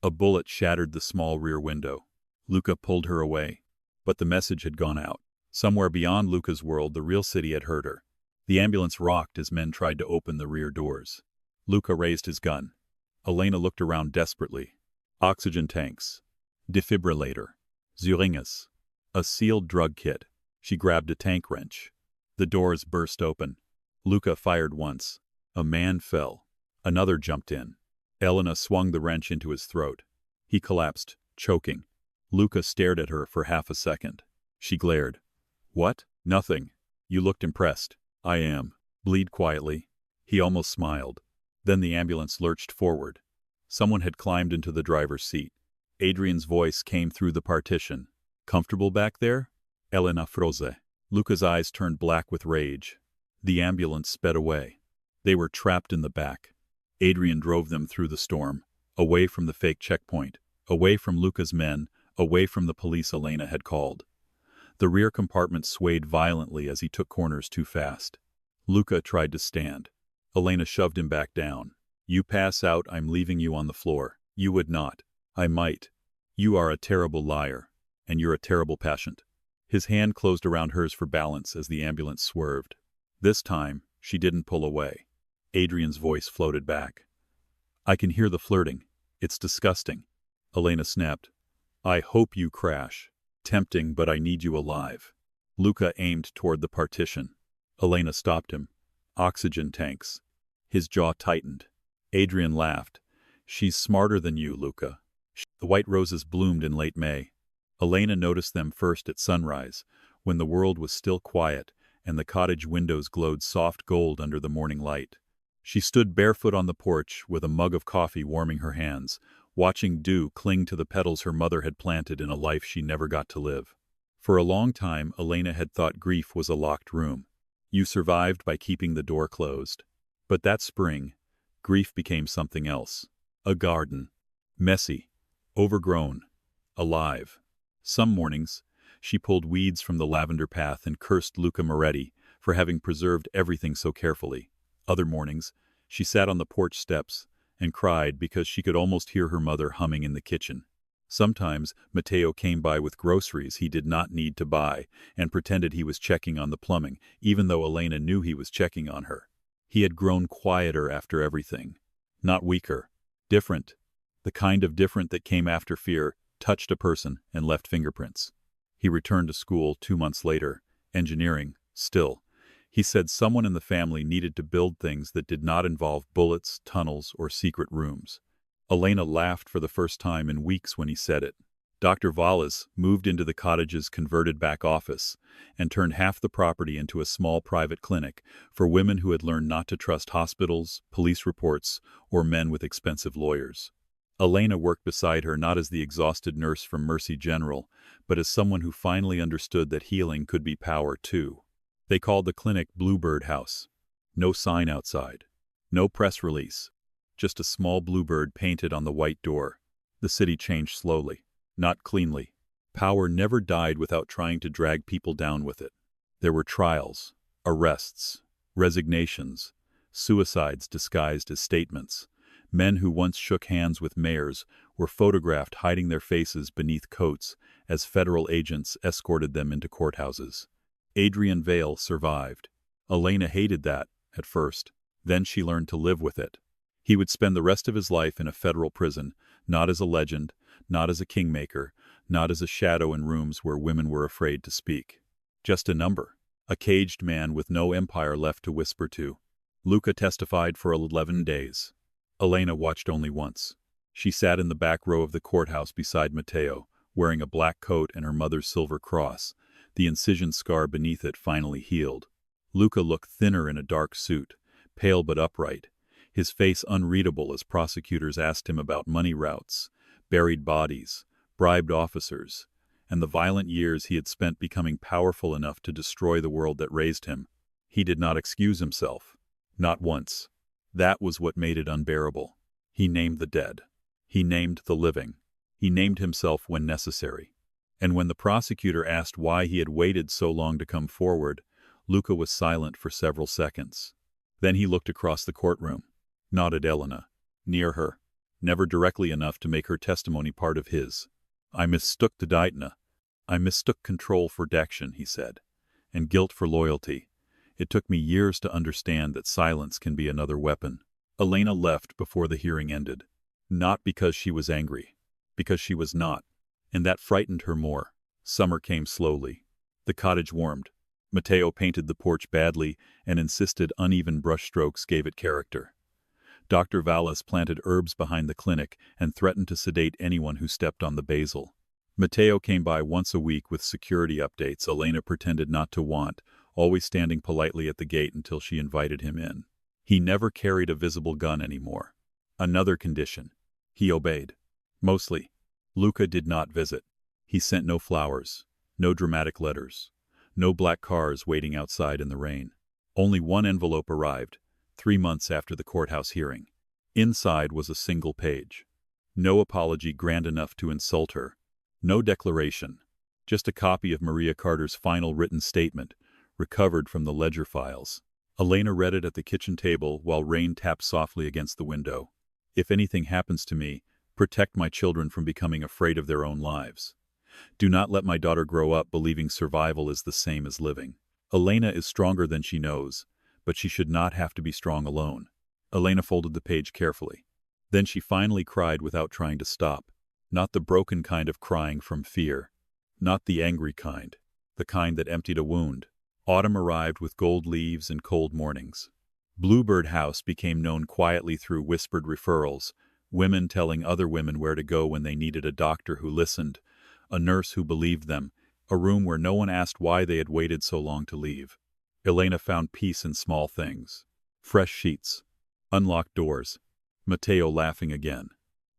A bullet shattered the small rear window. Luca pulled her away. But the message had gone out. Somewhere beyond Luca's world, the real city had heard her. The ambulance rocked as men tried to open the rear doors. Luca raised his gun. Elena looked around desperately. Oxygen tanks. Defibrillator. Syringes. A sealed drug kit. She grabbed a tank wrench. The doors burst open. Luca fired once. A man fell. Another jumped in. Elena swung the wrench into his throat. He collapsed, choking. Luca stared at her for half a second. She glared. What? Nothing. You looked impressed. I am. Bleed quietly. He almost smiled. Then the ambulance lurched forward. Someone had climbed into the driver's seat. Adrian's voice came through the partition. Comfortable back there? Elena froze. Luca's eyes turned black with rage. The ambulance sped away. They were trapped in the back. Adrian drove them through the storm, away from the fake checkpoint, away from Luca's men, away from the police Elena had called. The rear compartment swayed violently as he took corners too fast. Luca tried to stand. Elena shoved him back down. You pass out, I'm leaving you on the floor. You would not. I might. You are a terrible liar. And you're a terrible patient. His hand closed around hers for balance as the ambulance swerved. This time, she didn't pull away. Adrian's voice floated back. I can hear the flirting. It's disgusting. Elena snapped. I hope you crash. Tempting, but I need you alive. Luca aimed toward the partition. Elena stopped him. Oxygen tanks. His jaw tightened. Adrian laughed. She's smarter than you, Luca. The white roses bloomed in late May. Elena noticed them first at sunrise, when the world was still quiet and the cottage windows glowed soft gold under the morning light. She stood barefoot on the porch with a mug of coffee warming her hands, watching dew cling to the petals her mother had planted in a life she never got to live. For a long time, Elena had thought grief was a locked room. You survived by keeping the door closed. But that spring, grief became something else. A garden. Messy. Overgrown. Alive. Some mornings, she pulled weeds from the lavender path and cursed Luca Moretti for having preserved everything so carefully. Other mornings, she sat on the porch steps and cried because she could almost hear her mother humming in the kitchen. Sometimes, Matteo came by with groceries he did not need to buy and pretended he was checking on the plumbing, even though Elena knew he was checking on her. He had grown quieter after everything. Not weaker. Different. The kind of different that came after fear, touched a person, and left fingerprints. He returned to school 2 months later, engineering, still. He said someone in the family needed to build things that did not involve bullets, tunnels, or secret rooms. Elena laughed for the first time in weeks when he said it. Dr. Vallis moved into the cottage's converted back office and turned half the property into a small private clinic for women who had learned not to trust hospitals, police reports, or men with expensive lawyers. Elena worked beside her not as the exhausted nurse from Mercy General, but as someone who finally understood that healing could be power too. They called the clinic Bluebird House. No sign outside. No press release. Just a small bluebird painted on the white door. The city changed slowly. Not cleanly. Power never died without trying to drag people down with it. There were trials, arrests, resignations, suicides disguised as statements. Men who once shook hands with mayors were photographed hiding their faces beneath coats as federal agents escorted them into courthouses. Adrian Vale survived. Elena hated that, at first. Then she learned to live with it. He would spend the rest of his life in a federal prison, not as a legend, not as a kingmaker, not as a shadow in rooms where women were afraid to speak. Just a number. A caged man with no empire left to whisper to. Luca testified for 11 days. Elena watched only once. She sat in the back row of the courthouse beside Matteo, wearing a black coat and her mother's silver cross. The incision scar beneath it finally healed. Luca looked thinner in a dark suit, pale but upright, his face unreadable as prosecutors asked him about money routes, buried bodies, bribed officers, and the violent years he had spent becoming powerful enough to destroy the world that raised him. He did not excuse himself. Not once. That was what made it unbearable. He named the dead. He named the living. He named himself when necessary. And when the prosecutor asked why he had waited so long to come forward, Luca was silent for several seconds. Then he looked across the courtroom. Not at Elena. Near her. Never directly enough to make her testimony part of his. I mistook the Dietna. I mistook control for Daction, he said. and guilt for loyalty. It took me years to understand that silence can be another weapon. Elena left before the hearing ended. Not because she was angry. Because she was not. And that frightened her more. Summer came slowly. The cottage warmed. Matteo painted the porch badly and insisted uneven brushstrokes gave it character. Dr. Vallis planted herbs behind the clinic and threatened to sedate anyone who stepped on the basil. Matteo came by once a week with security updates Elena pretended not to want, always standing politely at the gate until she invited him in. He never carried a visible gun anymore. Another condition. He obeyed. Mostly. Luca did not visit. He sent no flowers, no dramatic letters, no black cars waiting outside in the rain. Only one envelope arrived, 3 months after the courthouse hearing. Inside was a single page. No apology grand enough to insult her. No declaration. Just a copy of Maria Carter's final written statement, recovered from the ledger files. Elena read it at the kitchen table while rain tapped softly against the window. If anything happens to me, protect my children from becoming afraid of their own lives. Do not let my daughter grow up believing survival is the same as living. Elena is stronger than she knows, but she should not have to be strong alone. Elena folded the page carefully. Then she finally cried without trying to stop. Not the broken kind of crying from fear. Not the angry kind. The kind that emptied a wound. Autumn arrived with gold leaves and cold mornings. Bluebird House became known quietly through whispered referrals, women telling other women where to go when they needed a doctor who listened, a nurse who believed them, a room where no one asked why they had waited so long to leave. Elena found peace in small things. Fresh sheets. Unlocked doors. Matteo laughing again.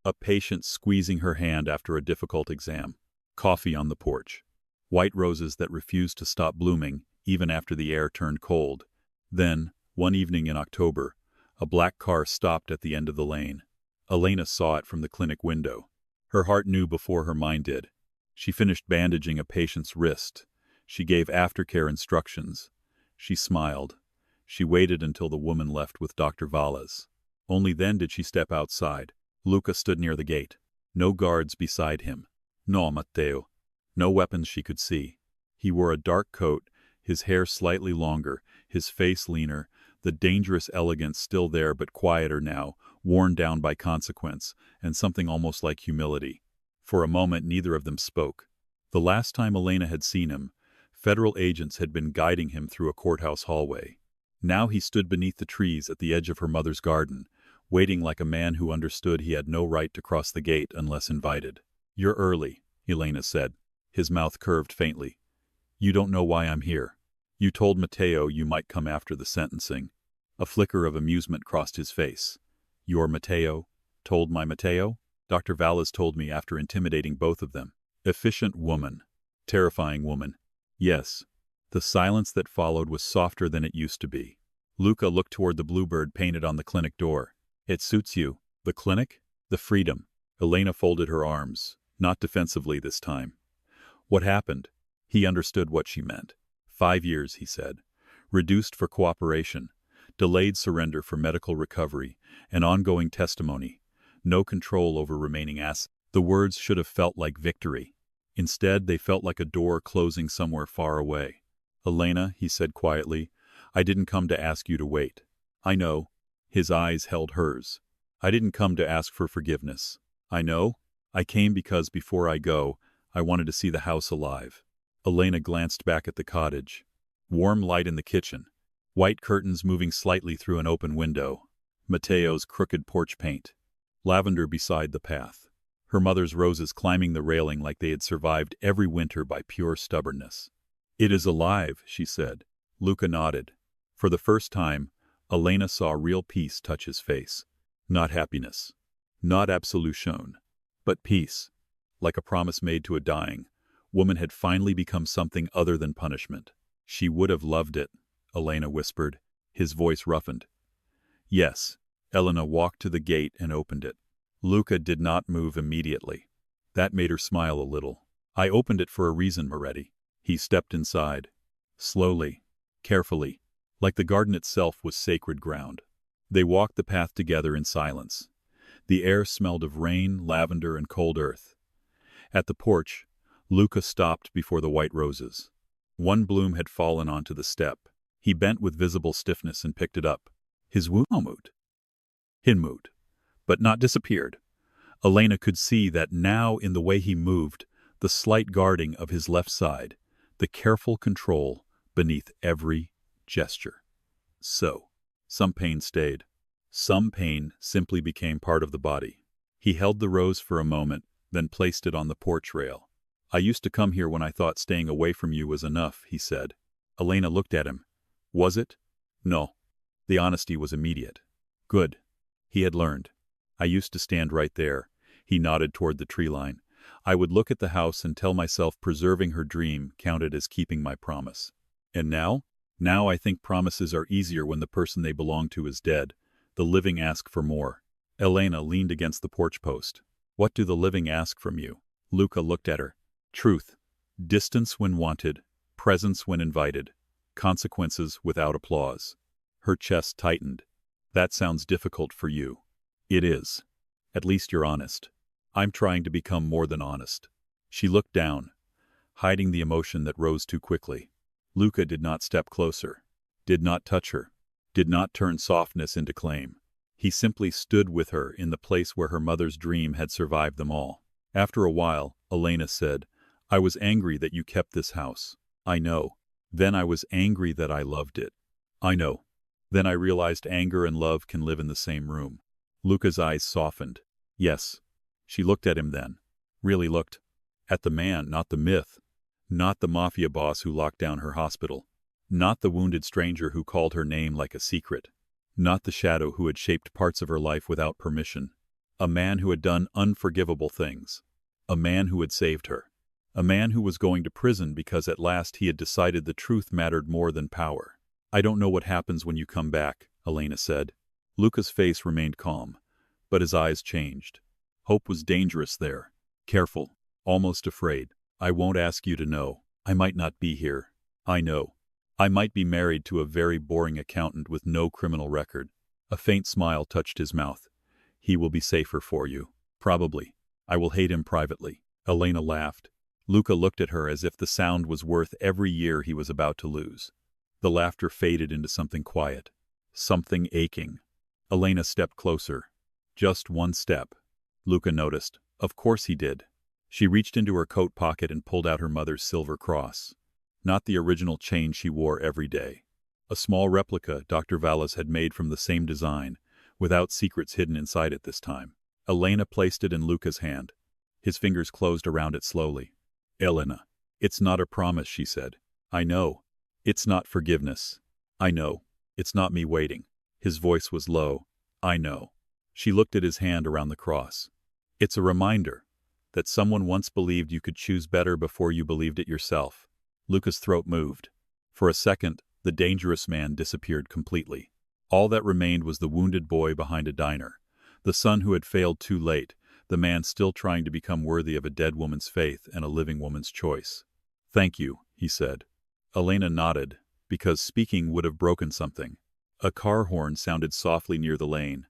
A patient squeezing her hand after a difficult exam. Coffee on the porch. White roses that refused to stop blooming, even after the air turned cold. Then, one evening in October, a black car stopped at the end of the lane. Elena saw it from the clinic window. Her heart knew before her mind did. She finished bandaging a patient's wrist. She gave aftercare instructions. She smiled. She waited until the woman left with Dr. Vallis. Only then did she step outside. Luca stood near the gate. No guards beside him. No Matteo. No weapons she could see. He wore a dark coat, his hair slightly longer, his face leaner, the dangerous elegance still there but quieter now, worn down by consequence, and something almost like humility. For a moment neither of them spoke. The last time Elena had seen him, federal agents had been guiding him through a courthouse hallway. Now he stood beneath the trees at the edge of her mother's garden, waiting like a man who understood he had no right to cross the gate unless invited. "You're early," Elena said. His mouth curved faintly. "You don't know why I'm here. You told Matteo you might come after the sentencing." A flicker of amusement crossed his face. "Your Matteo? Told my Matteo?" Dr. Vallis told me after intimidating both of them. Efficient woman. Terrifying woman. Yes. The silence that followed was softer than it used to be. Luca looked toward the bluebird painted on the clinic door. "It suits you." The clinic? The freedom. Elena folded her arms, not defensively this time. "What happened?" He understood what she meant. 5 years, he said. Reduced for cooperation. Delayed surrender for medical recovery, and ongoing testimony. No control over remaining assets. The words should have felt like victory. Instead, they felt like a door closing somewhere far away. "Elena," he said quietly, "I didn't come to ask you to wait." "I know." His eyes held hers. "I didn't come to ask for forgiveness." "I know. I came because before I go, I wanted to see the house alive." Elena glanced back at the cottage. Warm light in the kitchen. White curtains moving slightly through an open window. Matteo's crooked porch paint. Lavender beside the path. Her mother's roses climbing the railing like they had survived every winter by pure stubbornness. "It is alive," she said. Luca nodded. For the first time, Elena saw real peace touch his face. Not happiness. Not absolution. But peace. Like a promise made to a dying, woman had finally become something other than punishment. "She would have loved it," Elena whispered, his voice roughened. "Yes." Elena walked to the gate and opened it. Luca did not move immediately. That made her smile a little. "I opened it for a reason, Moretti." He stepped inside. Slowly. Carefully. Like the garden itself was sacred ground. They walked the path together in silence. The air smelled of rain, lavender, and cold earth. At the porch, Luca stopped before the white roses. One bloom had fallen onto the step. He bent with visible stiffness and picked it up. His wound moved. But not disappeared. Elena could see that now in the way he moved, the slight guarding of his left side, the careful control beneath every gesture. So, some pain stayed. Some pain simply became part of the body. He held the rose for a moment, then placed it on the porch rail. I used to come here when I thought staying away from you was enough, he said. Elena looked at him. Was it? No. The honesty was immediate. Good. He had learned. I used to stand right there. He nodded toward the tree line. I would look at the house and tell myself preserving her dream counted as keeping my promise. And now? Now I think promises are easier when the person they belong to is dead. The living ask for more. Elena leaned against the porch post. What do the living ask from you? Luca looked at her. Truth. Distance when wanted. Presence when invited. Consequences without applause. Her chest tightened. That sounds difficult for you. It is. At least you're honest. I'm trying to become more than honest. She looked down, hiding the emotion that rose too quickly. Luca did not step closer, did not touch her, did not turn softness into claim. He simply stood with her in the place where her mother's dream had survived them all. After a while, Elena said, I was angry that you kept this house. I know. Then I was angry that I loved it. I know. Then I realized anger and love can live in the same room. Luca's eyes softened. Yes. She looked at him then. Really looked. At the man, not the myth. Not the mafia boss who locked down her hospital. Not the wounded stranger who called her name like a secret. Not the shadow who had shaped parts of her life without permission. A man who had done unforgivable things. A man who had saved her. A man who was going to prison because at last he had decided the truth mattered more than power. I don't know what happens when you come back, Elena said. Luca's face remained calm, but his eyes changed. Hope was dangerous there. Careful, almost afraid. I won't ask you to know. I might not be here. I know. I might be married to a very boring accountant with no criminal record. A faint smile touched his mouth. He will be safer for you. Probably. I will hate him privately. Elena laughed. Luca looked at her as if the sound was worth every year he was about to lose. The laughter faded into something quiet. Something aching. Elena stepped closer. Just one step. Luca noticed. Of course he did. She reached into her coat pocket and pulled out her mother's silver cross. Not the original chain she wore every day. A small replica Dr. Valles had made from the same design, without secrets hidden inside it this time. Elena placed it in Luca's hand. His fingers closed around it slowly. Elena. It's not a promise, she said. I know. It's not forgiveness. I know. It's not me waiting. His voice was low. I know. She looked at his hand around the cross. It's a reminder that someone once believed you could choose better before you believed it yourself. Luca's throat moved. For a second, the dangerous man disappeared completely. All that remained was the wounded boy behind a diner, the son who had failed too late, the man still trying to become worthy of a dead woman's faith and a living woman's choice. Thank you, he said. Elena nodded, because speaking would have broken something. A car horn sounded softly near the lane.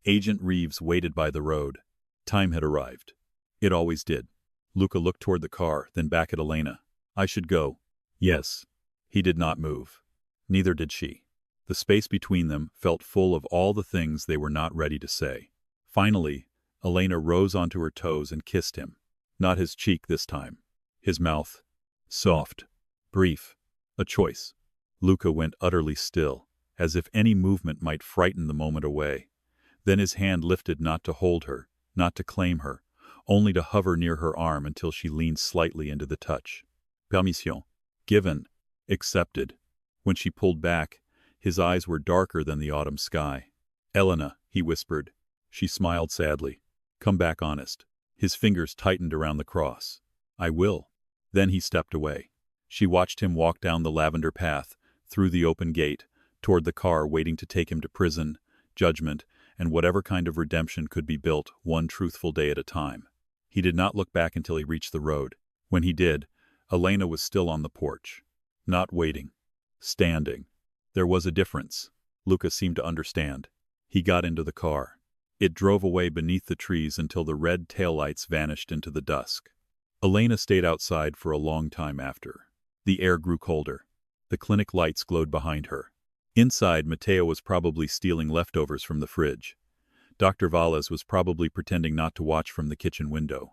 Agent Reeves waited by the road. Time had arrived. It always did. Luca looked toward the car, then back at Elena. I should go. Yes. He did not move. Neither did she. The space between them felt full of all the things they were not ready to say. Finally, Elena rose onto her toes and kissed him. Not his cheek this time. His mouth. Soft. Brief. A choice. Luca went utterly still, as if any movement might frighten the moment away. Then his hand lifted not to hold her, not to claim her, only to hover near her arm until she leaned slightly into the touch. Permission. Given. Accepted. When she pulled back, his eyes were darker than the autumn sky. Elena, he whispered. She smiled sadly. Come back honest. His fingers tightened around the cross. I will. Then he stepped away. She watched him walk down the lavender path, through the open gate, toward the car waiting to take him to prison, judgment, and whatever kind of redemption could be built one truthful day at a time. He did not look back until he reached the road. When he did, Elena was still on the porch. Not waiting. Standing. There was a difference. Luca seemed to understand. He got into the car. It drove away beneath the trees until the red taillights vanished into the dusk. Elena stayed outside for a long time after. The air grew colder. The clinic lights glowed behind her. Inside, Mateo was probably stealing leftovers from the fridge. Dr. Valles was probably pretending not to watch from the kitchen window.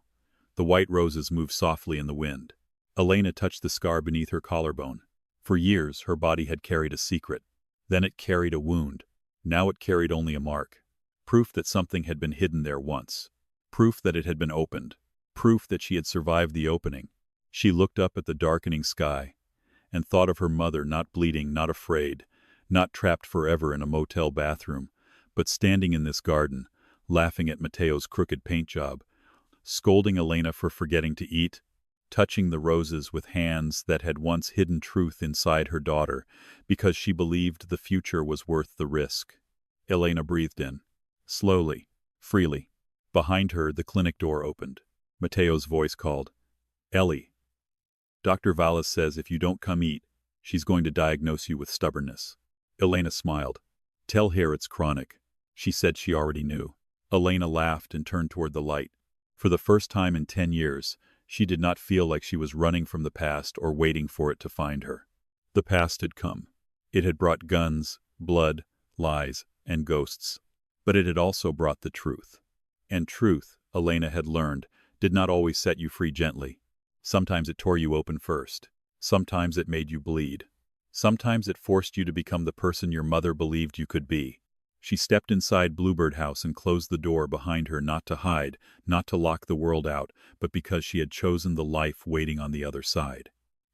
The white roses moved softly in the wind. Elena touched the scar beneath her collarbone. For years, her body had carried a secret. Then it carried a wound. Now it carried only a mark. Proof that something had been hidden there once. Proof that it had been opened. Proof that she had survived the opening. She looked up at the darkening sky and thought of her mother, not bleeding, not afraid, not trapped forever in a motel bathroom, but standing in this garden, laughing at Mateo's crooked paint job, scolding Elena for forgetting to eat, touching the roses with hands that had once hidden truth inside her daughter because she believed the future was worth the risk. Elena breathed in, slowly, freely. Behind her, the clinic door opened. Mateo's voice called, "Ellie. Dr. Valles says if you don't come eat, she's going to diagnose you with stubbornness." Elena smiled. "Tell her it's chronic." She said she already knew. Elena laughed and turned toward the light. For the first time in 10 years, she did not feel like she was running from the past or waiting for it to find her. The past had come. It had brought guns, blood, lies, and ghosts. But it had also brought the truth. And truth, Elena had learned, did not always set you free gently. Sometimes it tore you open first. Sometimes it made you bleed. Sometimes it forced you to become the person your mother believed you could be. She stepped inside Bluebird House and closed the door behind her, not to hide, not to lock the world out, but because she had chosen the life waiting on the other side.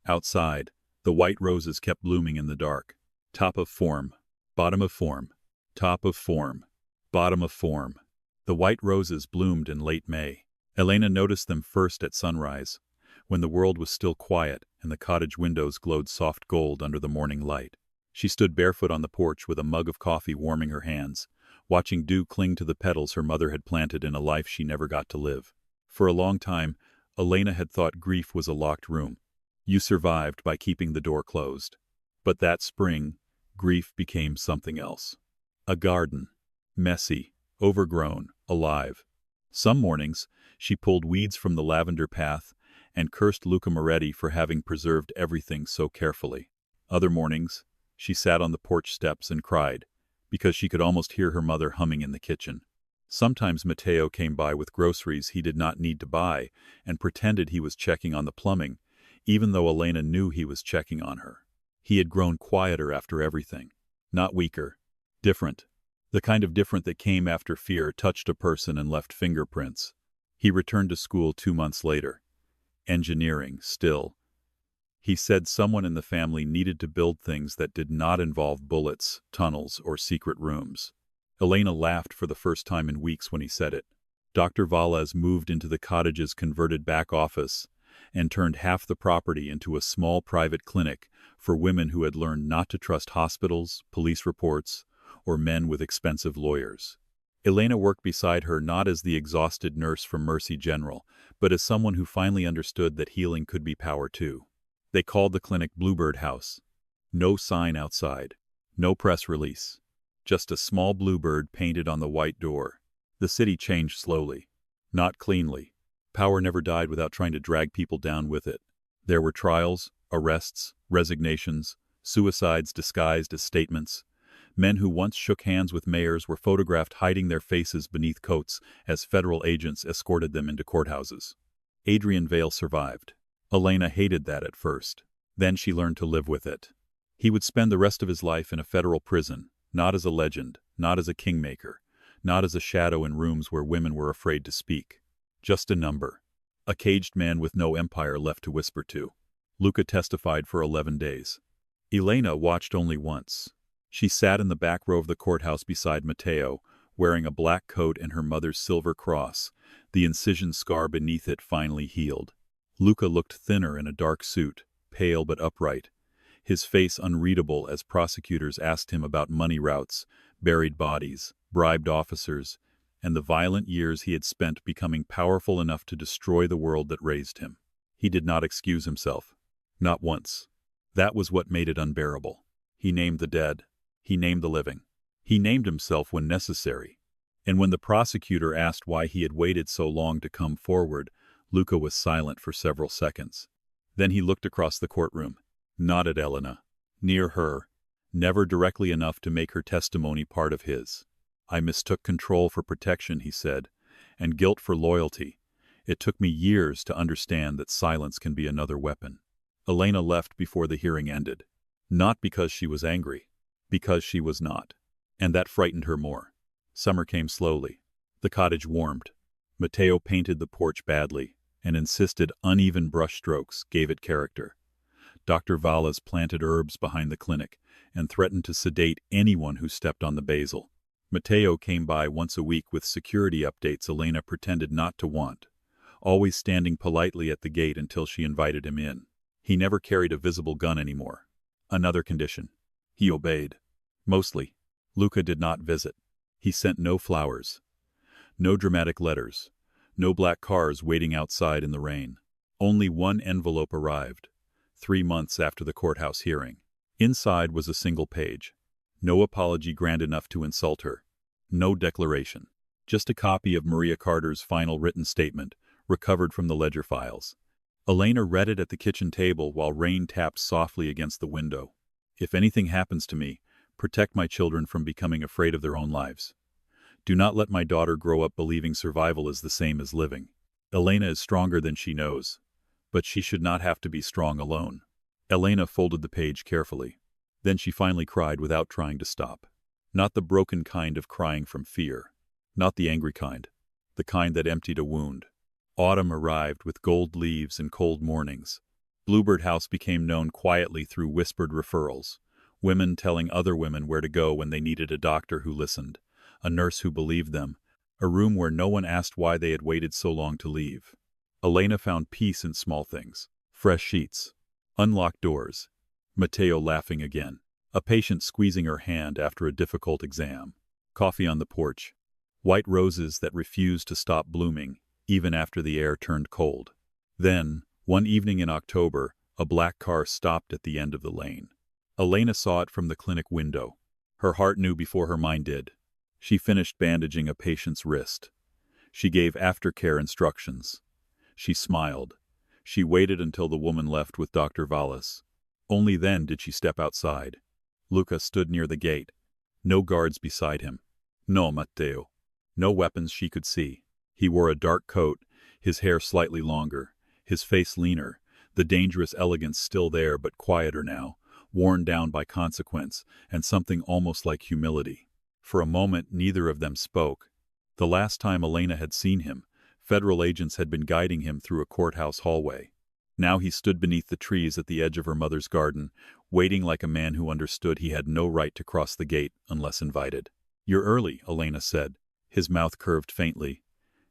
Outside, the white roses kept blooming in the dark. Top of form, bottom of form, top of form, bottom of form. The white roses bloomed in late May. Elena noticed them first at sunrise, when the world was still quiet and the cottage windows glowed soft gold under the morning light. She stood barefoot on the porch with a mug of coffee warming her hands, watching dew cling to the petals her mother had planted in a life she never got to live. For a long time, Elena had thought grief was a locked room. You survived by keeping the door closed. But that spring, grief became something else. A garden. Messy, overgrown, alive. Some mornings, she pulled weeds from the lavender path and cursed Luca Moretti for having preserved everything so carefully. Other mornings, she sat on the porch steps and cried, because she could almost hear her mother humming in the kitchen. Sometimes Mateo came by with groceries he did not need to buy and pretended he was checking on the plumbing, even though Elena knew he was checking on her. He had grown quieter after everything. Not weaker. Different. The kind of different that came after fear touched a person and left fingerprints. He returned to school 2 months later. Engineering, still. He said someone in the family needed to build things that did not involve bullets, tunnels, or secret rooms. Elena laughed for the first time in weeks when he said it. Dr. Valles moved into the cottage's converted back office and turned half the property into a small private clinic for women who had learned not to trust hospitals, police reports, or men with expensive lawyers. Elena worked beside her not as the exhausted nurse from Mercy General, but as someone who finally understood that healing could be power too. They called the clinic Bluebird House. No sign outside. No press release. Just a small bluebird painted on the white door. The city changed slowly. Not cleanly. Power never died without trying to drag people down with it. There were trials, arrests, resignations, suicides disguised as statements. Men who once shook hands with mayors were photographed hiding their faces beneath coats as federal agents escorted them into courthouses. Adrian Vale survived. Elena hated that at first. Then she learned to live with it. He would spend the rest of his life in a federal prison, not as a legend, not as a kingmaker, not as a shadow in rooms where women were afraid to speak. Just a number. A caged man with no empire left to whisper to. Luca testified for 11 days. Elena watched only once. She sat in the back row of the courthouse beside Mateo, wearing a black coat and her mother's silver cross, the incision scar beneath it finally healed. Luca looked thinner in a dark suit, pale but upright, his face unreadable as prosecutors asked him about money routes, buried bodies, bribed officers, and the violent years he had spent becoming powerful enough to destroy the world that raised him. He did not excuse himself. Not once. That was what made it unbearable. He named the dead. He named the living. He named himself when necessary. And when the prosecutor asked why he had waited so long to come forward, Luca was silent for several seconds. Then he looked across the courtroom. nodded Elena. Near her. Never directly enough to make her testimony part of his. I mistook control for protection, he said, and guilt for loyalty. It took me years to understand that silence can be another weapon. Elena left before the hearing ended. Not because she was angry. Because she was not. And that frightened her more. Summer came slowly. The cottage warmed. Matteo painted the porch badly, and insisted uneven brushstrokes gave it character. Dr. Valles planted herbs behind the clinic and threatened to sedate anyone who stepped on the basil. Matteo came by once a week with security updates Elena pretended not to want, always standing politely at the gate until she invited him in. He never carried a visible gun anymore. Another condition. He obeyed. Mostly. Luca did not visit. He sent no flowers. No dramatic letters. No black cars waiting outside in the rain. Only one envelope arrived, 3 months after the courthouse hearing. Inside was a single page. No apology grand enough to insult her. No declaration. Just a copy of Maria Carter's final written statement, recovered from the ledger files. Elena read it at the kitchen table while rain tapped softly against the window. If anything happens to me, protect my children from becoming afraid of their own lives. Do not let my daughter grow up believing survival is the same as living. Elena is stronger than she knows, but she should not have to be strong alone. Elena folded the page carefully. Then she finally cried without trying to stop. Not the broken kind of crying from fear. Not the angry kind. The kind that emptied a wound. Autumn arrived with gold leaves and cold mornings. Bluebird House became known quietly through whispered referrals. Women telling other women where to go when they needed a doctor who listened. A nurse who believed them, a room where no one asked why they had waited so long to leave. Elena found peace in small things. Fresh sheets. Unlocked doors. Matteo laughing again. A patient squeezing her hand after a difficult exam. Coffee on the porch. White roses that refused to stop blooming, even after the air turned cold. Then, one evening in October, a black car stopped at the end of the lane. Elena saw it from the clinic window. Her heart knew before her mind did. She finished bandaging a patient's wrist. She gave aftercare instructions. She smiled. She waited until the woman left with Dr. Valles. Only then did she step outside. Luca stood near the gate. No guards beside him. No Matteo. No weapons she could see. He wore a dark coat, his hair slightly longer, his face leaner, the dangerous elegance still there but quieter now, worn down by consequence and something almost like humility. For a moment neither of them spoke. The last time Elena had seen him, federal agents had been guiding him through a courthouse hallway. Now he stood beneath the trees at the edge of her mother's garden, waiting like a man who understood he had no right to cross the gate unless invited. "You're early," Elena said. His mouth curved faintly.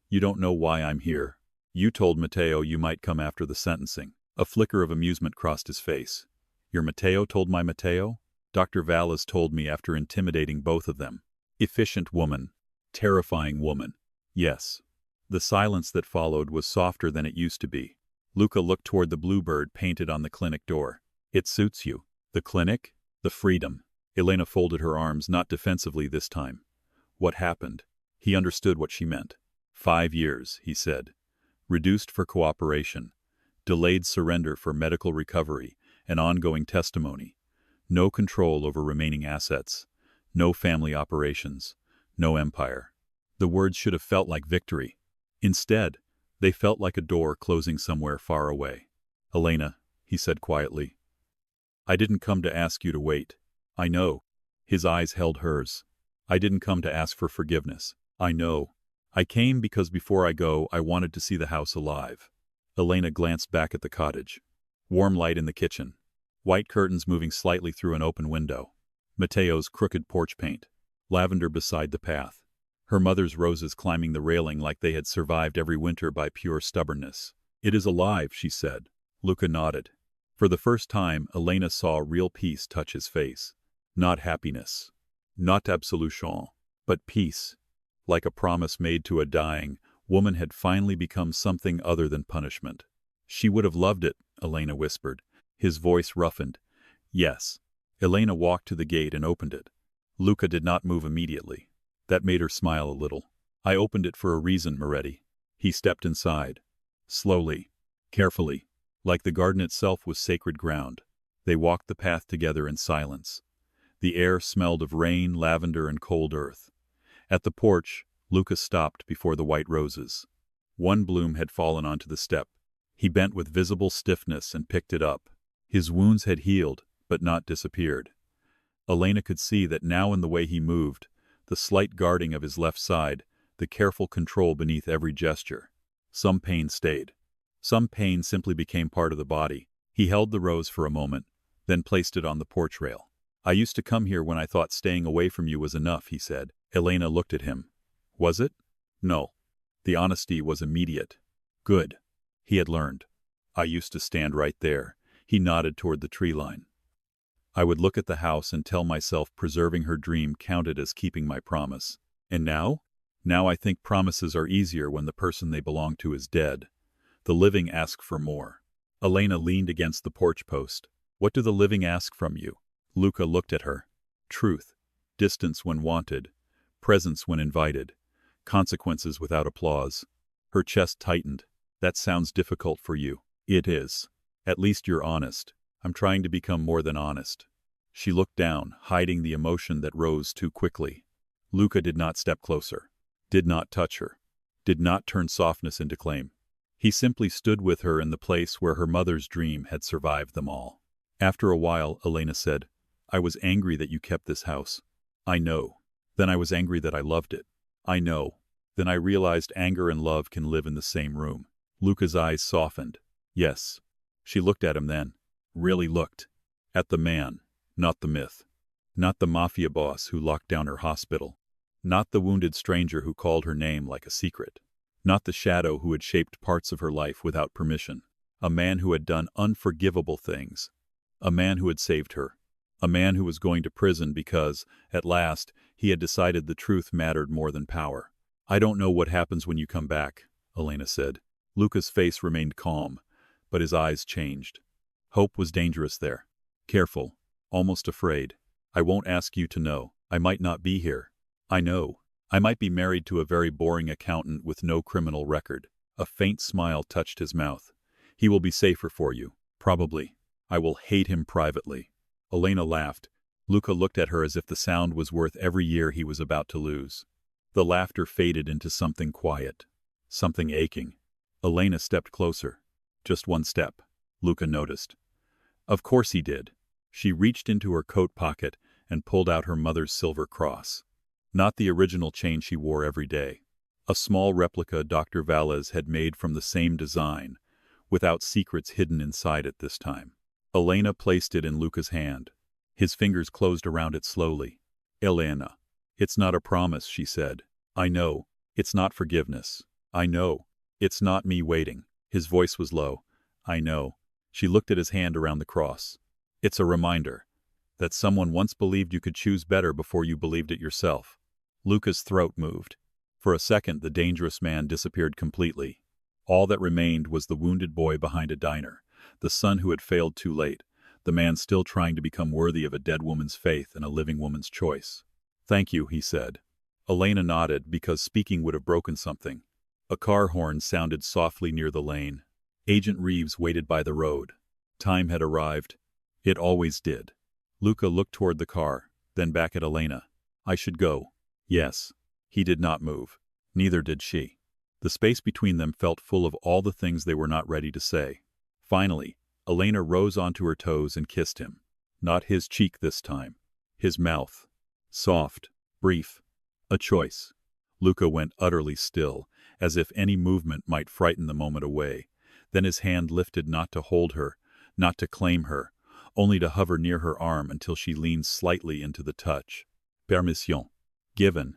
"You don't know why I'm here. You told Matteo you might come after the sentencing." A flicker of amusement crossed his face. "Your Matteo told my Matteo?" Dr. Valles told me after intimidating both of them. Efficient woman. Terrifying woman. Yes. The silence that followed was softer than it used to be. Luca looked toward the bluebird painted on the clinic door. "It suits you." The clinic? The freedom. Elena folded her arms, not defensively this time. What happened? He understood what she meant. 5 years, he said. Reduced for cooperation. Delayed surrender for medical recovery and ongoing testimony. No control over remaining assets. No family operations. No empire. The words should have felt like victory. Instead, they felt like a door closing somewhere far away. "Elena," he said quietly, "I didn't come to ask you to wait. I know." His eyes held hers. "I didn't come to ask for forgiveness. I know. I came because before I go, I wanted to see the house alive." Elena glanced back at the cottage. Warm light in the kitchen. White curtains moving slightly through an open window. Matteo's crooked porch paint. Lavender beside the path. Her mother's roses climbing the railing like they had survived every winter by pure stubbornness. "It is alive," she said. Luca nodded. For the first time, Elena saw real peace touch his face. Not happiness. Not absolution. But peace. Like a promise made to a dying woman had finally become something other than punishment. "She would have loved it," Elena whispered. His voice roughened. "Yes." Elena walked to the gate and opened it. Luca did not move immediately. That made her smile a little. "I opened it for a reason, Moretti." He stepped inside. Slowly. Carefully. Like the garden itself was sacred ground. They walked the path together in silence. The air smelled of rain, lavender, and cold earth. At the porch, Lucas stopped before the white roses. One bloom had fallen onto the step. He bent with visible stiffness and picked it up. His wounds had healed, but not disappeared. Elena could see that now in the way he moved, the slight guarding of his left side, the careful control beneath every gesture. Some pain stayed. Some pain simply became part of the body. He held the rose for a moment, then placed it on the porch rail. "I used to come here when I thought staying away from you was enough," he said. Elena looked at him. "Was it?" "No." The honesty was immediate. "Good." He had learned. "I used to stand right there." He nodded toward the tree line. "I would look at the house and tell myself preserving her dream counted as keeping my promise. And now? Now I think promises are easier when the person they belong to is dead. The living ask for more." Elena leaned against the porch post. "What do the living ask from you?" Luca looked at her. "Truth. Distance when wanted. Presence when invited. Consequences without applause." Her chest tightened. "That sounds difficult for you." "It is. At least you're honest." "I'm trying to become more than honest." She looked down, hiding the emotion that rose too quickly. Luca did not step closer. Did not touch her. Did not turn softness into claim. He simply stood with her in the place where her mother's dream had survived them all. After a while, Elena said, "I was angry that you kept this house." "I know." "Then I was angry that I loved it." "I know." "Then I realized anger and love can live in the same room." Luca's eyes softened. "Yes." She looked at him then. Really looked. At the man, not the myth. Not the mafia boss who locked down her hospital. Not the wounded stranger who called her name like a secret. Not the shadow who had shaped parts of her life without permission. A man who had done unforgivable things. A man who had saved her. A man who was going to prison because, at last, he had decided the truth mattered more than power. "I don't know what happens when you come back," Elena said. Luca's face remained calm, but his eyes changed. Hope was dangerous there. Careful, almost afraid. "I won't ask you to know. I might not be here. I know. I might be married to a very boring accountant with no criminal record." A faint smile touched his mouth. "He will be safer for you. Probably. I will hate him privately." Elena laughed. Luca looked at her as if the sound was worth every year he was about to lose. The laughter faded into something quiet. Something aching. Elena stepped closer. Just one step. Luca noticed. Of course he did. She reached into her coat pocket and pulled out her mother's silver cross. Not the original chain she wore every day. A small replica Dr. Valles had made from the same design, without secrets hidden inside it this time. Elena placed it in Luca's hand. His fingers closed around it slowly. "Elena, it's not a promise," she said. "I know. It's not forgiveness. I know. It's not me waiting." His voice was low. "I know." She looked at his hand around the cross. "It's a reminder that someone once believed you could choose better before you believed it yourself." Luca's throat moved. For a second, the dangerous man disappeared completely. All that remained was the wounded boy behind a diner, the son who had failed too late, the man still trying to become worthy of a dead woman's faith and a living woman's choice. "Thank you," he said. Elena nodded because speaking would have broken something. A car horn sounded softly near the lane. Agent Reeves waited by the road. Time had arrived. It always did. Luca looked toward the car, then back at Elena. "I should go." "Yes." He did not move. Neither did she. The space between them felt full of all the things they were not ready to say. Finally, Elena rose onto her toes and kissed him. Not his cheek this time. His mouth. Soft. Brief. A choice. Luca went utterly still, as if any movement might frighten the moment away. Then his hand lifted not to hold her, not to claim her, only to hover near her arm until she leaned slightly into the touch. Permission. Given.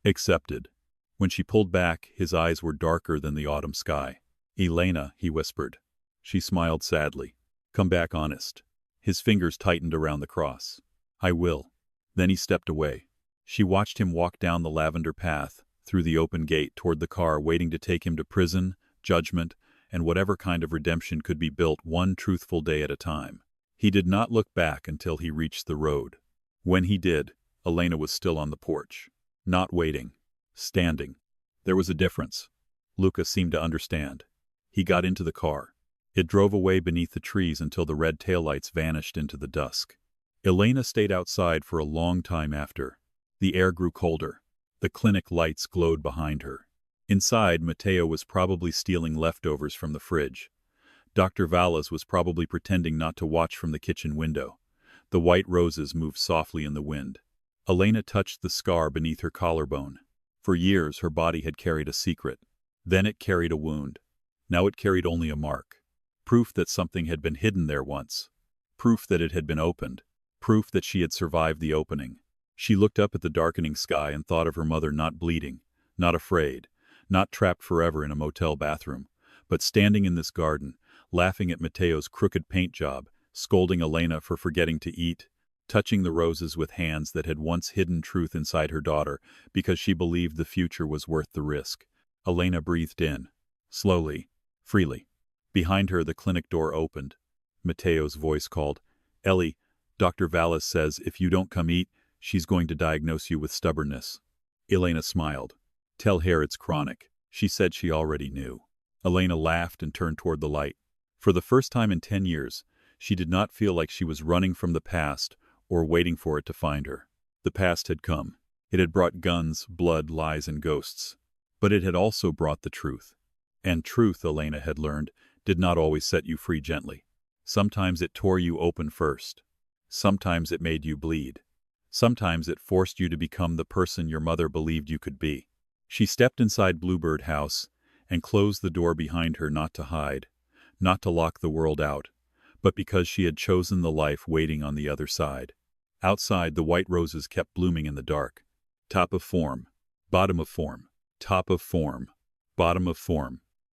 Accepted. When she pulled back, his eyes were darker than the autumn sky. "Elena," he whispered. She smiled sadly. "Come back honest." His fingers tightened around the cross. "I will." Then he stepped away. She watched him walk down the lavender path, through the open gate toward the car waiting to take him to prison, judgment, and whatever kind of redemption could be built one truthful day at a time. He did not look back until he reached the road. When he did, Elena was still on the porch. Not waiting. Standing. There was a difference. Luca seemed to understand. He got into the car. It drove away beneath the trees until the red taillights vanished into the dusk. Elena stayed outside for a long time after. The air grew colder. The clinic lights glowed behind her. Inside, Matteo was probably stealing leftovers from the fridge. Dr. Valles was probably pretending not to watch from the kitchen window. The white roses moved softly in the wind. Elena touched the scar beneath her collarbone. For years, her body had carried a secret. Then it carried a wound. Now it carried only a mark. Proof that something had been hidden there once. Proof that it had been opened. Proof that she had survived the opening. She looked up at the darkening sky and thought of her mother not bleeding, not afraid, not trapped forever in a motel bathroom, but standing in this garden, laughing at Matteo's crooked paint job, scolding Elena for forgetting to eat, touching the roses with hands that had once hidden truth inside her daughter because she believed the future was worth the risk. Elena breathed in, slowly, freely. Behind her, the clinic door opened. Matteo's voice called, "Ellie, Dr. Valles says if you don't come eat, she's going to diagnose you with stubbornness." Elena smiled. "Tell her it's chronic." She said she already knew. Elena laughed and turned toward the light. For the first time in 10 years, she did not feel like she was running from the past or waiting for it to find her. The past had come. It had brought guns, blood, lies, and ghosts. But it had also brought the truth. And truth, Elena had learned, did not always set you free gently. Sometimes it tore you open first. Sometimes it made you bleed. Sometimes it forced you to become the person your mother believed you could be. She stepped inside Bluebird House and closed the door behind her, not to hide, not to lock the world out, but because she had chosen the life waiting on the other side. Outside, the white roses kept blooming in the dark. Top of form, bottom of form, top of form, bottom of form.